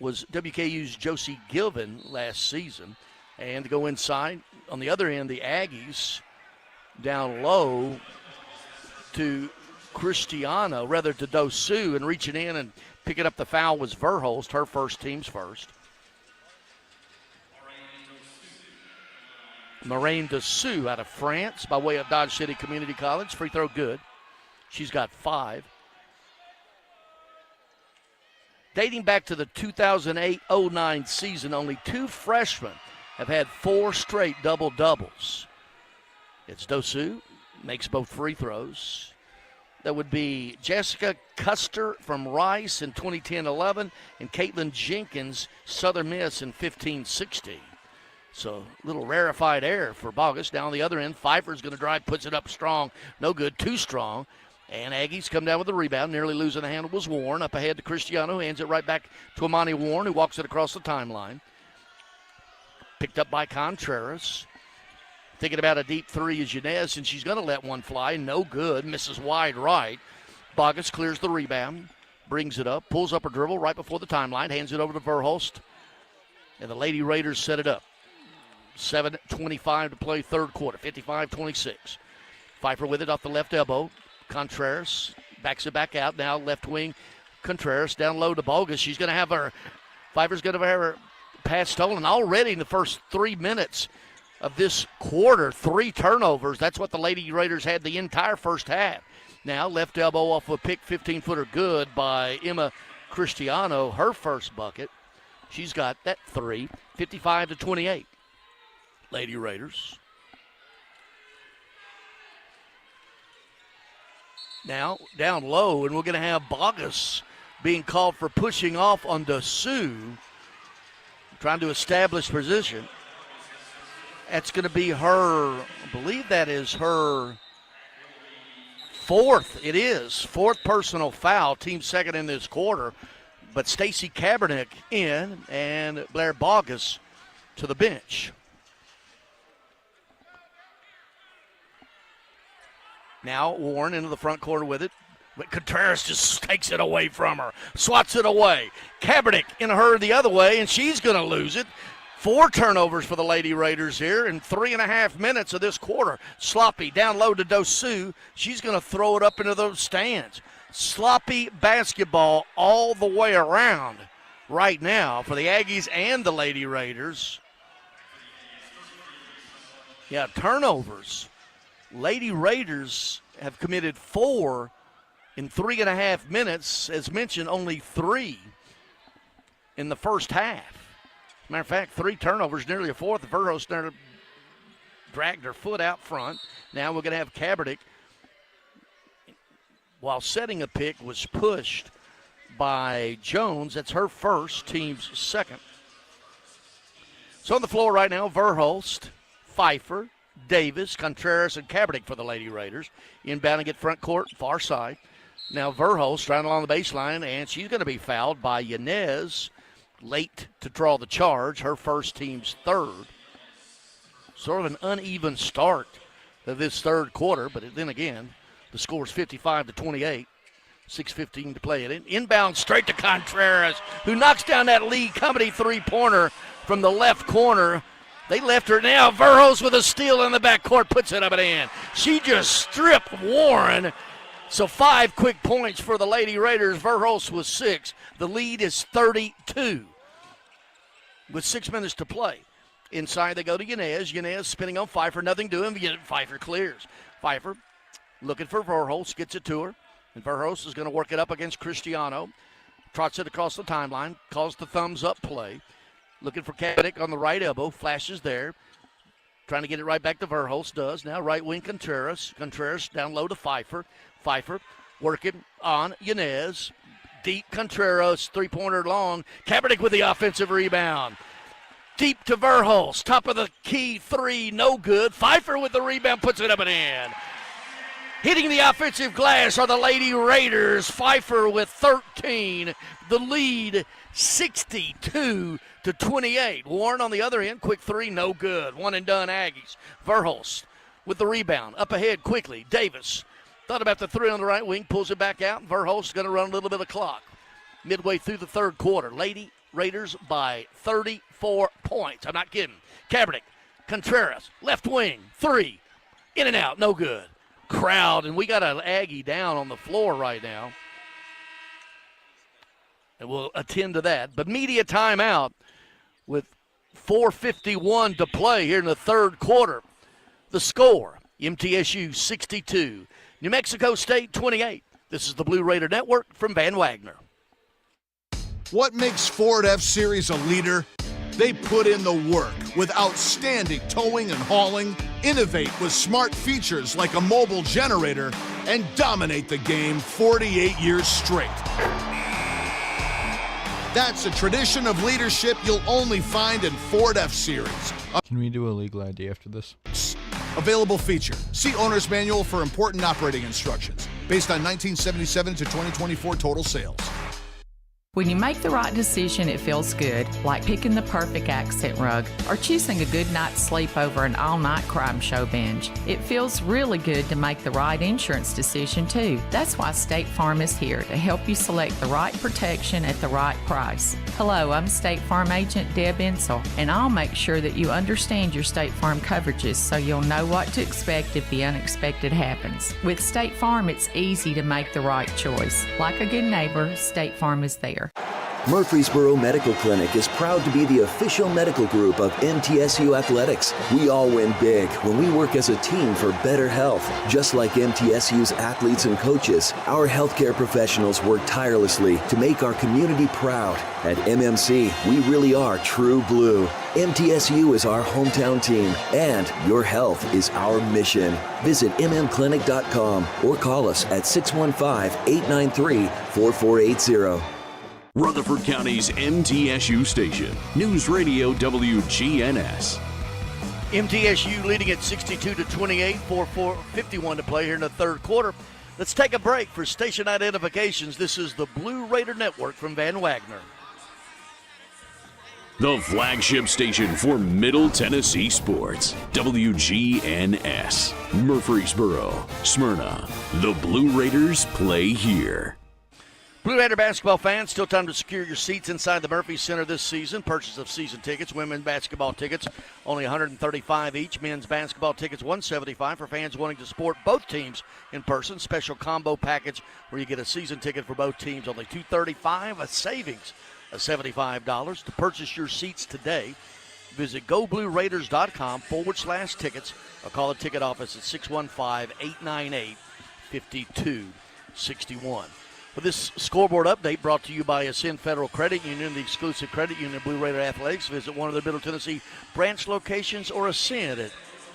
was WKU's Josie Gilvin last season. And to go inside, on the other end, the Aggies down low to Cristiano, rather to DeSue, and reaching in and picking up the foul was Verhulst, her first, team's first. Moraine DeSue out of France by way of Dodge City Community College. Free throw good. She's got 5. Dating back to the 2008-09 season, only 2 freshmen have had 4 straight double-doubles. It's DeSue, makes both free throws. That would be Jessica Custer from Rice in 2010-11 and Caitlin Jenkins, Southern Miss in 15-16. So a little rarefied air for Bogus. Down the other end, Pfeiffer's going to drive, puts it up strong. No good, too strong. And Aggies come down with the rebound. Nearly losing the handle was Warren. Up ahead to Cristiano, who hands it right back to Amani Warren, who walks it across the timeline. Picked up by Contreras. Thinking about a deep three is Yanez, and she's going to let one fly. No good. Misses wide right. Bogus clears the rebound. Brings it up. Pulls up her dribble right before the timeline. Hands it over to Verhulst. And the Lady Raiders set it up. 7:25 to play third quarter. 55-26. Pfeiffer with it off the left elbow. Contreras backs it back out. Now left wing. Contreras down low to Bogus. She's going to have her. Pfeiffer's going to have her pass stolen already in the first 3 minutes of this quarter. 3 turnovers. That's what the Lady Raiders had the entire first half. Now left elbow off a pick 15-footer good by Emma Cristiano. Her first bucket. She's got that 3. 55-28. Lady Raiders. Now down low, and we're going to have Bogus being called for pushing off on DeSue, trying to establish position. That's going to be her, I believe that is her 4th. It is 4th personal foul, team second in this quarter. But Stacy Kaepernick in, and Blair Bogus to the bench. Now Warren into the front corner with it. But Contreras just takes it away from her. Swats it away. Kaepernick in a hurry the other way, and she's going to lose it. 4 turnovers for the Lady Raiders here in 3.5 minutes of this quarter. Sloppy down low to DeSue. She's going to throw it up into those stands. Sloppy basketball all the way around right now for the Aggies and the Lady Raiders. Yeah, turnovers Lady Raiders have committed 4 in 3.5 minutes. As mentioned, only 3 in the first half. Matter of fact, 3 turnovers, nearly a fourth. The Verhulst dragged her foot out front. Now we're going to have Kaepernick, while setting a pick, was pushed by Jones. That's her first, team's second. So on the floor right now, Verhulst, Pfeiffer, Davis, Contreras, and Kaepernick for the Lady Raiders. Inbounding at front court, far side. Now Verhulst trying along the baseline, and she's going to be fouled by Yanez, late to draw the charge, her first, team's third. Sort of an uneven start of this third quarter, but then again, the score's 55-28. 6:15 to play. It inbound straight to Contreras, who knocks down that Lee Company three-pointer from the left corner. They left her now. Verhulst with a steal in the backcourt, puts it up and in. She just stripped Warren. So 5 quick points for the Lady Raiders. Verhulst with 6. The lead is 32 with 6 minutes to play. Inside they go to Yanez. Yanez spinning on Pfeiffer. Nothing doing. Pfeiffer clears. Pfeiffer looking for Verhulst. Gets it to her. And Verhulst is going to work it up against Cristiano. Trots it across the timeline. Calls the thumbs-up play. Looking for Kaepernick on the right elbow. Flashes there. Trying to get it right back to Verhulst. Does. Now right wing Contreras. Contreras down low to Pfeiffer. Pfeiffer working on Yanez. Deep Contreras. Three-pointer long. Kaepernick with the offensive rebound. Deep to Verhulst. Top of the key three. No good. Pfeiffer with the rebound. Puts it up and in. Hitting the offensive glass are the Lady Raiders. Pfeiffer with 13. The lead 62-28. Warren on the other end. Quick three. No good. One and done Aggies. Verhulst with the rebound. Up ahead quickly. Davis thought about the three on the right wing. Pulls it back out. Verhulst is going to run a little bit of clock. Midway through the third quarter. Lady Raiders by 34 points. I'm not kidding. Kaepernick. Contreras. Left wing. Three. In and out. No good. Crowd, and we got an Aggie down on the floor right now. And we'll attend to that. But media timeout with 4:51 to play here in the third quarter. The score, MTSU 62, New Mexico State 28. This is the Blue Raider Network from Van Wagner. What makes Ford F-Series a leader? They put in the work with outstanding towing and hauling, innovate with smart features like a mobile generator, and dominate the game 48 years straight. That's a tradition of leadership you'll only find in Ford F-Series. Can we do a legal ID after this? Available feature. See Owner's Manual for important operating instructions. Based on 1977 to 2024 total sales. When you make the right decision, it feels good, like picking the perfect accent rug or choosing a good night's sleep over an all-night crime show binge. It feels really good to make the right insurance decision, too. That's why State Farm is here to help you select the right protection at the right price. Hello, I'm State Farm Agent Deb Insel, and I'll make sure that you understand your State Farm coverages so you'll know what to expect if the unexpected happens. With State Farm, it's easy to make the right choice. Like a good neighbor, State Farm is there. Murfreesboro Medical Clinic is proud to be the official medical group of MTSU Athletics. We all win big when we work as a team for better health. Just like MTSU's athletes and coaches, our healthcare professionals work tirelessly to make our community proud. At MMC, we really are true blue. MTSU is our hometown team, and your health is our mission. Visit mmclinic.com or call us at 615-893-4480. Rutherford County's MTSU station, News Radio WGNS. MTSU leading at 62-28, 4:51 to play here in the third quarter. Let's take a break for station identifications. This is the Blue Raider Network from Van Wagner. The flagship station for Middle Tennessee sports, WGNS. Murfreesboro, Smyrna. The Blue Raiders play here. Blue Raider basketball fans, still time to secure your seats inside the Murphy Center this season. Purchase of season tickets, women's basketball tickets, only $135 each. Men's basketball tickets, $175 for fans wanting to support both teams in person. Special combo package where you get a season ticket for both teams, only $235, a savings of $75. To purchase your seats today, Visit goblueraiders.com/tickets or call the ticket office at 615-898-5261. With this scoreboard update brought to you by Ascend Federal Credit Union, the exclusive credit union of Blue Raider Athletics. Visit one of their Middle Tennessee branch locations or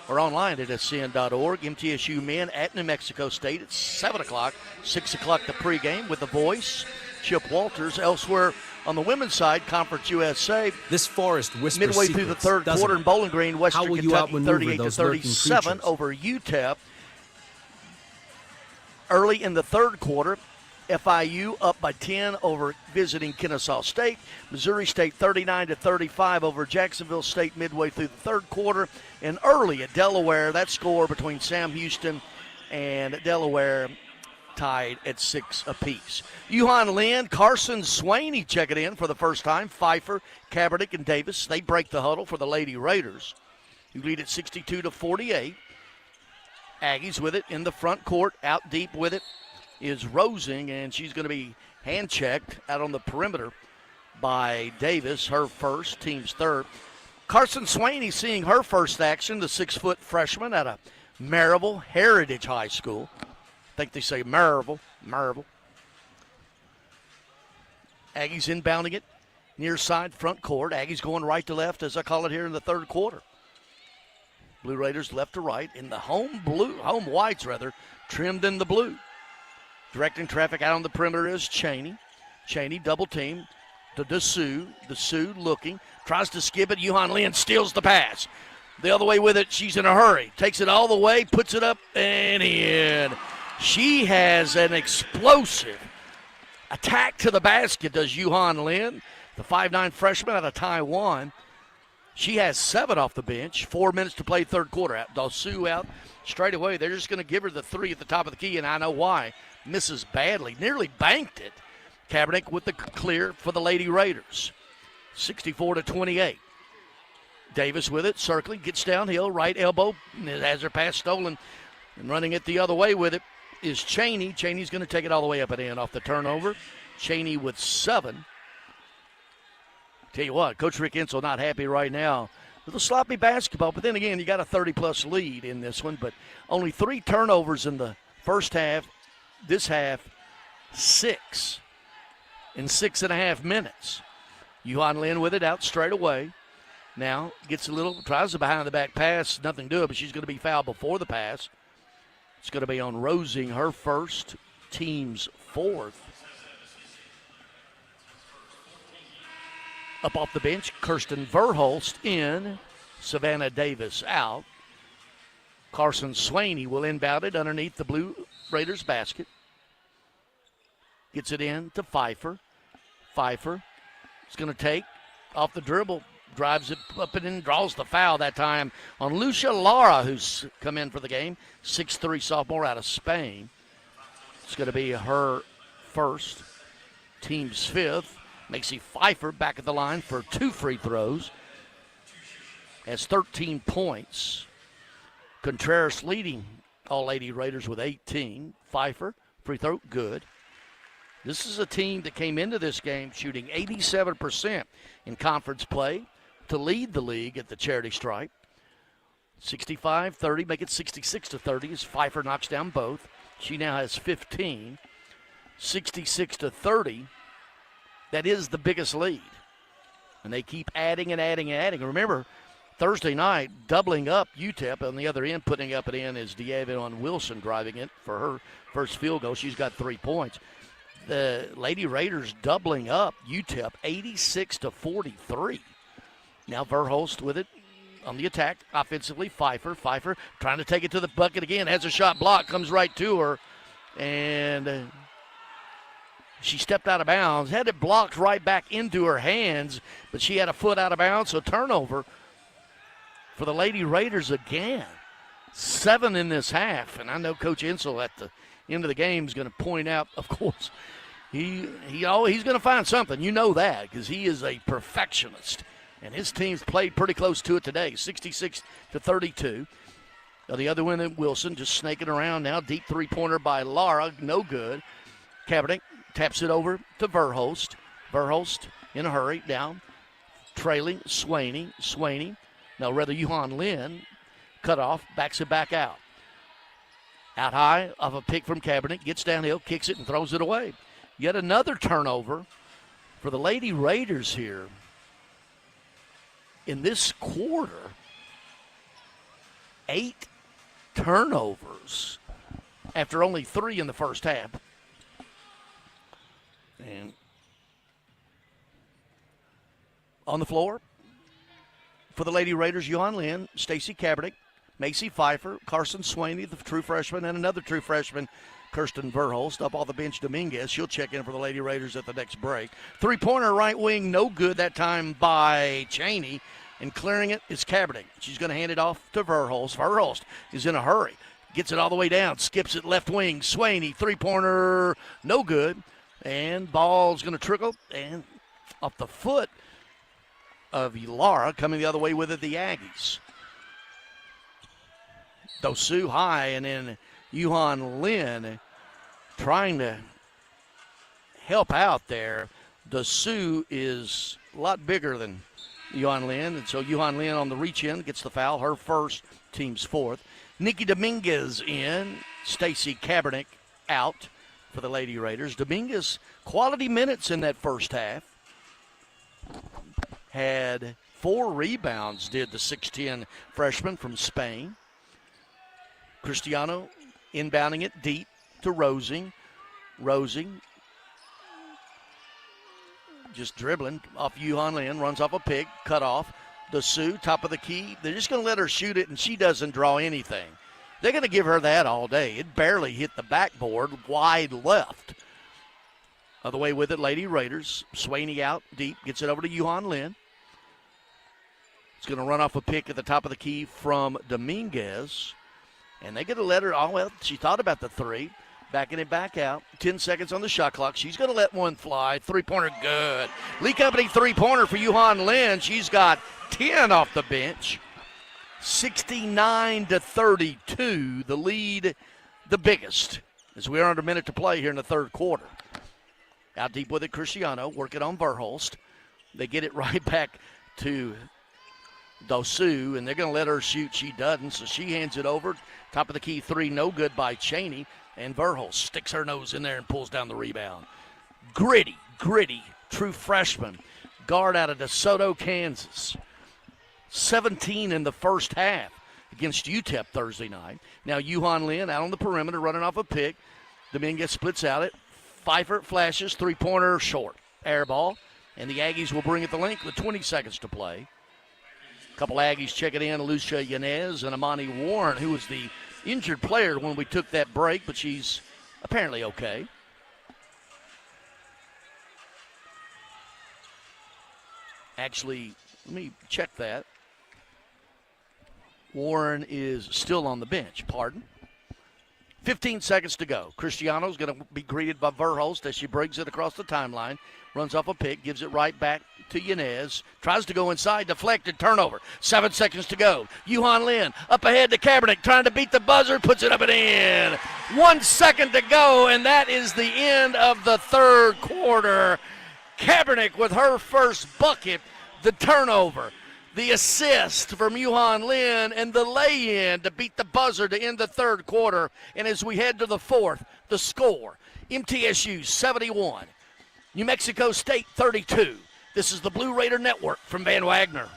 or online at ascend.org. MTSU men at New Mexico State at 7 o'clock, 6 o'clock the pregame with The Voice, Chip Walters. Elsewhere on the women's side, Conference USA. This forest whispers midway through the third quarter in Bowling Green, Western Kentucky 38-37 over UTEP. Early in the third quarter, FIU up by 10 over visiting Kennesaw State. Missouri State 39-35 over Jacksonville State midway through the third quarter. And early at Delaware, that score between Sam Houston and Delaware tied at 6 apiece. Yuhan Lin, Carson Swaney checking in for the first time. Pfeiffer, Kaepernick, and Davis, they break the huddle for the Lady Raiders, who lead at 62-48. Aggies with it in the front court. Out deep with it is Rosing, and she's going to be hand-checked out on the perimeter by Davis, her first, team's third. Carson Swaney seeing her first action, the 6-foot freshman out of Maryville Heritage High School. I think they say Maryville. Aggies inbounding it, near side front court. Aggies going right to left, as I call it here in the third quarter. Blue Raiders left to right, in the home whites, trimmed in the blue. Directing traffic out on the perimeter is Cheney. Cheney double team to DeSue. DeSue looking, tries to skip it. Yuhan Lin steals the pass. The other way with it, she's in a hurry. Takes it all the way, puts it up and in. She has an explosive attack to the basket, does Yuhan Lin, the 5'9 freshman out of Taiwan. She has 7 off the bench. 4 minutes to play third quarter. DeSue out straight away. They're just going to give her the 3 at the top of the key, and I know why. Misses badly, nearly banked it. Kaepernick with the clear for the Lady Raiders. 64-28. Davis with it, circling, gets downhill, right elbow, has her pass stolen, and running it the other way with it is Cheney. Cheney's going to take it all the way up and in off the turnover. Cheney with 7. Tell you what, Coach Rick Insel not happy right now. A little sloppy basketball, but then again, you got a 30-plus lead in this one, but only 3 turnovers in the first half. This half, 6 in 6.5 minutes. Yuhan Lin with it out straight away. Now gets tries a behind-the-back pass, nothing to it, but she's going to be fouled before the pass. It's going to be on Rosing, her first, team's 4th. Up off the bench, Kirsten Verhulst in, Savannah Davis out. Carson Swaney will inbound it underneath the Blue Raiders basket. Gets it in to Pfeiffer. Pfeiffer is going to take off the dribble, drives it up and in, draws the foul that time on Lucia Lara, who's come in for the game. 6'3 sophomore out of Spain. It's going to be her first, team's 5th. Macy Pfeiffer back at the line for 2 free throws. Has 13 points. Contreras leading all Lady Raiders with 18. Pfeiffer, free throw, good. This is a team that came into this game shooting 87% in conference play to lead the league at the charity stripe. 65-30, make it 66-30 as Pfeiffer knocks down both. She now has 15. 66-30, that is the biggest lead. And they keep adding and adding and adding. Remember, Thursday night, doubling up UTEP on the other end, putting up and in is De'Avon Wilson driving it for her first field goal. She's got 3 points. The Lady Raiders doubling up UTEP 86-43. Now Verhulst with it on the attack offensively. Pfeiffer trying to take it to the bucket again. Has a shot blocked, comes right to her. And she stepped out of bounds. Had it blocked right back into her hands, but she had a foot out of bounds. So turnover for the Lady Raiders again. 7 in this half. And I know Coach Insel at the end of the game is going to point out, of course, he's going to find something. You know that because he is a perfectionist. And his team's played pretty close to it today, 66-32. The other one, Wilson, just snaking around now. Deep three-pointer by Lara, no good. Kaepernick taps it over to Verhulst. Verhulst in a hurry, down. trailing, Swaney. No, rather Yuhan Lin, cut off, backs it back out. Out high of a pick from Kaepernick, gets downhill, kicks it, and throws it away. Yet another turnover for the Lady Raiders here in this quarter. 8 turnovers after only 3 in the first half. And on the floor for the Lady Raiders, Yuhan Lin, Stacy Kaepernick, Macy Pfeiffer, Carson Swaney, the true freshman, and another true freshman, Kirsten Verholst. Up off the bench, Dominguez. She'll check in for the Lady Raiders at the next break. Three-pointer right wing, no good that time by Cheney. And clearing it is Kaepernick. She's going to hand it off to Verholst. Verholst is in a hurry. Gets it all the way down. Skips it left wing. Swaney, three-pointer, no good. And ball's going to trickle. And off the foot of Lara, coming the other way with it, the Aggies. Dosu high, and then Yuhan Lin trying to help out there. Dosu is a lot bigger than Yuhan Lin, and so Yuhan Lin on the reach-in gets the foul, her first, team's fourth. Nikki Dominguez in, Stacy Kaepernick out for the Lady Raiders. Dominguez, quality minutes in that first half. Had 4 rebounds, did the 6'10 freshman from Spain. Cristiano inbounding it deep to Rosing. Rosing just dribbling off Yuhan Lin, runs off a pick, cut off. Dosu, top of the key. They're just going to let her shoot it, and she doesn't draw anything. They're going to give her that all day. It barely hit the backboard, wide left. Other way with it, Lady Raiders. Swaney out deep, gets it over to Yuhan Lin. It's going to run off a pick at the top of the key from Dominguez. And they get to let her, oh, well, she thought about the 3. Backing it back out. 10 seconds on the shot clock. She's going to let one fly. Three-pointer good. Lee Company three-pointer for Yuhan Lin. She's got 10 off the bench. 69-32. The lead, the biggest, as we are under a minute to play here in the third quarter. Out deep with it, Cristiano. Working on Verholst. They get it right back to Dosu, and they're going to let her shoot. She doesn't, so she hands it over. Top of the key 3, no good by Cheney. And Verholst sticks her nose in there and pulls down the rebound. Gritty, true freshman. Guard out of DeSoto, Kansas. 17 in the first half against UTEP Thursday night. Now Yuhan Lin out on the perimeter running off a pick. Dominguez splits out it. Pfeiffer flashes, three-pointer short. Air ball. And the Aggies will bring it the length with 20 seconds to play. A couple Aggies checking in, Lucia Yanez and Amani Warren, who was the injured player when we took that break, but she's apparently okay. Actually, let me check that. Warren is still on the bench, pardon. 15 seconds to go. Cristiano's going to be greeted by Verholst as she brings it across the timeline. Runs off a pick, gives it right back to Yanez. Tries to go inside, deflected, turnover. 7 seconds to go. Yuhan Lin up ahead to Kaepernick, trying to beat the buzzer, puts it up and in. 1 second to go, and that is the end of the third quarter. Kaepernick with her first bucket, the turnover, the assist from Yuhan Lin, and the lay-in to beat the buzzer to end the third quarter. And as we head to the fourth, the score, MTSU 71, New Mexico State 32. This is the Blue Raider Network from Van Wagner.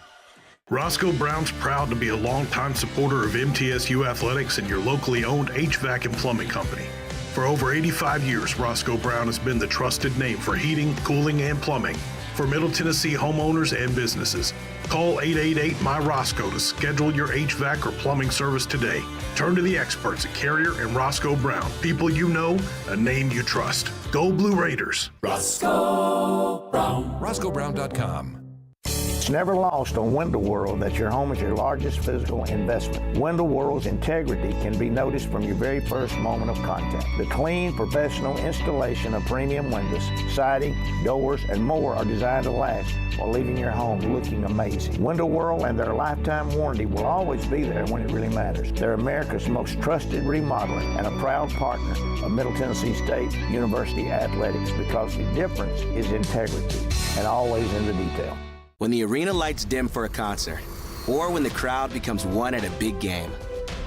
Roscoe Brown's proud to be a longtime supporter of MTSU athletics and your locally owned HVAC and plumbing company. For over 85 years, Roscoe Brown has been the trusted name for heating, cooling, and plumbing for Middle Tennessee homeowners and businesses. Call 888-MY-ROSCOE to schedule your HVAC or plumbing service today. Turn to the experts at Carrier and Roscoe Brown. People you know, a name you trust. Go Blue Raiders. Roscoe Brown. RoscoeBrown.com. It's never lost on Window World that your home is your largest physical investment. Window World's integrity can be noticed from your very first moment of contact. The clean, professional installation of premium windows, siding, doors, and more are designed to last while leaving your home looking amazing. Window World and their lifetime warranty will always be there when it really matters. They're America's most trusted remodeler and a proud partner of Middle Tennessee State University Athletics because the difference is integrity and always in the detail. When the arena lights dim for a concert, or when the crowd becomes one at a big game,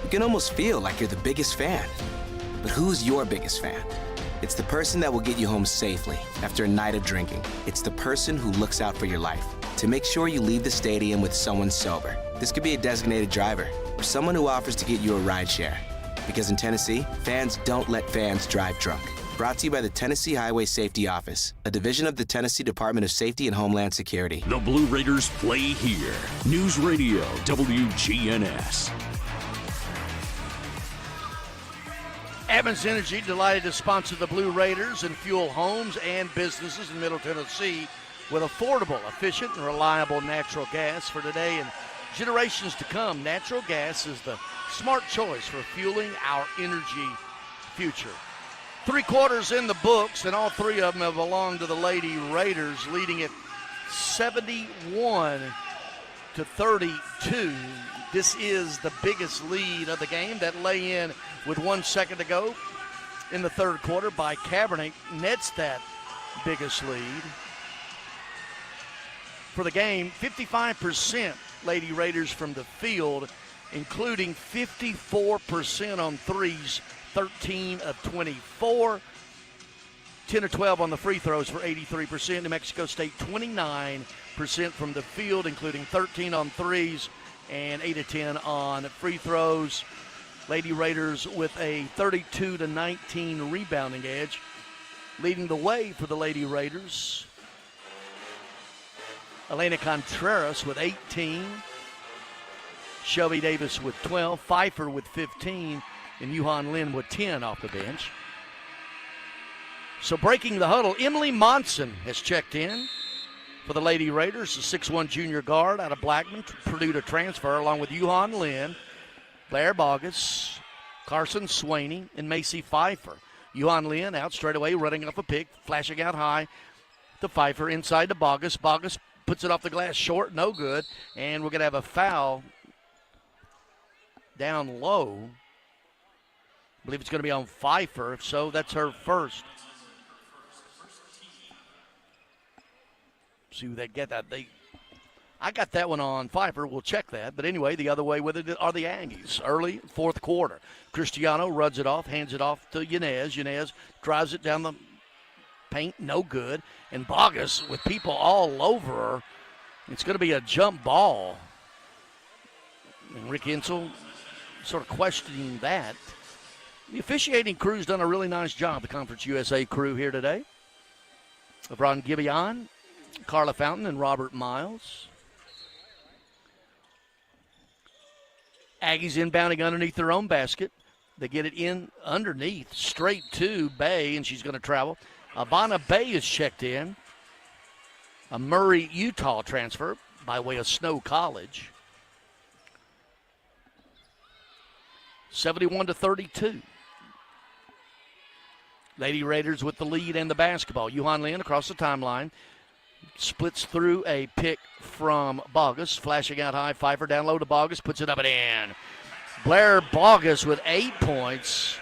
you can almost feel like you're the biggest fan. But who's your biggest fan? It's the person that will get you home safely after a night of drinking. It's the person who looks out for your life to make sure you leave the stadium with someone sober. This could be a designated driver or someone who offers to get you a ride share. Because in Tennessee, fans don't let fans drive drunk. Brought to you by the Tennessee Highway Safety Office, a division of the Tennessee Department of Safety and Homeland Security. The Blue Raiders play here. News Radio WGNS. Evans Energy, delighted to sponsor the Blue Raiders and fuel homes and businesses in Middle Tennessee with affordable, efficient, and reliable natural gas for today and generations to come. Natural gas is the smart choice for fueling our energy future. 3 quarters in the books, and all 3 of them have belonged to the Lady Raiders, leading it 71-32. This is the biggest lead of the game that lay in with 1 second to go in the third quarter by Kaepernick. Nets that biggest lead. For the game, 55% Lady Raiders from the field, including 54% on threes, 13 of 24, 10 of 12 on the free throws for 83%. New Mexico State 29% from the field, including 13 on threes and 8 of 10 on free throws. Lady Raiders with a 32-19 rebounding edge. Leading the way for the Lady Raiders, Elena Contreras with 18, Shelby Davis with 12, Pfeiffer with 15, and Yuhan Lin with 10 off the bench. So breaking the huddle, Emily Monson has checked in for the Lady Raiders, a 6'1 junior guard out of Blackman, Purdue to transfer, along with Yuhan Lin, Blair Bogus, Carson Swaney, and Macy Pfeiffer. Yuhan Lin out straight away, running off a pick, flashing out high to Pfeiffer, inside to Bogus. Bogus puts it off the glass short, no good, and we're going to have a foul down low. I believe it's going to be on Pfeiffer. If so, that's her first. See who they get that. I got that one on Pfeiffer. We'll check that. But anyway, the other way with it are the Aggies. Early fourth quarter. Cristiano runs it off, hands it off to Yanez. Yanez drives it down the paint, no good. And Bogus with people all over her. It's going to be a jump ball. And Rick Insel sort of questioning that. The officiating crew's done a really nice job, the Conference USA crew here today. LeBron Gibeon, Carla Fountain, and Robert Miles. Aggies inbounding underneath their own basket. They get it in underneath, straight to Bay, and she's going to travel. Ivana Bay is checked in. A Murray, Utah transfer by way of Snow College. 71-32. Lady Raiders with the lead and the basketball. Yuhan Lin across the timeline. Splits through a pick from Bogus. Flashing out high. Pfeiffer down low to Bogus. Puts it up and in. Blair Bogus with 8 points.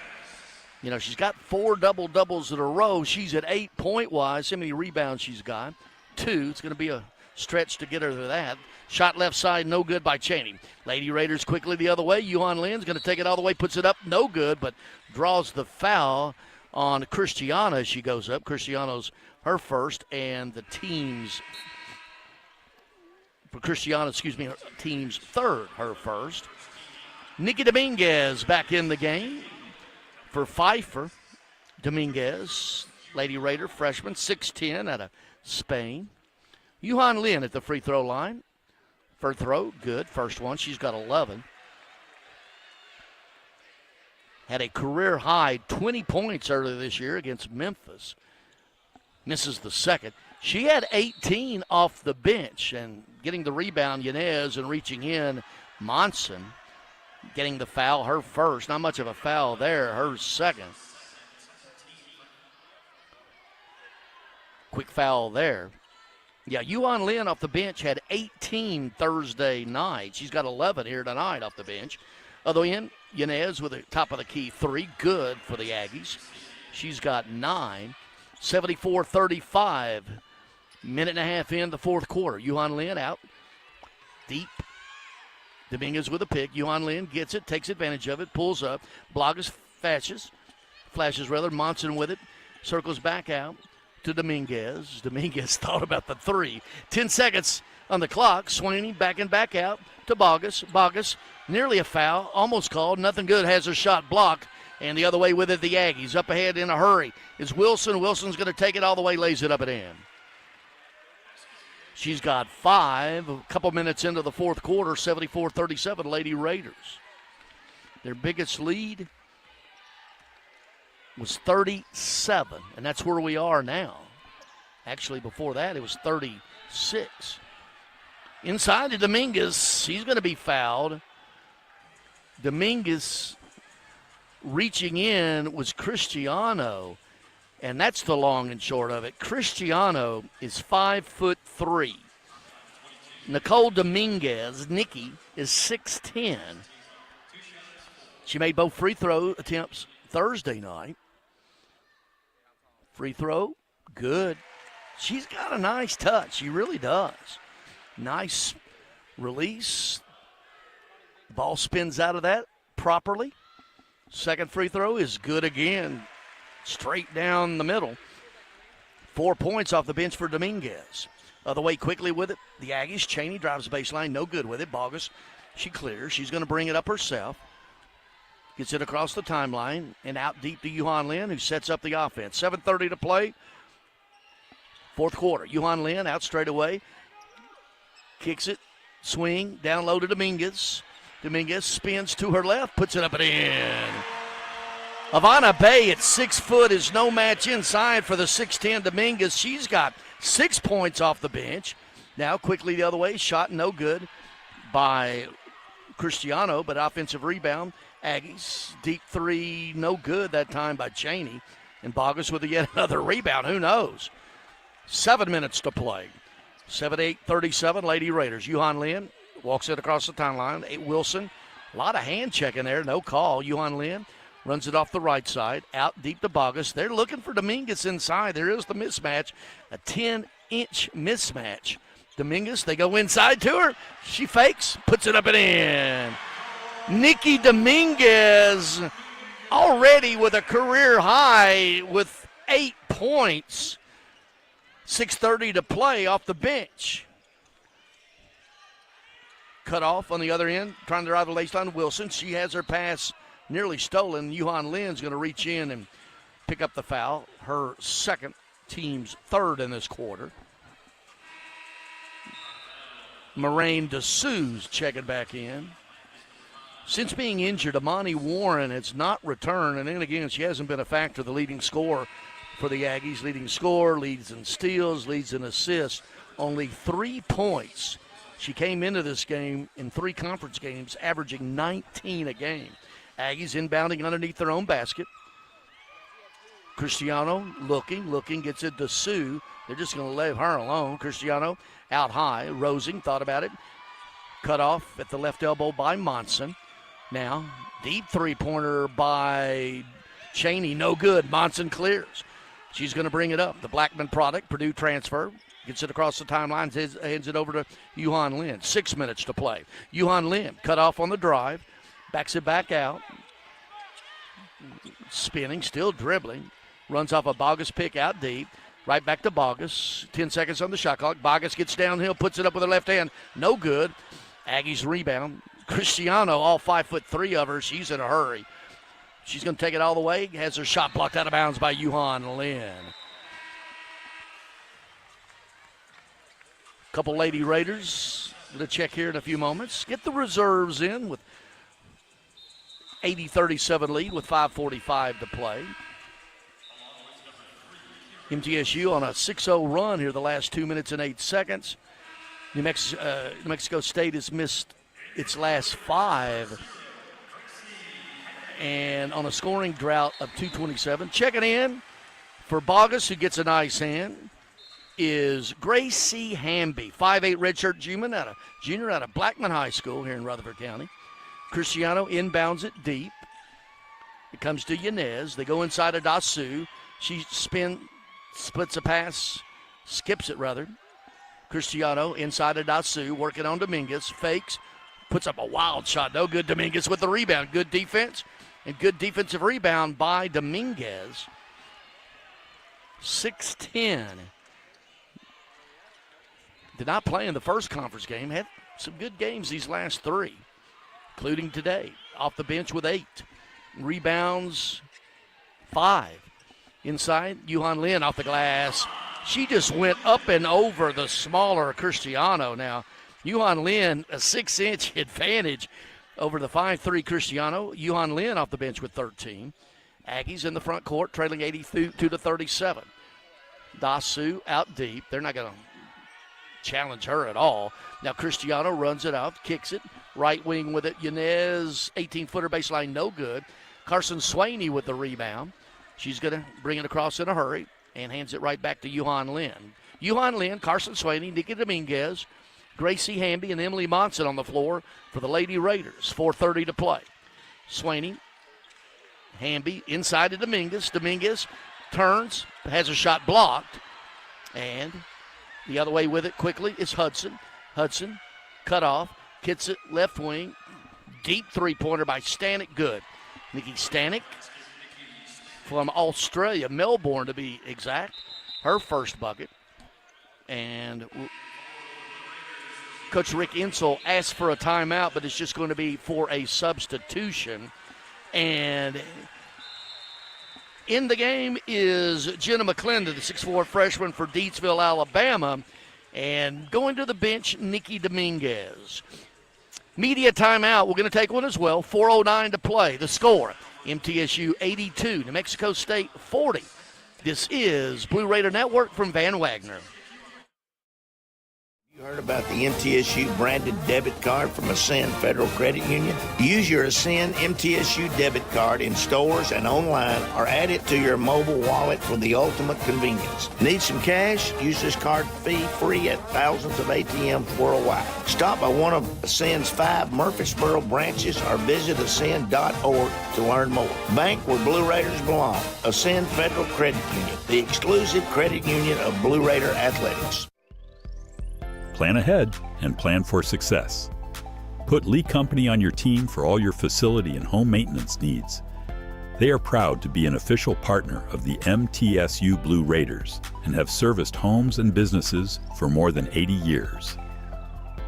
You know, she's got 4 double-doubles in a row. She's at 8 point-wise. See how many rebounds she's got. 2. It's going to be a stretch to get her to that. Shot left side, no good by Chaney. Lady Raiders quickly the other way. Yuhan Lin's going to take it all the way. Puts it up, no good, but draws the foul on Christiana as she goes up. Christiana's her first, and the team's for Christiana, her team's third, her first. Nikki Dominguez back in the game for Pfeiffer. Dominguez, Lady Raider, freshman, 6'10", out of Spain. Yuhan Lin at the free throw line. First throw, good. First one, she's got 11. Had a career high 20 points earlier this year against Memphis. Misses the second. She had 18 off the bench, and getting the rebound, Yanez, and reaching in, Monson. Getting the foul, her first. Not much of a foul there, her second. Quick foul there. Yeah, Yuhan Lin off the bench had 18 Thursday night. She's got 11 here tonight off the bench. Other end, Yanez with the top of the key 3. Good for the Aggies. She's got 9. 74-35. Minute and a half in the fourth quarter. Yuhan Lin out deep. Dominguez with a pick. Yuhan Lin gets it, takes advantage of it, pulls up. Blagas flashes rather. Monson with it. Circles back out to Dominguez. Dominguez thought about the three. 10 seconds on the clock. Sweeney back out to Bogus. Bogus, nearly a foul, almost called. Nothing good, has her shot blocked. And the other way with it, the Aggies. Up ahead in a hurry is Wilson. Wilson's going to take it all the way, lays it up and in. She's got 5. A couple minutes into the fourth quarter, 74-37, Lady Raiders. Their biggest lead was 37, and that's where we are now. Actually, before that, it was 36. Inside to Dominguez. He's going to be fouled. Dominguez reaching in was Cristiano, and that's the long and short of it. Cristiano is 5'3". Nicole Dominguez, Nikki, is 6'10". She made both free throw attempts Thursday night. Free throw, good. She's got a nice touch. She really does. Nice release. Ball spins out of that properly. Second free throw is good again. Straight down the middle. 4 points off the bench for Dominguez. Other way quickly with it. The Aggies. Cheney drives the baseline. No good with it. Bogus. She clears. She's going to bring it up herself. Gets it across the timeline and out deep to Yuhan Lin, who sets up the offense. 7:30 to play. Fourth quarter. Yuhan Lin out straight away. Kicks it. Swing. Down low to Dominguez. Dominguez spins to her left. Puts it up and in. Ivana Bay at 6 foot is no match inside for the 6'10 Dominguez. She's got 6 points off the bench. Now quickly the other way. Shot no good by Cristiano, but offensive rebound. Aggies, deep three, no good that time by Cheney. And Bogus with yet another rebound. Who knows? 7 minutes to play. 7-8-37, Lady Raiders. Yuhan Lin walks it across the timeline. Wilson, a lot of hand checking there. No call. Yuhan Lin runs it off the right side. Out deep to Bogus. They're looking for Dominguez inside. There is the mismatch. A 10-inch mismatch. Dominguez, they go inside to her. She fakes, puts it up and in. Nikki Dominguez already with a career high with 8 points. 6:30 to play off the bench. Cut off on the other end, trying to drive the baseline. Wilson, she has her pass nearly stolen. Yuhan Lin's going to reach in and pick up the foul. Her second, team's third in this quarter. Moraine DeSouza checking back in. Since being injured, Amani Warren has not returned, and then again, she hasn't been a factor, the leading scorer for the Aggies. Leading scorer, leads in steals, leads in assists. Only 3 points. She came into this game in 3 conference games, averaging 19 a game. Aggies inbounding underneath their own basket. Cristiano looking, gets it to Sue. They're just going to leave her alone. Cristiano out high. Rosing thought about it. Cut off at the left elbow by Monson. Now, deep three-pointer by Cheney. No good. Monson clears. She's going to bring it up. The Blackman product, Purdue transfer. Gets it across the timeline. Hands it over to Yuhan Lin. 6 minutes to play. Yuhan Lin cut off on the drive. Backs it back out. Spinning, still dribbling. Runs off a Bogus pick out deep. Right back to Bogus. 10 seconds on the shot clock. Bogus gets downhill, puts it up with her left hand. No good. Aggies rebound. Cristiano, all 5'3" of her. She's in a hurry. She's going to take it all the way. Has her shot blocked out of bounds by Yuhan Lin. Couple Lady Raiders going to check here in a few moments. Get the reserves in with 80-37 lead with 5:45 to play. MTSU on a 6-0 run here the last 2 minutes and 8 seconds. New Mexico State has missed its last 5. And on a scoring drought of 227. Checking in for Bogus, who gets a nice hand, is Gracie Hamby, 5'8" redshirt junior out of Blackman High School here in Rutherford County. Cristiano inbounds it deep. It comes to Yanez. They go inside of Dasu. She splits a pass skips it rather. Cristiano inside to Dasu, working on Dominguez, fakes, puts up a wild shot. No good. Dominguez with the rebound. Good defense and good defensive rebound by Dominguez. 6-10. Did not play in the first conference game. Had some good games these last three, including today. Off the bench with 8. Rebounds, 5. Inside, Yuhan Lin off the glass. She just went up and over the smaller Cristiano. Now, Yuhan Lin, a 6-inch advantage over the 5'3" Cristiano. Yuhan Lin off the bench with 13. Aggies in the front court, trailing 82-37. Dasu out deep. They're not going to challenge her at all. Now Cristiano runs it out, kicks it. Right wing with it. Yanez, 18-footer baseline, no good. Carson Swaney with the rebound. She's going to bring it across in a hurry and hands it right back to Yuhan Lin. Yuhan Lin, Carson Swaney, Nikki Dominguez, Gracie Hamby, and Emily Monson on the floor for the Lady Raiders. 4:30 to play. Swaney, Hamby, inside to Dominguez. Dominguez turns, has a shot blocked, and the other way with it quickly is Hudson. Hudson, cut off, gets it left wing. Deep three-pointer by Stanek, good. Nikki Stanek from Australia, Melbourne to be exact. Her first bucket. And Coach Rick Insel asked for a timeout, but it's just going to be for a substitution. And in the game is Jenna McClendon, the 6'4" freshman for Deatsville, Alabama. And going to the bench, Nikki Dominguez. Media timeout. We're going to take one as well. 4:09 to play. The score, MTSU 82, New Mexico State 40. This is Blue Raider Network from Van Wagner. You heard about the MTSU branded debit card from Ascend Federal Credit Union? Use your Ascend MTSU debit card in stores and online, or add it to your mobile wallet for the ultimate convenience. Need some cash? Use this card fee-free at thousands of ATMs worldwide. Stop by one of Ascend's 5 Murfreesboro branches or visit ascend.org to learn more. Bank where Blue Raiders belong. Ascend Federal Credit Union, the exclusive credit union of Blue Raider Athletics. Plan ahead and plan for success. Put Lee Company on your team for all your facility and home maintenance needs. They are proud to be an official partner of the MTSU Blue Raiders and have serviced homes and businesses for more than 80 years.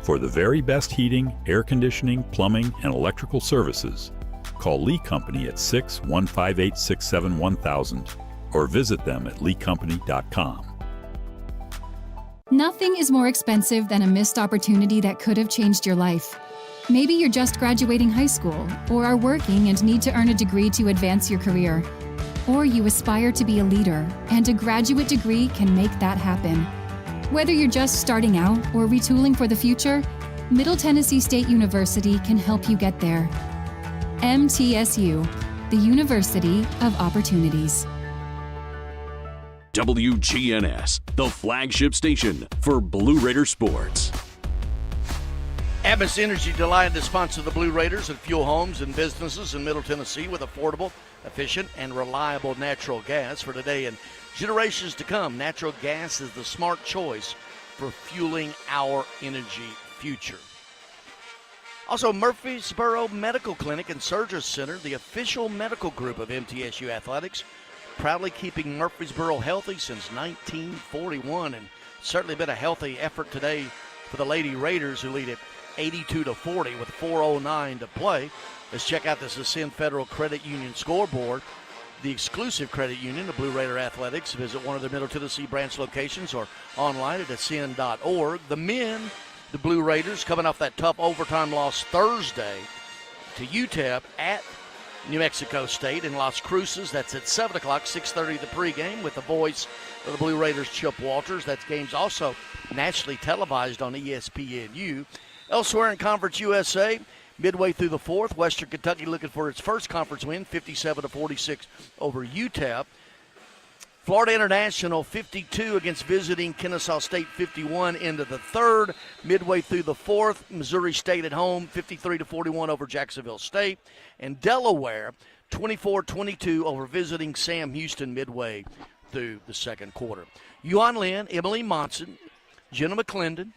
For the very best heating, air conditioning, plumbing, and electrical services, call Lee Company at 615-867-1000 or visit them at leecompany.com. Nothing is more expensive than a missed opportunity that could have changed your life. Maybe you're just graduating high school, or are working and need to earn a degree to advance your career. Or you aspire to be a leader, and a graduate degree can make that happen. Whether you're just starting out or retooling for the future, Middle Tennessee State University can help you get there. MTSU, the University of Opportunities. WGNS, the flagship station for Blue Raider sports. Atmos Energy delighted to sponsor the Blue Raiders and fuel homes and businesses in Middle Tennessee with affordable, efficient, and reliable natural gas for today and generations to come. Natural gas is the smart choice for fueling our energy future. Also, Murfreesboro Medical Clinic and Surgery Center, the official medical group of MTSU Athletics, proudly keeping Murfreesboro healthy since 1941, and certainly been a healthy effort today for the Lady Raiders, who lead it 82-40 with 4:09 to play. Let's check out this Ascend Federal Credit Union scoreboard. The exclusive credit union of Blue Raider Athletics. Visit one of their Middle Tennessee branch locations or online at ascend.org. The men, the Blue Raiders, coming off that tough overtime loss Thursday to UTEP at New Mexico State in Las Cruces. That's at 7 o'clock, 6:30 the pregame with the voice of the Blue Raiders, Chip Walters. That game's also nationally televised on ESPNU. Elsewhere in Conference USA, midway through the fourth, Western Kentucky looking for its first conference win, 57-46 over UTEP. Florida International 52 against visiting Kennesaw State 51 into the third. Midway through the fourth, Missouri State at home 53-41 over Jacksonville State. And Delaware 24-22 over visiting Sam Houston midway through the second quarter. Yuan Lin, Emily Monson, Jenna McClendon,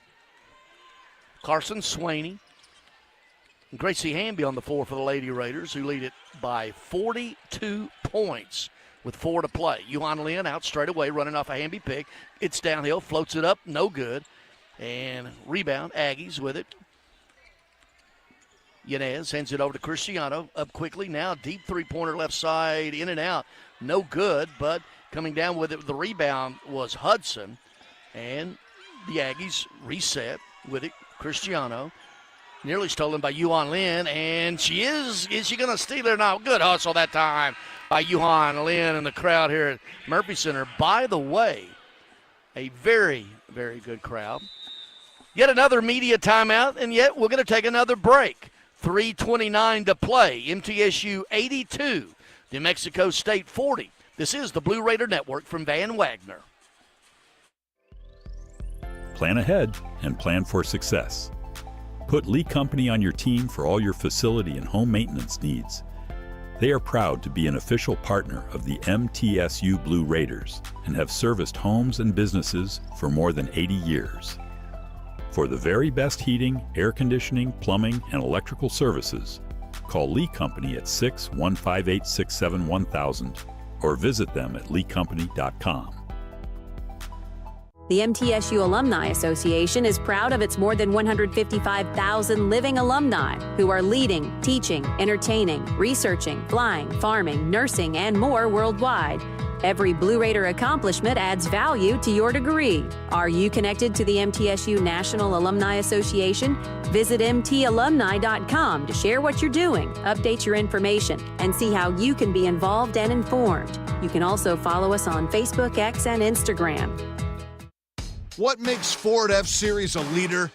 Carson Swaney, and Gracie Hamby on the floor for the Lady Raiders, who lead it by 42 points with 4 to play. Yuan Lin out straight away, running off a Hamby pick. It's downhill, floats it up, no good. And rebound, Aggies with it. Yanez hands it over to Cristiano, up quickly now, deep three-pointer left side, in and out, no good, but coming down with it, the rebound was Hudson, and the Aggies reset with it. Cristiano, nearly stolen by Yuan Lin, and she is she going to steal it or not? Good hustle that time by Yuan Lin and the crowd here at Murphy Center. By the way, a very, very good crowd. Yet another media timeout, and yet we're going to take another break. 3:29 to play. MTSU 82, New Mexico State 40. This is the Blue Raider Network from Van Wagner. Plan ahead and plan for success. Put Lee Company on your team for all your facility and home maintenance needs. They are proud to be an official partner of the MTSU Blue Raiders and have serviced homes and businesses for more than 80 years. For the very best heating, air conditioning, plumbing, and electrical services, call Lee Company at 6-158-67-1000 or visit them at leecompany.com. The MTSU Alumni Association is proud of its more than 155,000 living alumni who are leading, teaching, entertaining, researching, flying, farming, nursing, and more worldwide. Every Blue Raider accomplishment adds value to your degree. Are you connected to the MTSU National Alumni Association? Visit mtalumni.com to share what you're doing, update your information, and see how you can be involved and informed. You can also follow us on Facebook, X, and Instagram. What makes Ford F-Series a leader?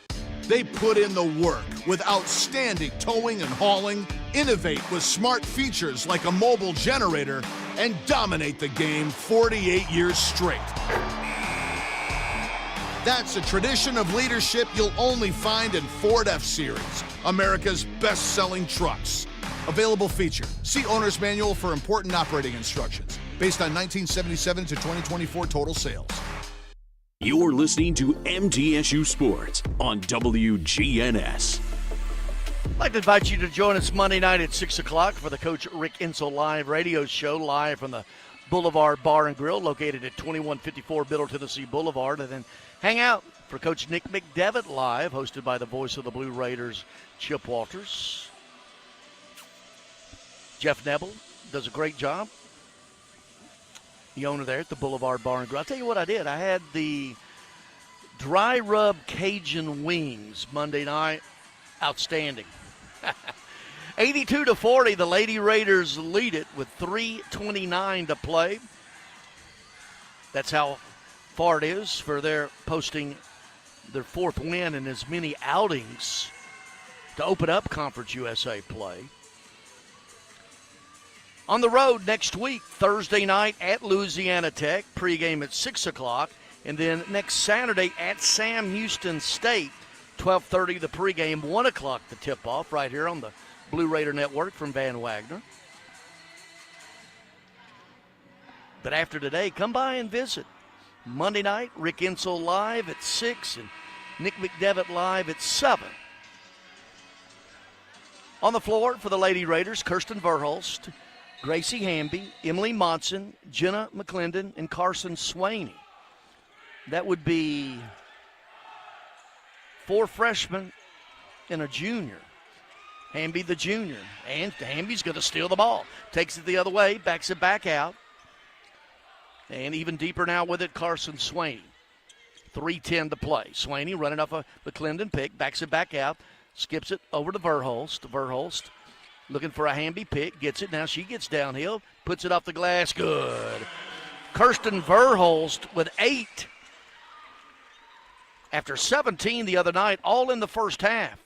They put in the work with outstanding towing and hauling, innovate with smart features like a mobile generator, and dominate the game 48 years straight. That's a tradition of leadership you'll only find in Ford F-Series, America's best-selling trucks. Available feature. See Owner's Manual for important operating instructions. Based on 1977 to 2024 total sales. You're listening to MTSU Sports on WGNS. I'd like to invite you to join us Monday night at 6 o'clock for the Coach Rick Insel live radio show, live from the Boulevard Bar and Grill, located at 2154 Middle Tennessee Boulevard. And then hang out for Coach Nick McDevitt live, hosted by the voice of the Blue Raiders, Chip Walters. Jeff Nebel does a great job, the owner there at the Boulevard Bar and Grill. I'll tell you what I did. I had the dry rub Cajun wings Monday night. Outstanding. 82-40, the Lady Raiders lead it with 3:29 to play. That's how far it is for their posting their fourth win in as many outings to open up Conference USA play. On the road next week, Thursday night at Louisiana Tech, pregame at 6 o'clock, and then next Saturday at Sam Houston State, 12:30 the pregame, 1 o'clock the tip-off, right here on the Blue Raider Network from Van Wagner. But after today, come by and visit. Monday night, Rick Insel live at 6 and Nick McDevitt live at 7. On the floor for the Lady Raiders, Kirsten Verhulst, Gracie Hamby, Emily Monson, Jenna McClendon, and Carson Swaney. That would be 4 freshmen and a junior. Hamby the junior. And Hamby's going to steal the ball. Takes it the other way, backs it back out. And even deeper now with it, Carson Swaney. 3:10 to play. Swaney running off a McClendon pick, backs it back out, skips it over to Verhulst. Verhulst looking for a Hamby pick, gets it. Now she gets downhill, puts it off the glass. Good. Kirsten Verhulst with 8. After 17 the other night, all in the first half.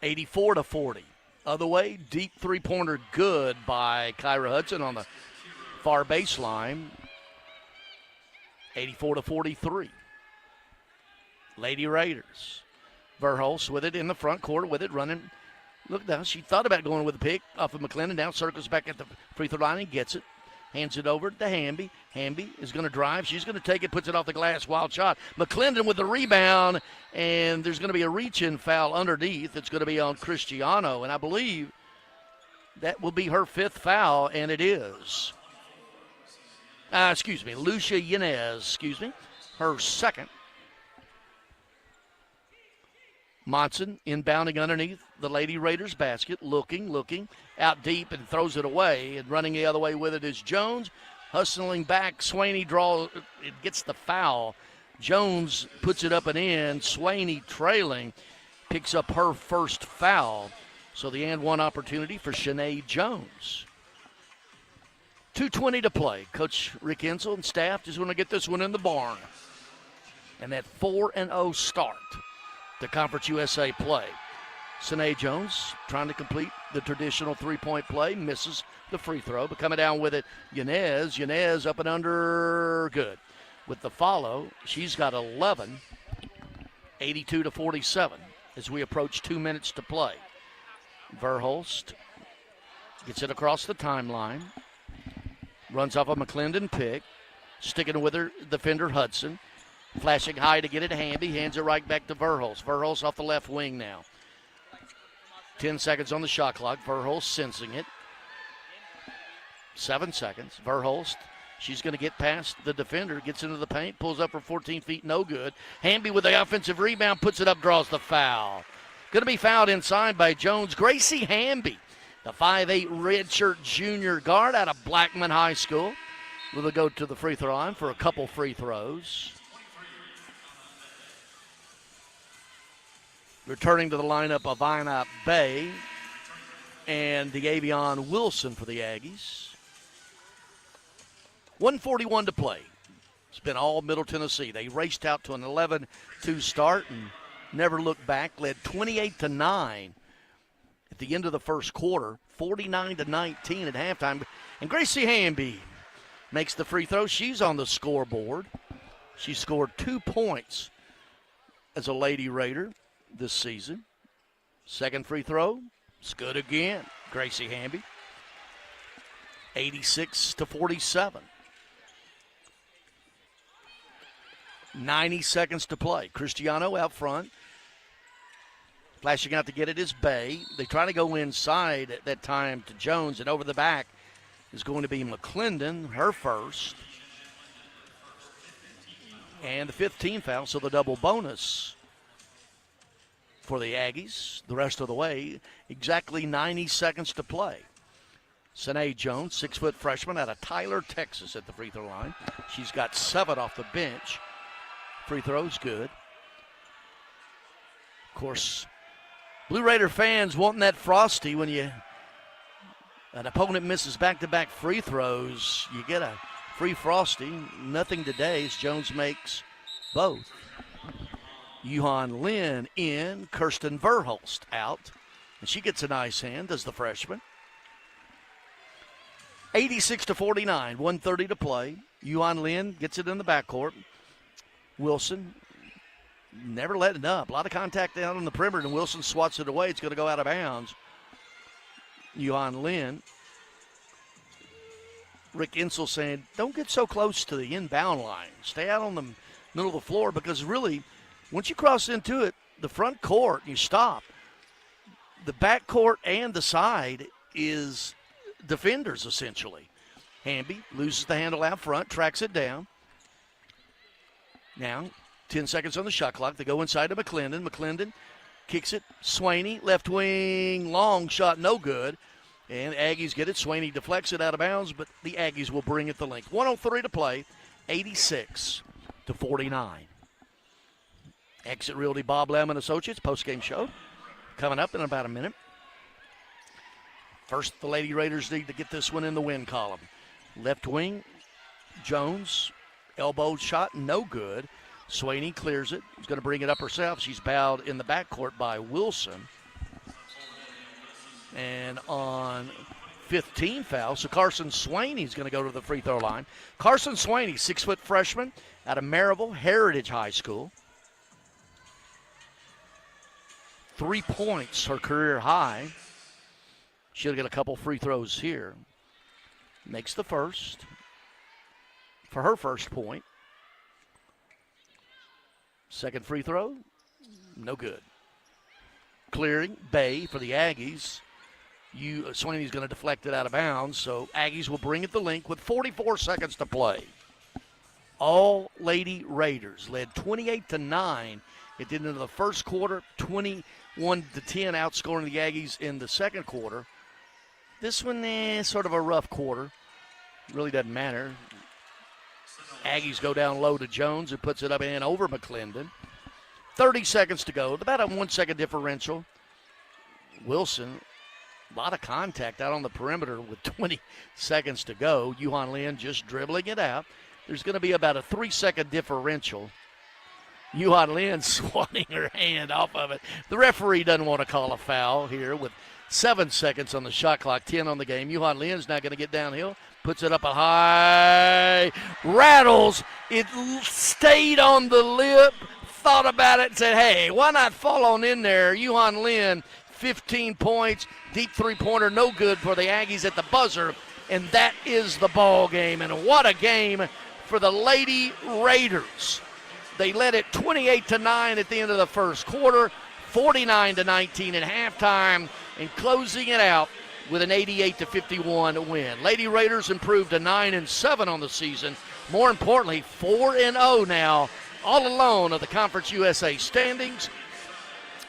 84-40. Other way, deep three-pointer good by Kyra Hudson on the far baseline. 84-43. Lady Raiders. Verhulst with it in the front court, with it running. Look now, she thought about going with the pick off of McClendon. Now circles back at the free throw line and gets it. Hands it over to Hamby. Hamby is going to drive. She's going to take it, puts it off the glass. Wild shot. McClendon with the rebound, and there's going to be a reach-in foul underneath. It's going to be on Cristiano, and I believe that will be her 5th foul, and it is. Lucia Yanez, her 2nd. Monson inbounding underneath the Lady Raiders basket, looking, out deep and throws it away. And running the other way with it is Jones. Hustling back, Swaney it gets the foul. Jones puts it up and in. Swaney trailing, picks up her 1st foul. So the and 1 opportunity for Shanae Jones. 2:20 to play. Coach Rick Insel and staff just want to get this one in the barn. And that 4-0 start to Conference USA play. Shanae Jones trying to complete the traditional 3-point play, misses the free throw, but coming down with it, Yanez up and under, good. With the follow, she's got 11, 82-47 as we approach 2 minutes to play. Verhulst gets it across the timeline, runs off a McClendon pick, sticking with her defender Hudson. Flashing high to get it to Hamby, hands it right back to Verhulst. Verhulst off the left wing now. 10 seconds on the shot clock. Verhulst sensing it. 7 seconds. Verhulst, she's going to get past the defender, gets into the paint, pulls up for 14 feet, no good. Hamby with the offensive rebound, puts it up, draws the foul. Going to be fouled inside by Jones. Gracie Hamby, the 5'8 redshirt junior guard out of Blackman High School, will go to the free throw line for a couple free throws. Returning to the lineup of Ina Bay and DeAvion Wilson for the Aggies. 1:41 to play. It's been all Middle Tennessee. They raced out to an 11-2 start and never looked back. Led 28-9 at the end of the first quarter, 49-19 at halftime. And Gracie Hamby makes the free throw. She's on the scoreboard. She scored 2 points as a Lady Raider this season. Second free throw, it's good again. Gracie Hamby, 86-47. 90 seconds to play. Cristiano out front. Flashing out to get it is Bay. They try to go inside at that time to Jones, and over the back is going to be McClendon, her 1st. And the 5th team foul, so the double bonus for the Aggies the rest of the way. Exactly 90 seconds to play. Shanae Jones, 6-foot freshman out of Tyler, Texas at the free throw line. She's got 7 off the bench. Free throw's good. Of course, Blue Raider fans wanting that frosty when an opponent misses back-to-back free throws. You get a free frosty. Nothing today as Jones makes both. Yuhan Lin in, Kirsten Verhulst out. And she gets a nice hand, does the freshman. 86-49, 1:30 to play. Yuhan Lin gets it in the backcourt. Wilson never letting up. A lot of contact down on the perimeter, and Wilson swats it away. It's going to go out of bounds. Yuhan Lin. Rick Insel saying, don't get so close to the inbound line. Stay out on the middle of the floor, because really, once you cross into it, the front court, you stop. The back court and the side is defenders, essentially. Hamby loses the handle out front, tracks it down. Now, 10 seconds on the shot clock. They go inside to McClendon. McClendon kicks it. Swaney, left wing, long shot, no good. And Aggies get it. Swaney deflects it out of bounds, but the Aggies will bring it the length. 1:03 to play, 86-49. Exit Realty Bob Lamb & Associates postgame show coming up in about a minute. First, the Lady Raiders need to get this one in the win column. Left wing, Jones, elbow shot, no good. Swaney clears it. She's going to bring it up herself. She's bowed in the backcourt by Wilson. And on 15 foul, so Carson Swaney's going to go to the free throw line. Carson Swaney, 6-foot freshman out of Maryville Heritage High School. 3 points, her career high. She'll get a couple free throws here. makes the first for her first point. Second free throw, no good. Clearing, Bay for the Aggies. Sweeney's going to deflect it out of bounds, so Aggies will bring it the link with 44 seconds to play. All Lady Raiders led 28-9 at the end of the first quarter, 21-10 outscoring the Aggies in the second quarter. This one is sort of a rough quarter. Really doesn't matter. Aggies go down low to Jones, who puts it up and over McClendon. 30 seconds to go, about a 1 second differential. Wilson, a lot of contact out on the perimeter with 20 seconds to go. Yuhan Lin just dribbling it out. There's going to be about a 3 second differential. Yuhan Lin swatting her hand off of it. The referee doesn't want to call a foul here with 7 seconds on the shot clock, 10 on the game. Yuhan Lin's now going to get downhill, puts it up a high, rattles. It stayed on the lip, thought about it and said, hey, why not fall on in there? Yuhan Lin, 15 points, deep three-pointer, no good for the Aggies at the buzzer, and that is the ball game. And what a game for the Lady Raiders. They led it 28-9 at the end of the first quarter, 49-19 at halftime, and closing it out with an 88-51 win. Lady Raiders improved to 9-7 on the season. More importantly, 4-0 now, all alone of the Conference USA standings.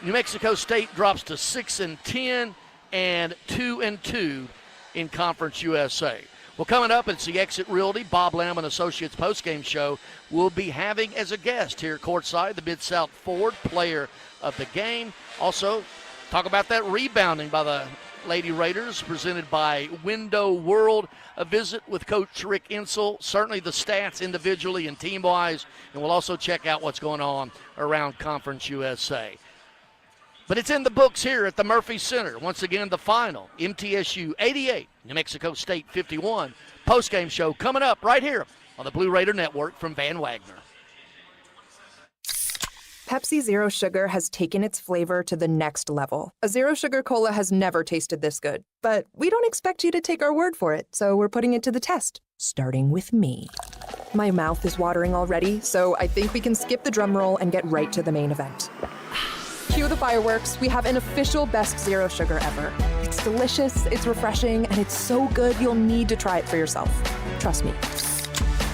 New Mexico State drops to 6-10 and 2-2 in Conference USA. Well, coming up, it's the Exit Realty Bob Lamb and Associates postgame show. We'll be having as a guest here courtside the Mid-South Ford player of the game. Also, talk about that rebounding by the Lady Raiders presented by Window World. A visit with Coach Rick Insel, certainly the stats individually and team-wise, and we'll also check out what's going on around Conference USA. But it's in the books here at the Murphy Center. Once again, the final, MTSU 88, New Mexico State 51. Postgame show coming up right here on the Blue Raider Network from Van Wagner. Pepsi Zero Sugar has taken its flavor to the next level. A Zero Sugar Cola has never tasted this good. But we don't expect you to take our word for it, so we're putting it to the test, starting with me. My mouth is watering already, so I think we can skip the drum roll and get right to the main event. Cue the fireworks. We have an official best Zero Sugar ever. It's delicious, it's refreshing, and it's so good you'll need to try it for yourself. Trust me.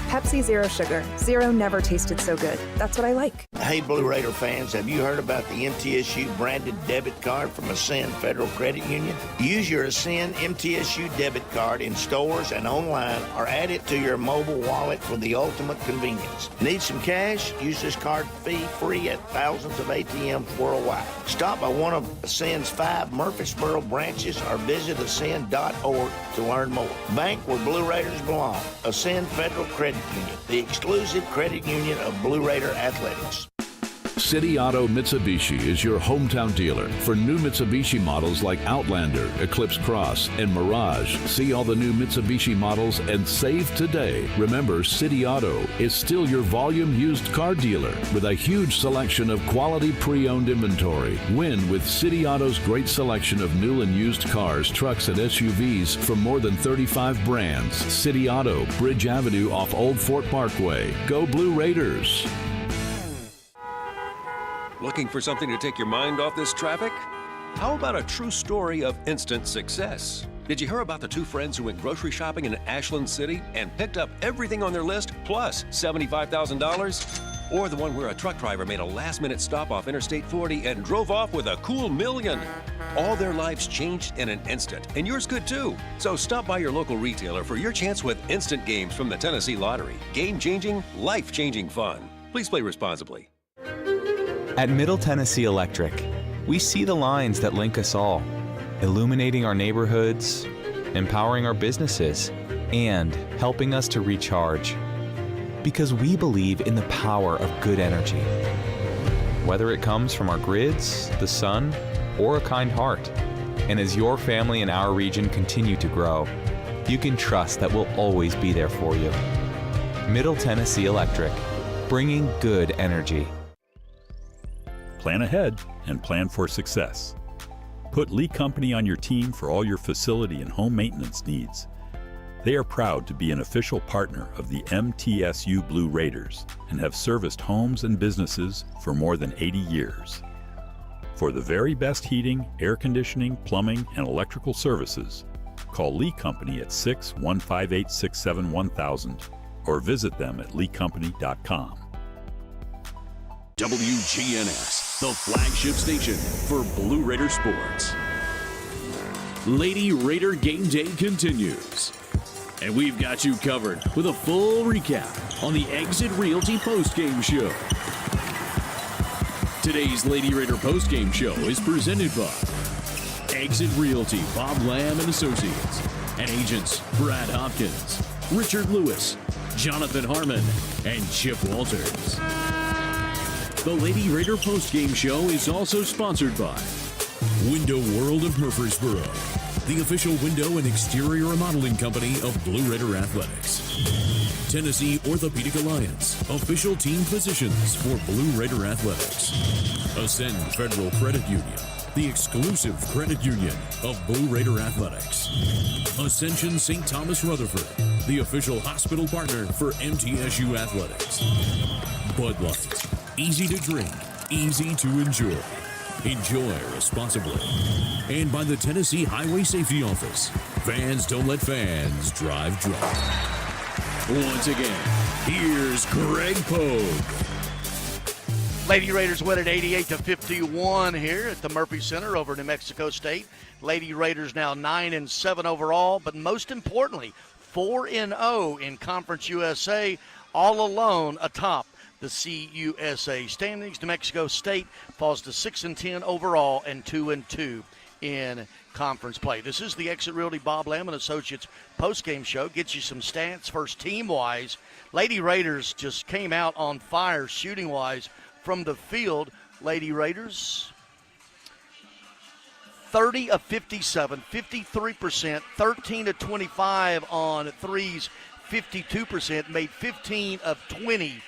Pepsi Zero Sugar. Zero never tasted so good. That's what I like. Hey, Blue Raider fans, have you heard about the MTSU branded debit card from Ascend Federal Credit Union? Use your Ascend MTSU debit card in stores and online, or add it to your mobile wallet for the ultimate convenience. Need some cash? Use this card fee-free at thousands of ATMs worldwide. Stop by one of Ascend's 5 Murfreesboro branches or visit ascend.org to learn more. Bank where Blue Raiders belong. Ascend Federal Credit Union, the exclusive credit union of Blue Raider athletics. City Auto Mitsubishi is your hometown dealer for new Mitsubishi models like Outlander, Eclipse Cross, and Mirage. See all the new Mitsubishi models and save today. Remember, City Auto is still your volume used car dealer with a huge selection of quality pre-owned inventory. Win with City Auto's great selection of new and used cars, trucks, and SUVs from more than 35 brands. City Auto, Bridge Avenue off Old Fort Parkway. Go Blue Raiders! Looking for something to take your mind off this traffic? How about a true story of instant success? Did you hear about the 2 friends who went grocery shopping in Ashland City and picked up everything on their list plus $75,000? Or the one where a truck driver made a last-minute stop off Interstate 40 and drove off with a cool $1 million? All their lives changed in an instant, and yours could too. So stop by your local retailer for your chance with instant games from the Tennessee Lottery. Game-changing, life-changing fun. Please play responsibly. At Middle Tennessee Electric, we see the lines that link us all, illuminating our neighborhoods, empowering our businesses, and helping us to recharge. Because we believe in the power of good energy. Whether it comes from our grids, the sun, or a kind heart. And as your family and our region continue to grow, you can trust that we'll always be there for you. Middle Tennessee Electric, bringing good energy. Plan ahead and plan for success. Put Lee Company on your team for all your facility and home maintenance needs. They are proud to be an official partner of the MTSU Blue Raiders and have serviced homes and businesses for more than 80 years. For the very best heating, air conditioning, plumbing, and electrical services, call Lee Company at 615-867-1000 or visit them at leecompany.com. WGNS, the flagship station for Blue Raider sports. Lady Raider Game Day continues. And we've got you covered with a full recap on the Exit Realty postgame show. Today's Lady Raider postgame show is presented by Exit Realty, Bob Lamb and Associates, and agents Brad Hopkins, Richard Lewis, Jonathan Harmon, and Chip Walters. The Lady Raider postgame show is also sponsored by Window World of Murfreesboro, the official window and exterior remodeling company of Blue Raider Athletics. Tennessee Orthopedic Alliance, official team physicians for Blue Raider Athletics. Ascend Federal Credit Union, the exclusive credit union of Blue Raider Athletics. Ascension St. Thomas Rutherford, the official hospital partner for MTSU Athletics. Bud Light, easy to drink, easy to enjoy. Enjoy responsibly. And by the Tennessee Highway Safety Office, fans don't let fans drive drunk. Once again, here's Greg Pogue. Lady Raiders win at 88-51 here at the Murphy Center over New Mexico State. Lady Raiders now 9-7 overall, but most importantly, 4-0 in Conference USA, all alone atop the CUSA standings. New Mexico State falls to 6-10 overall and 2-2 in conference play. This is the Exit Realty Bob Lamb and Associates postgame show. Gets you some stats first team-wise. Lady Raiders just came out on fire shooting-wise from the field. Lady Raiders 30 of 57, 53%, 13 of 25 on threes, 52%, made 15 of 20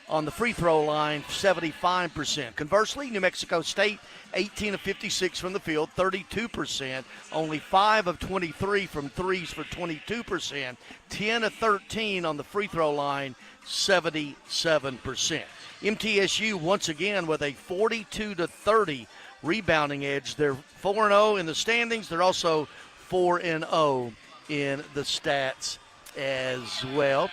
on the free throw line, 75%. Conversely, New Mexico State, 18 of 56 from the field, 32%. Only 5 of 23 from threes for 22%. 10 of 13 on the free throw line, 77%. MTSU, once again, with a 42-30 rebounding edge. They're 4-0 in the standings. They're also 4-0 in the stats as well.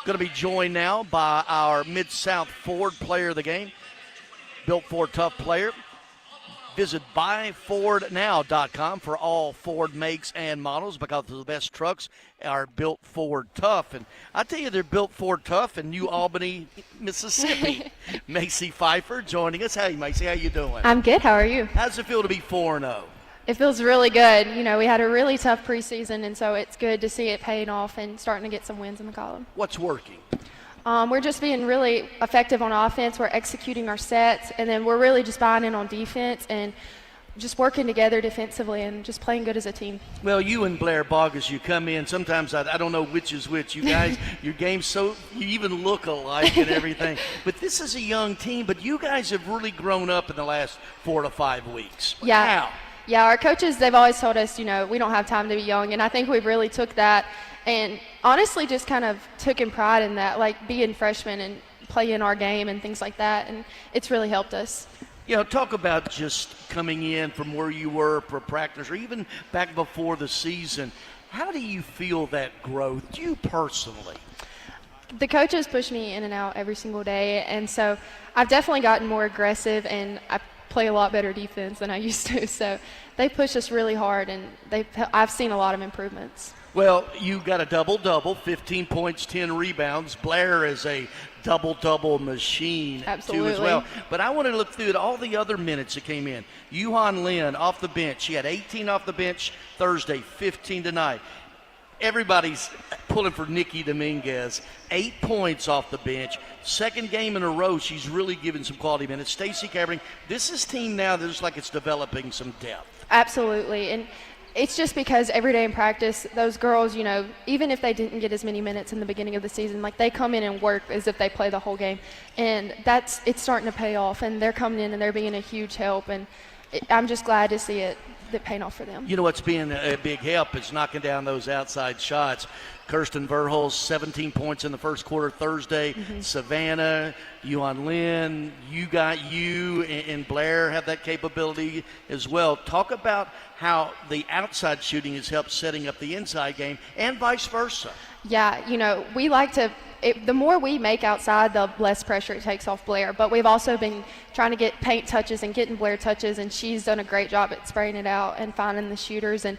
Going to be joined now by our Mid-South Ford player of the game, Built Ford Tough player. Visit buyfordnow.com for all Ford makes and models, because the best trucks are Built Ford Tough. And I tell you, they're Built Ford Tough in New Albany, Mississippi. Macy Pfeiffer joining us. Hey, Macy, how you doing? I'm good. How are you? How does it feel to be 4-0? It feels really good. You know, we had a really tough preseason, and so it's good to see it paying off and starting to get some wins in the column. What's working? We're just being really effective on offense. We're executing our sets, and then we're really just buying in on defense and just working together defensively and just playing good as a team. Well, you and Blair Boggess, you come in. Sometimes I don't know which is which. You guys, your game's so, you even look alike and everything. But this is a young team, but you guys have really grown up in the last 4 to 5 weeks. Yeah. How? Yeah, our coaches, they've always told us, you know, we don't have time to be young, and I think we've really took that and honestly just kind of took in pride in that, like being freshmen and playing our game and things like that, and it's really helped us. You know, talk about just coming in from where you were for practice or even back before the season. How do you feel that growth, you personally? The coaches push me in and out every single day, and so I've definitely gotten more aggressive, and I play a lot better defense than I used to. So they push us really hard, and I've seen a lot of improvements. Well, you got a double-double, 15 points, 10 rebounds. Blair is a double-double machine, Absolutely. too, as well. But I want to look through all the other minutes that came in. Yuhan Lin off the bench. She had 18 off the bench Thursday, 15 tonight. Everybody's pulling for Nikki Dominguez. 8 points off the bench. Second game in a row, she's really given some quality minutes. Stacey Cavering, this is team now that looks like it's developing some depth. Absolutely. And it's just because every day in practice, those girls, you know, even if they didn't get as many minutes in the beginning of the season, like they come in and work as if they play the whole game. And it's starting to pay off. And they're coming in and they're being a huge help. And I'm just glad to see it paying off for them. You know what's being a big help is knocking down those outside shots. Kirsten Verhulst, 17 points in the first quarter Thursday. Savannah, Yuan Lin, and Blair have that capability as well. Talk about how the outside shooting has helped setting up the inside game and vice versa. Yeah, we like to the more we make outside, the less pressure it takes off Blair. But we've also been trying to get paint touches and getting Blair touches, and she's done a great job at spraying it out and finding the shooters. And,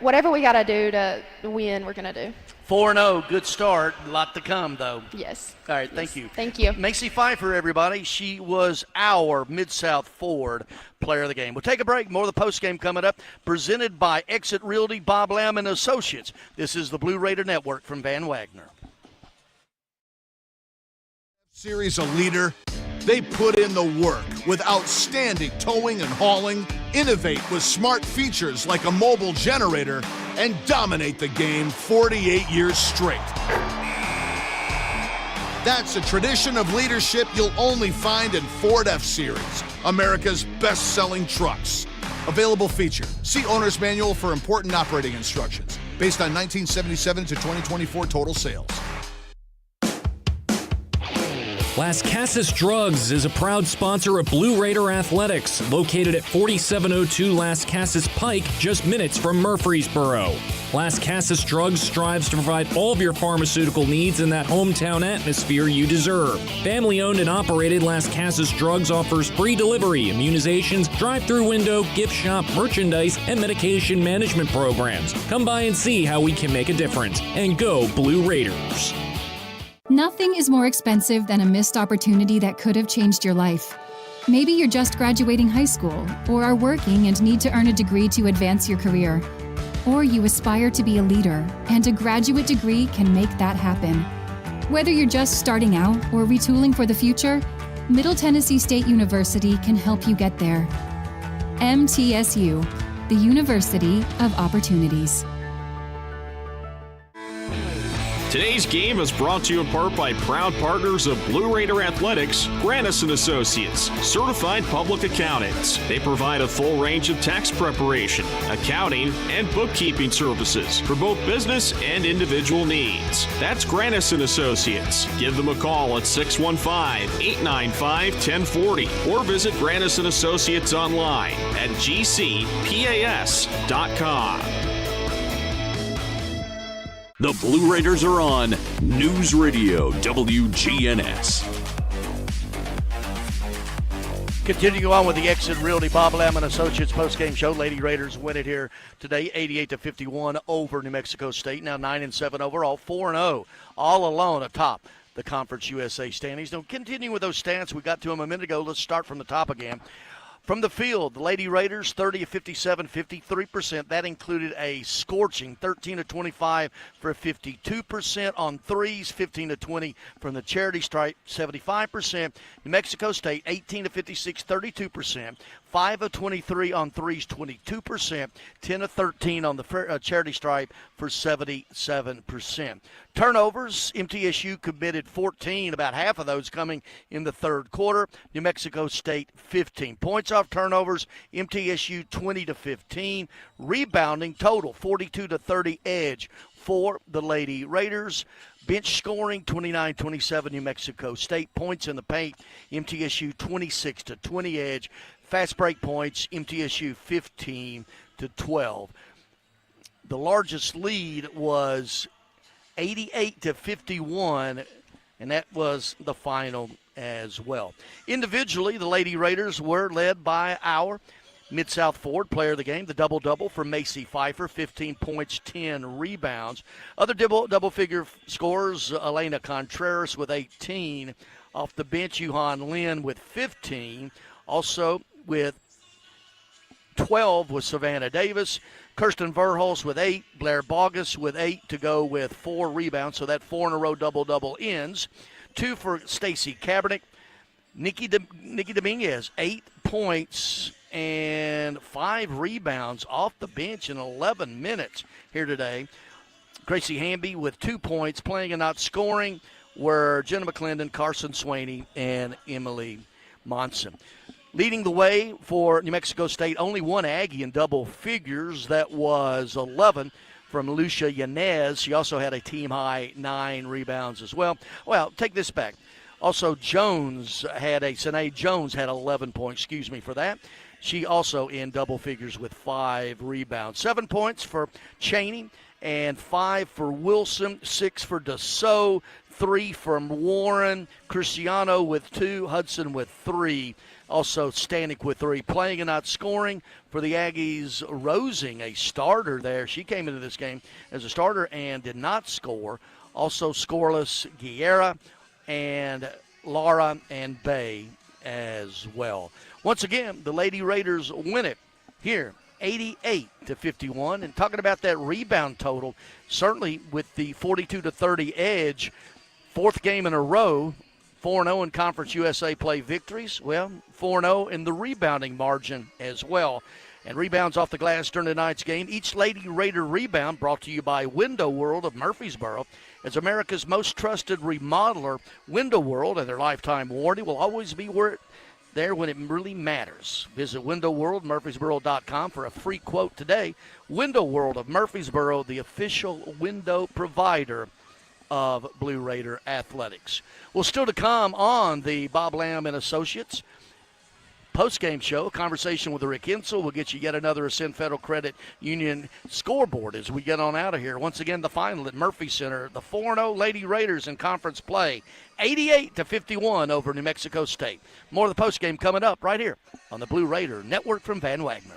whatever we got to do to win, we're going to do. 4-0, good start. A lot to come, though. Yes. All right, thank you. Thank you. Macy Pfeiffer, everybody. She was our Mid-South Forward player of the game. We'll take a break. More of the postgame coming up. Presented by Exit Realty, Bob Lamb and Associates. This is the Blue Raider Network from Van Wagner. Series a leader. They put in the work with outstanding towing and hauling, innovate with smart features like a mobile generator, and dominate the game 48 years straight. That's a tradition of leadership you'll only find in Ford F-Series, America's best-selling trucks. Available feature. See Owner's Manual for important operating instructions. Based on 1977 to 2024 total sales. Las Casas Drugs is a proud sponsor of Blue Raider Athletics, located at 4702 Las Casas Pike, just minutes from Murfreesboro. Las Casas Drugs strives to provide all of your pharmaceutical needs in that hometown atmosphere you deserve. Family-owned and operated, Las Casas Drugs offers free delivery, immunizations, drive-through window, gift shop, merchandise, and medication management programs. Come by and see how we can make a difference. And go Blue Raiders! Nothing is more expensive than a missed opportunity that could have changed your life. Maybe you're just graduating high school, or are working and need to earn a degree to advance your career. Or you aspire to be a leader, and a graduate degree can make that happen. Whether you're just starting out or retooling for the future, Middle Tennessee State University can help you get there. MTSU, the University of Opportunities. Today's game is brought to you in part by proud partners of Blue Raider Athletics, Granis & Associates, certified public accountants. They provide a full range of tax preparation, accounting, and bookkeeping services for both business and individual needs. That's Granis & Associates. Give them a call at 615-895-1040 or visit Granis & Associates online at gcpas.com. The Blue Raiders are on News Radio WGNS. Continuing on with the Exit Realty Bob Lamb and Associates postgame show. Lady Raiders win it here today, 88-51 over New Mexico State. Now 9-7 overall, 4-0, all alone atop the Conference USA standings. Now continuing with those stats, we got to them a minute ago. Let's start from the top again. From the field, the Lady Raiders, 30 of 57, 53%. That included a scorching 13 of 25 for 52% on threes, 15 of 20 from the charity stripe, 75%. New Mexico State, 18 of 56, 32%. 5 of 23 on threes, 22%. 10 of 13 on the charity stripe for 77%. Turnovers, MTSU committed 14, about half of those coming in the third quarter. New Mexico State, 15. Points off turnovers, MTSU 20 to 15. Rebounding total, 42 to 30 edge for the Lady Raiders. Bench scoring, 29-27 New Mexico State. Points in the paint, MTSU 26 to 20 edge. Fast break points, MTSU 15 to 12. The largest lead was 88 to 51, and that was the final as well. Individually, the Lady Raiders were led by our Mid-South Forward player of the game, the double-double for Macy Pfeiffer, 15 points, 10 rebounds. Other double-figure scorers, Elena Contreras with 18. Off the bench, Yuhan Lin with 15. Also with 12 was Savannah Davis. Kirsten Verhulst with 8. Blair Bogus with 8 to go with 4 rebounds. So that 4-in-a-row double-double ends. 2 for Stacy Kaepernick. Nikki Dominguez, 8 points and 5 rebounds off the bench in 11 minutes here today. Gracie Hamby with 2 points, playing and not scoring, were Jenna McClendon, Carson Swaney, and Emily Monson. Leading the way for New Mexico State, only one Aggie in double figures. That was 11 from Lucia Yanez. She also had a team-high 9 rebounds as well. Well, take this back. Also, Sanae Jones had 11 points. Excuse me for that. She also in double figures with 5 rebounds. 7 points for Cheney and 5 for Wilson, 6 for Dassault, 3 from Warren, Cristiano with 2, Hudson with 3. Also, Stanek with 3. Playing and not scoring for the Aggies, Rosing, a starter there. She came into this game as a starter and did not score. Also, scoreless, Guerra and Lara and Bay as well. Once again, the Lady Raiders win it here, 88-51. And talking about that rebound total, certainly with the 42-30 edge, 4th game in a row, 4-0 in Conference USA play victories. Well, 4-0 in the rebounding margin as well. And rebounds off the glass during tonight's game. Each Lady Raider rebound brought to you by Window World of Murfreesboro. As America's most trusted remodeler, Window World and their lifetime warranty will always be there when it really matters. Visit windowworldmurfreesboro.com for a free quote today. Window World of Murfreesboro, the official window provider of Blue Raider Athletics. Well, still to come on the Bob Lamb and Associates post-game show, a conversation with Rick Insel. We'll get you yet another Ascend Federal Credit Union scoreboard as we get on out of here. Once again, the final at Murphy Center, the 4-0 Lady Raiders in conference play, 88-51 over New Mexico State. More of the post-game coming up right here on the Blue Raider Network from Van Wagner.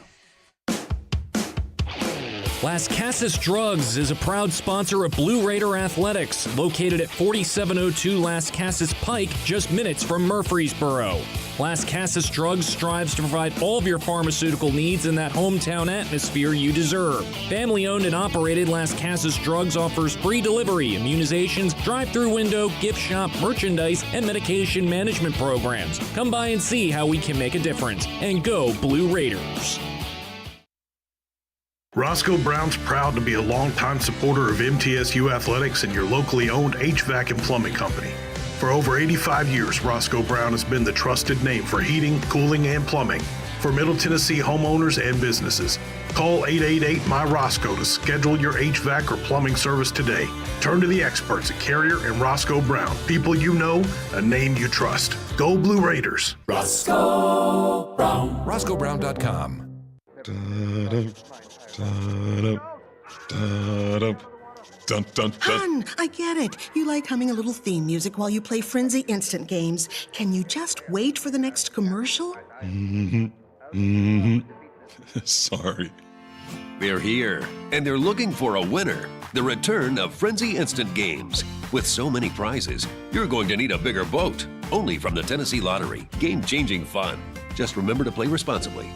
Las Casas Drugs is a proud sponsor of Blue Raider Athletics, located at 4702 Las Casas Pike, just minutes from Murfreesboro. Las Casas Drugs strives to provide all of your pharmaceutical needs in that hometown atmosphere you deserve. Family-owned and operated, Las Casas Drugs offers free delivery, immunizations, drive-through window, gift shop, merchandise, and medication management programs. Come by and see how we can make a difference. And go Blue Raiders. Roscoe Brown's proud to be a longtime supporter of MTSU athletics and your locally owned HVAC and plumbing company. For over 85 years, Roscoe Brown has been the trusted name for heating, cooling, and plumbing for Middle Tennessee homeowners and businesses. Call 888-MY-ROSCOE to schedule your HVAC or plumbing service today. Turn to the experts at Carrier and Roscoe Brown. People you know, a name you trust. Go Blue Raiders. Roscoe Brown. RoscoeBrown.com. Hun, I get it. You like humming a little theme music while you play Frenzy Instant games. Can you just wait for the next commercial? Sorry. They're here, and they're looking for a winner. The return of Frenzy Instant Games. With so many prizes, you're going to need a bigger boat. Only from the Tennessee Lottery. Game-changing fun. Just remember to play responsibly.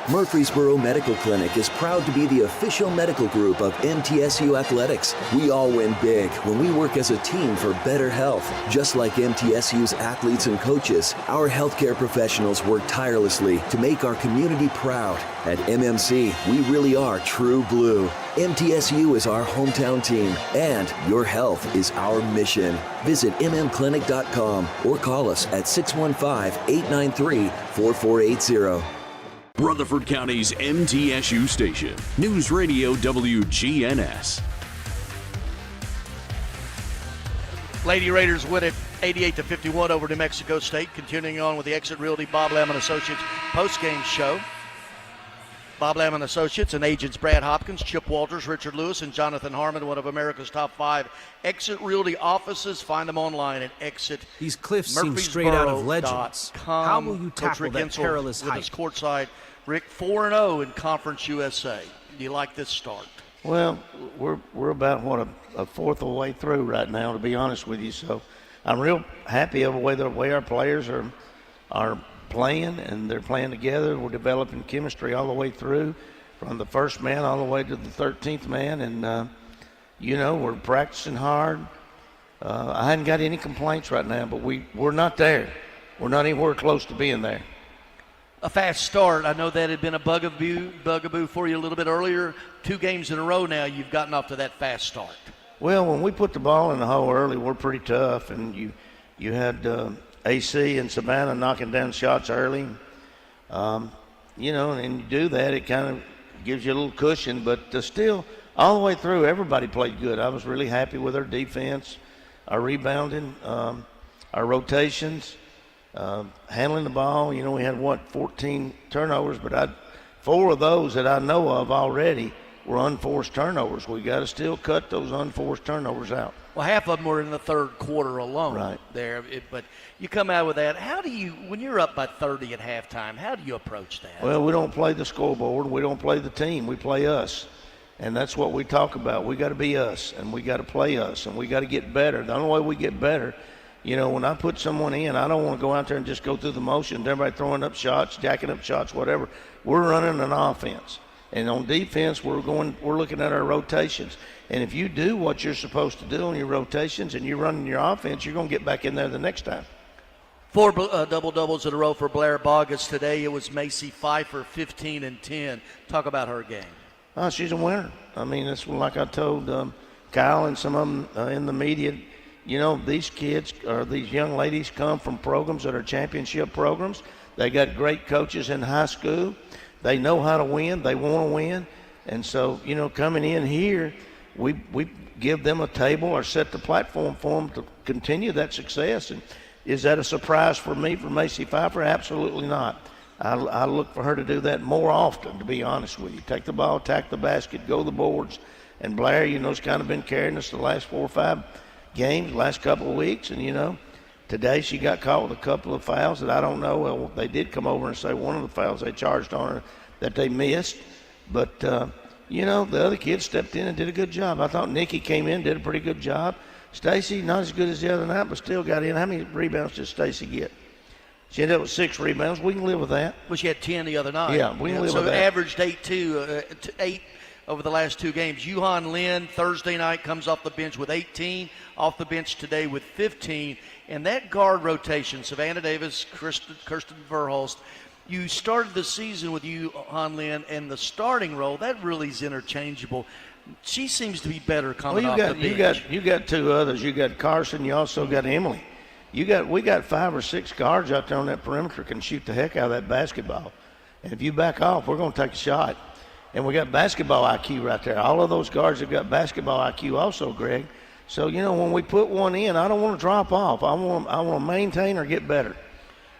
Murfreesboro Medical Clinic is proud to be the official medical group of MTSU Athletics. We all win big when we work as a team for better health. Just like MTSU's athletes and coaches, our healthcare professionals work tirelessly to make our community proud. At MMC, we really are true blue. MTSU is our hometown team, and your health is our mission. Visit mmclinic.com or call us at 615-893-4480. Rutherford County's MTSU station, News Radio WGNS. Lady Raiders win it 88-51 over New Mexico State. Continuing on with the Exit Realty Bob Lamb and Associates post-game show. Bob Lamb and Associates and agents Brad Hopkins, Chip Walters, Richard Lewis, and Jonathan Harmon, one of America's top 5 Exit Realty offices. Find them online at Exit. These cliffs seem straight out of Legends. How will you tackle that perilous with hike? us courtside. Rick, 4-0 in Conference USA. Do you like this start? Well, we're about a fourth of the way through right now, to be honest with you. So I'm real happy of the way our players are playing, and they're playing together. We're developing chemistry all the way through, from the first man all the way to the 13th man, and we're practicing hard. I hadn't got any complaints right now, but we're not there. We're not anywhere close to being there. A fast start. I know that had been a bugaboo for you a little bit earlier. 2 games in a row now you've gotten off to that fast start. Well, when we put the ball in the hole early, we're pretty tough, and you had AC and Savannah knocking down shots early. And you do that, it kind of gives you a little cushion. But still, all the way through, everybody played good. I was really happy with our defense, our rebounding, our rotations, handling the ball. We had, 14 turnovers, but 4 of those that I know of already were unforced turnovers. We got to still cut those unforced turnovers out. Well, half of them were in the third quarter alone. Right. There. But you come out with that. How do you, when you're up by 30 at halftime, how do you approach that? Well, we don't play the scoreboard. We don't play the team. We play us. And that's what we talk about. We got to be us, and we got to play us, and we got to get better. The only way we get better, when I put someone in, I don't want to go out there and just go through the motions, everybody throwing up shots, jacking up shots, whatever. We're running an offense. And on defense, we're looking at our rotations. And if you do what you're supposed to do on your rotations and you're running your offense, you're going to get back in there the next time. 4 double-doubles in a row for Blair Boggess today. It was Macy Pfeiffer, 15 and 10. Talk about her game. Oh, she's a winner. I mean, it's like I told Kyle and some of them in the media. These kids or these young ladies come from programs that are championship programs. They got great coaches in high school. They know how to win. They want to win. And so, coming in here, we give them a table or set the platform for them to continue that success. And is that a surprise for me, for Macy Pfeiffer? Absolutely not. I look for her to do that more often, to be honest with you. Take the ball, attack the basket, go to the boards. And Blair, has kind of been carrying us the last 4 or 5 games, last couple of weeks. And, today she got caught with a couple of fouls that I don't know. Well, they did come over and say one of the fouls they charged on her that they missed. But, the other kids stepped in and did a good job. I thought Nikki came in, did a pretty good job. Stacy, not as good as the other night, but still got in. How many rebounds did Stacy get? She ended up with 6 rebounds. We can live with that. Well, she had 10 the other night. Yeah, we can live with that. So averaged 8 over the last 2 games. Yuhan Lin, Thursday night, comes off the bench with 18, off the bench today with 15. And that guard rotation, Savannah Davis, Kirsten Verhulst, you started the season with Yuhan Lin, and the starting role, that really is interchangeable. She seems to be better coming off the bench. You got 2 others. You got Carson. You also got Emily. We got 5 or 6 guards out there on that perimeter can shoot the heck out of that basketball. And if you back off, we're going to take a shot. And we got basketball IQ right there. All of those guards have got basketball IQ also, Greg. So, when we put one in, I don't want to drop off. I want to maintain or get better.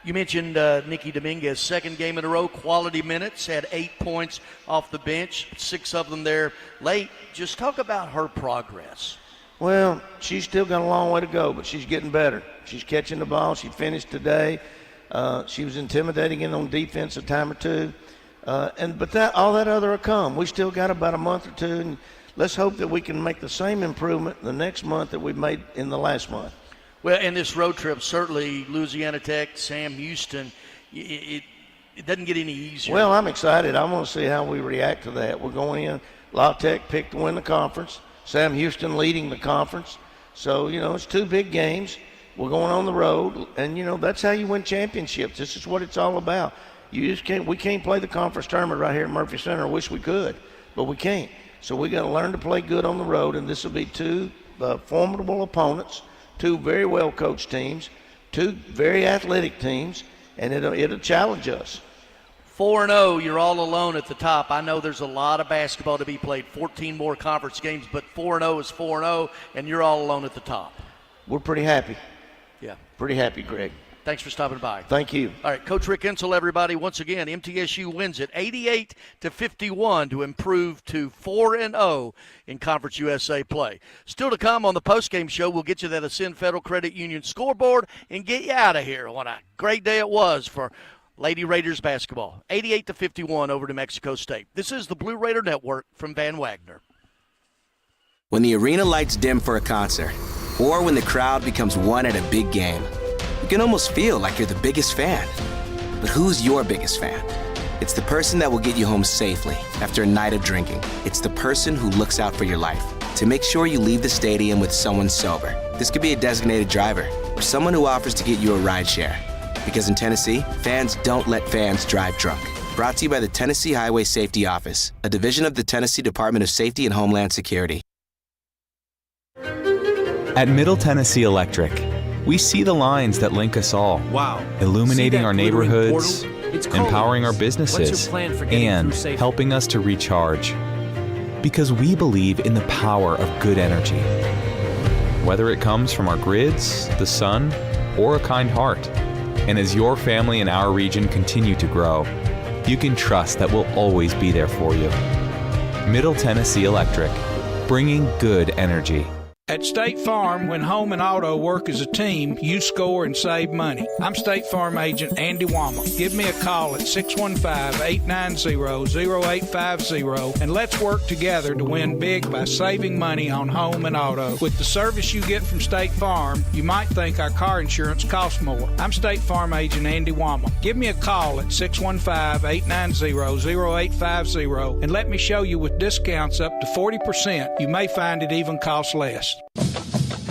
You mentioned Nikki Dominguez, 2nd game in a row, quality minutes, had 8 points off the bench, 6 of them there late. Just talk about her progress. Well, she's still got a long way to go, but she's getting better. She's catching the ball. She finished today. She was intimidating in on defense a time or 2. But all that other will come. We still got about a month or 2, and let's hope that we can make the same improvement the next month that we made in the last month. Well, in this road trip, certainly Louisiana Tech, Sam Houston, it doesn't get any easier. Well, I'm excited. I want to see how we react to that. We're going in. La Tech picked to win the conference. Sam Houston leading the conference. So, it's 2 big games. We're going on the road, and, that's how you win championships. This is what it's all about. We can't play the conference tournament right here at Murphy Center. I wish we could, but we can't. So we got to learn to play good on the road, and this will be 2 formidable opponents, 2 very well-coached teams, 2 very athletic teams, and it'll challenge us. 4-0, you're all alone at the top. I know there's a lot of basketball to be played, 14 more conference games, but 4-0 is 4-0, and you're all alone at the top. We're pretty happy. Yeah. Pretty happy, Greg. Thanks for stopping by. Thank you. All right, Coach Rick Insel, everybody. Once again, MTSU wins it 88-51 to improve to 4-0 in Conference USA play. Still to come on the postgame show, we'll get you that Ascend Federal Credit Union scoreboard and get you out of here. What a great day it was for Lady Raiders basketball. 88-51 over New Mexico State. This is the Blue Raider Network from Van Wagner. When the arena lights dim for a concert, or when the crowd becomes one at a big game, you can almost feel like you're the biggest fan. But who's your biggest fan? It's the person that will get you home safely after a night of drinking. It's the person who looks out for your life to make sure you leave the stadium with someone sober. This could be a designated driver or someone who offers to get you a ride share. Because in Tennessee, fans don't let fans drive drunk. Brought to you by the Tennessee Highway Safety Office, a division of the Tennessee Department of Safety and Homeland Security. At Middle Tennessee Electric, We see the lines that link us all. Wow. Illuminating our neighborhoods, It's cold. empowering our What's businesses, your plan for getting and through safely? helping us to recharge. Because we believe in the power of good energy. Whether it comes from our grids, the sun, or a kind heart. And as your family and our region continue to grow, you can trust that we'll always be there for you. Middle Tennessee Electric, bringing good energy. At State Farm, when home and auto work as a team, you score and save money. I'm State Farm agent Andy Wama. Give me a call at 615-890-0850 and let's work together to win big by saving money on home and auto. With the service you get from State Farm, you might think our car insurance costs more. I'm State Farm agent Andy Wama. Give me a call at 615-890-0850 and let me show you with discounts up to 40%. You may find it even costs less.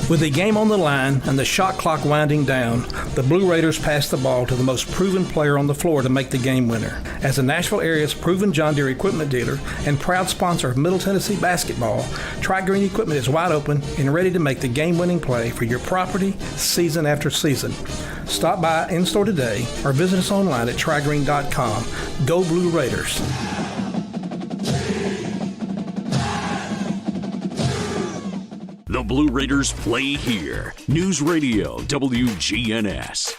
With the game on the line and the shot clock winding down, the Blue Raiders pass the ball to the most proven player on the floor to make the game winner. As the Nashville area's proven John Deere equipment dealer and proud sponsor of Middle Tennessee basketball, Tri-Green Equipment is wide open and ready to make the game-winning play for your property season after season. Stop by in-store today or visit us online at trigreen.com. Go Blue Raiders. The Blue Raiders play here. News Radio WGNS.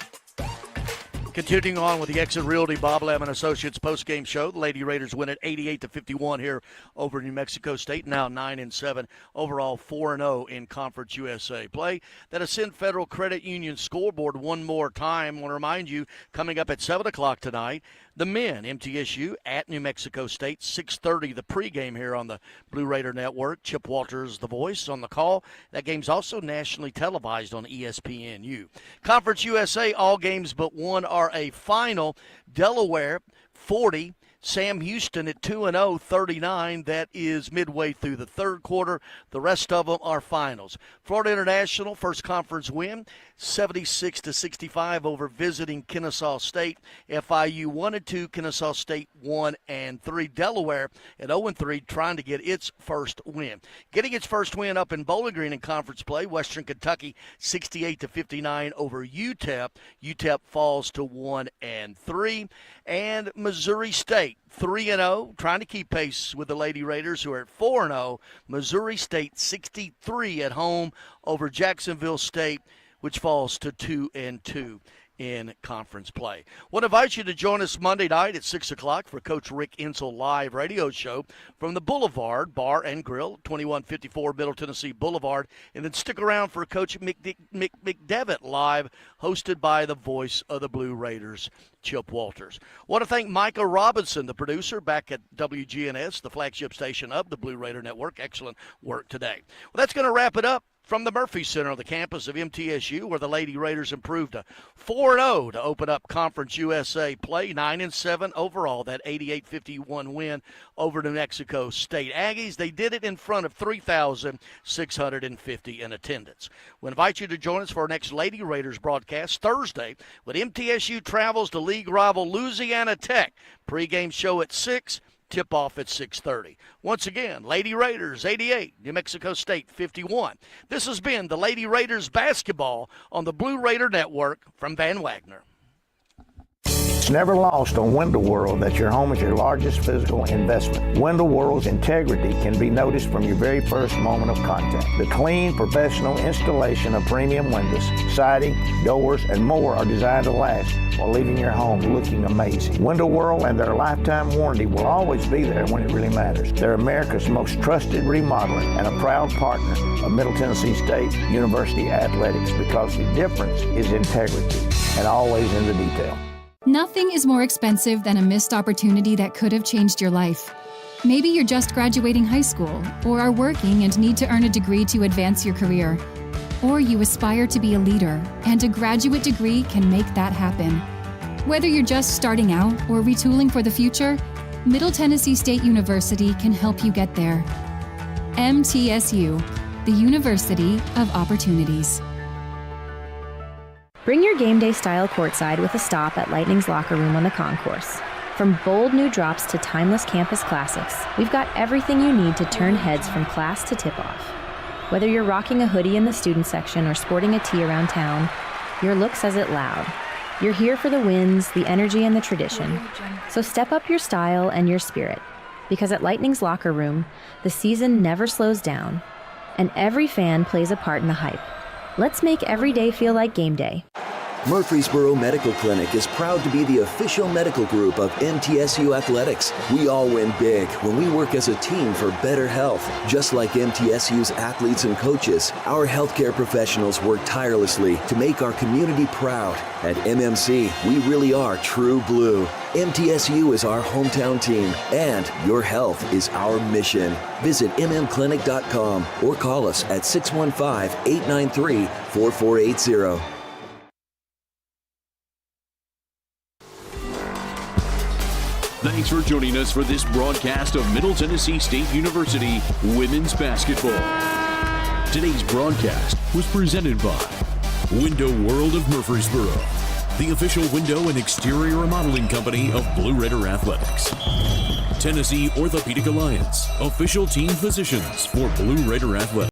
Continuing on with the Exit Realty Bob Lamb and Associates post-game show, the Lady Raiders win at 88-51 here over New Mexico State. Now 9-7, overall 4-0 in Conference USA play. That Ascend Federal Credit Union scoreboard one more time. I want to remind you, coming up at 7 o'clock tonight, the men, MTSU at New Mexico State, 6:30 the pregame here on the Blue Raider Network. Chip Walters, the voice, on the call. That game's also nationally televised on ESPNU. Conference USA, all games but one are a final. Delaware, 40. Sam Houston at 2-0, 39. That is midway through the third quarter. The rest of them are finals. Florida International, first conference win, 76-65 over visiting Kennesaw State. FIU 1-2, Kennesaw State 1-3. Delaware at 0-3, trying to get its first win. Getting its first win up in Bowling Green in conference play, Western Kentucky 68-59 over UTEP. UTEP falls to 1-3. And Missouri State 3-0, trying to keep pace with the Lady Raiders, who are at 4-0. Missouri State 63 at home over Jacksonville State, which falls to 2-2 in conference play. Want to invite you to join us Monday night at 6 o'clock for Coach Rick Insel live radio show from the Boulevard Bar and Grill, 2154 Middle Tennessee Boulevard. And then stick around for Coach McDevitt live, hosted by the voice of the Blue Raiders, Chip Walters. Want to thank Micah Robinson, the producer, back at WGNS, the flagship station of the Blue Raider Network. Excellent work today. Well, that's going to wrap it up from the Murphy Center on the campus of MTSU, where the Lady Raiders improved to 4-0 to open up Conference USA play, 9-7 overall, that 88-51 win over New Mexico State Aggies. They did it in front of 3,650 in attendance. We invite you to join us for our next Lady Raiders broadcast Thursday when MTSU travels to league rival Louisiana Tech. Pre-game show at 6. Tip-off at 6:30. Once again, Lady Raiders 88, New Mexico State 51. This has been the Lady Raiders basketball on the Blue Raider Network from Van Wagner. It's never lost on Window World that your home is your largest physical investment. Window World's integrity can be noticed from your very first moment of contact. The clean, professional installation of premium windows, siding, doors, and more are designed to last while leaving your home looking amazing. Window World and their lifetime warranty will always be there when it really matters. They're America's most trusted remodeler and a proud partner of Middle Tennessee State University Athletics, because the difference is integrity and always in the detail. Nothing is more expensive than a missed opportunity that could have changed your life. Maybe you're just graduating high school, or are working and need to earn a degree to advance your career. Or you aspire to be a leader, and a graduate degree can make that happen. Whether you're just starting out or retooling for the future, Middle Tennessee State University can help you get there. MTSU, the University of Opportunities. Bring your game day style courtside with a stop at Lightning's Locker Room on the concourse. From bold new drops to timeless campus classics, we've got everything you need to turn heads from class to tip-off. Whether you're rocking a hoodie in the student section or sporting a tee around town, your look says it loud. You're here for the wins, the energy, and the tradition. So step up your style and your spirit. Because at Lightning's locker room, the season never slows down, and every fan plays a part in the hype. Let's make every day feel like game day. Murfreesboro Medical Clinic is proud to be the official medical group of MTSU Athletics. We all win big when we work as a team for better health. Just like MTSU's athletes and coaches, our healthcare professionals work tirelessly to make our community proud. At MMC, we really are true blue. MTSU is our hometown team, and your health is our mission. Visit mmclinic.com or call us at 615-893-4480. Thanks for joining us for this broadcast of Middle Tennessee State University women's basketball. Today's broadcast was presented by Window World of Murfreesboro, the official window and exterior remodeling company of Blue Raider Athletics. Tennessee Orthopedic Alliance, official team physicians for Blue Raider Athletics.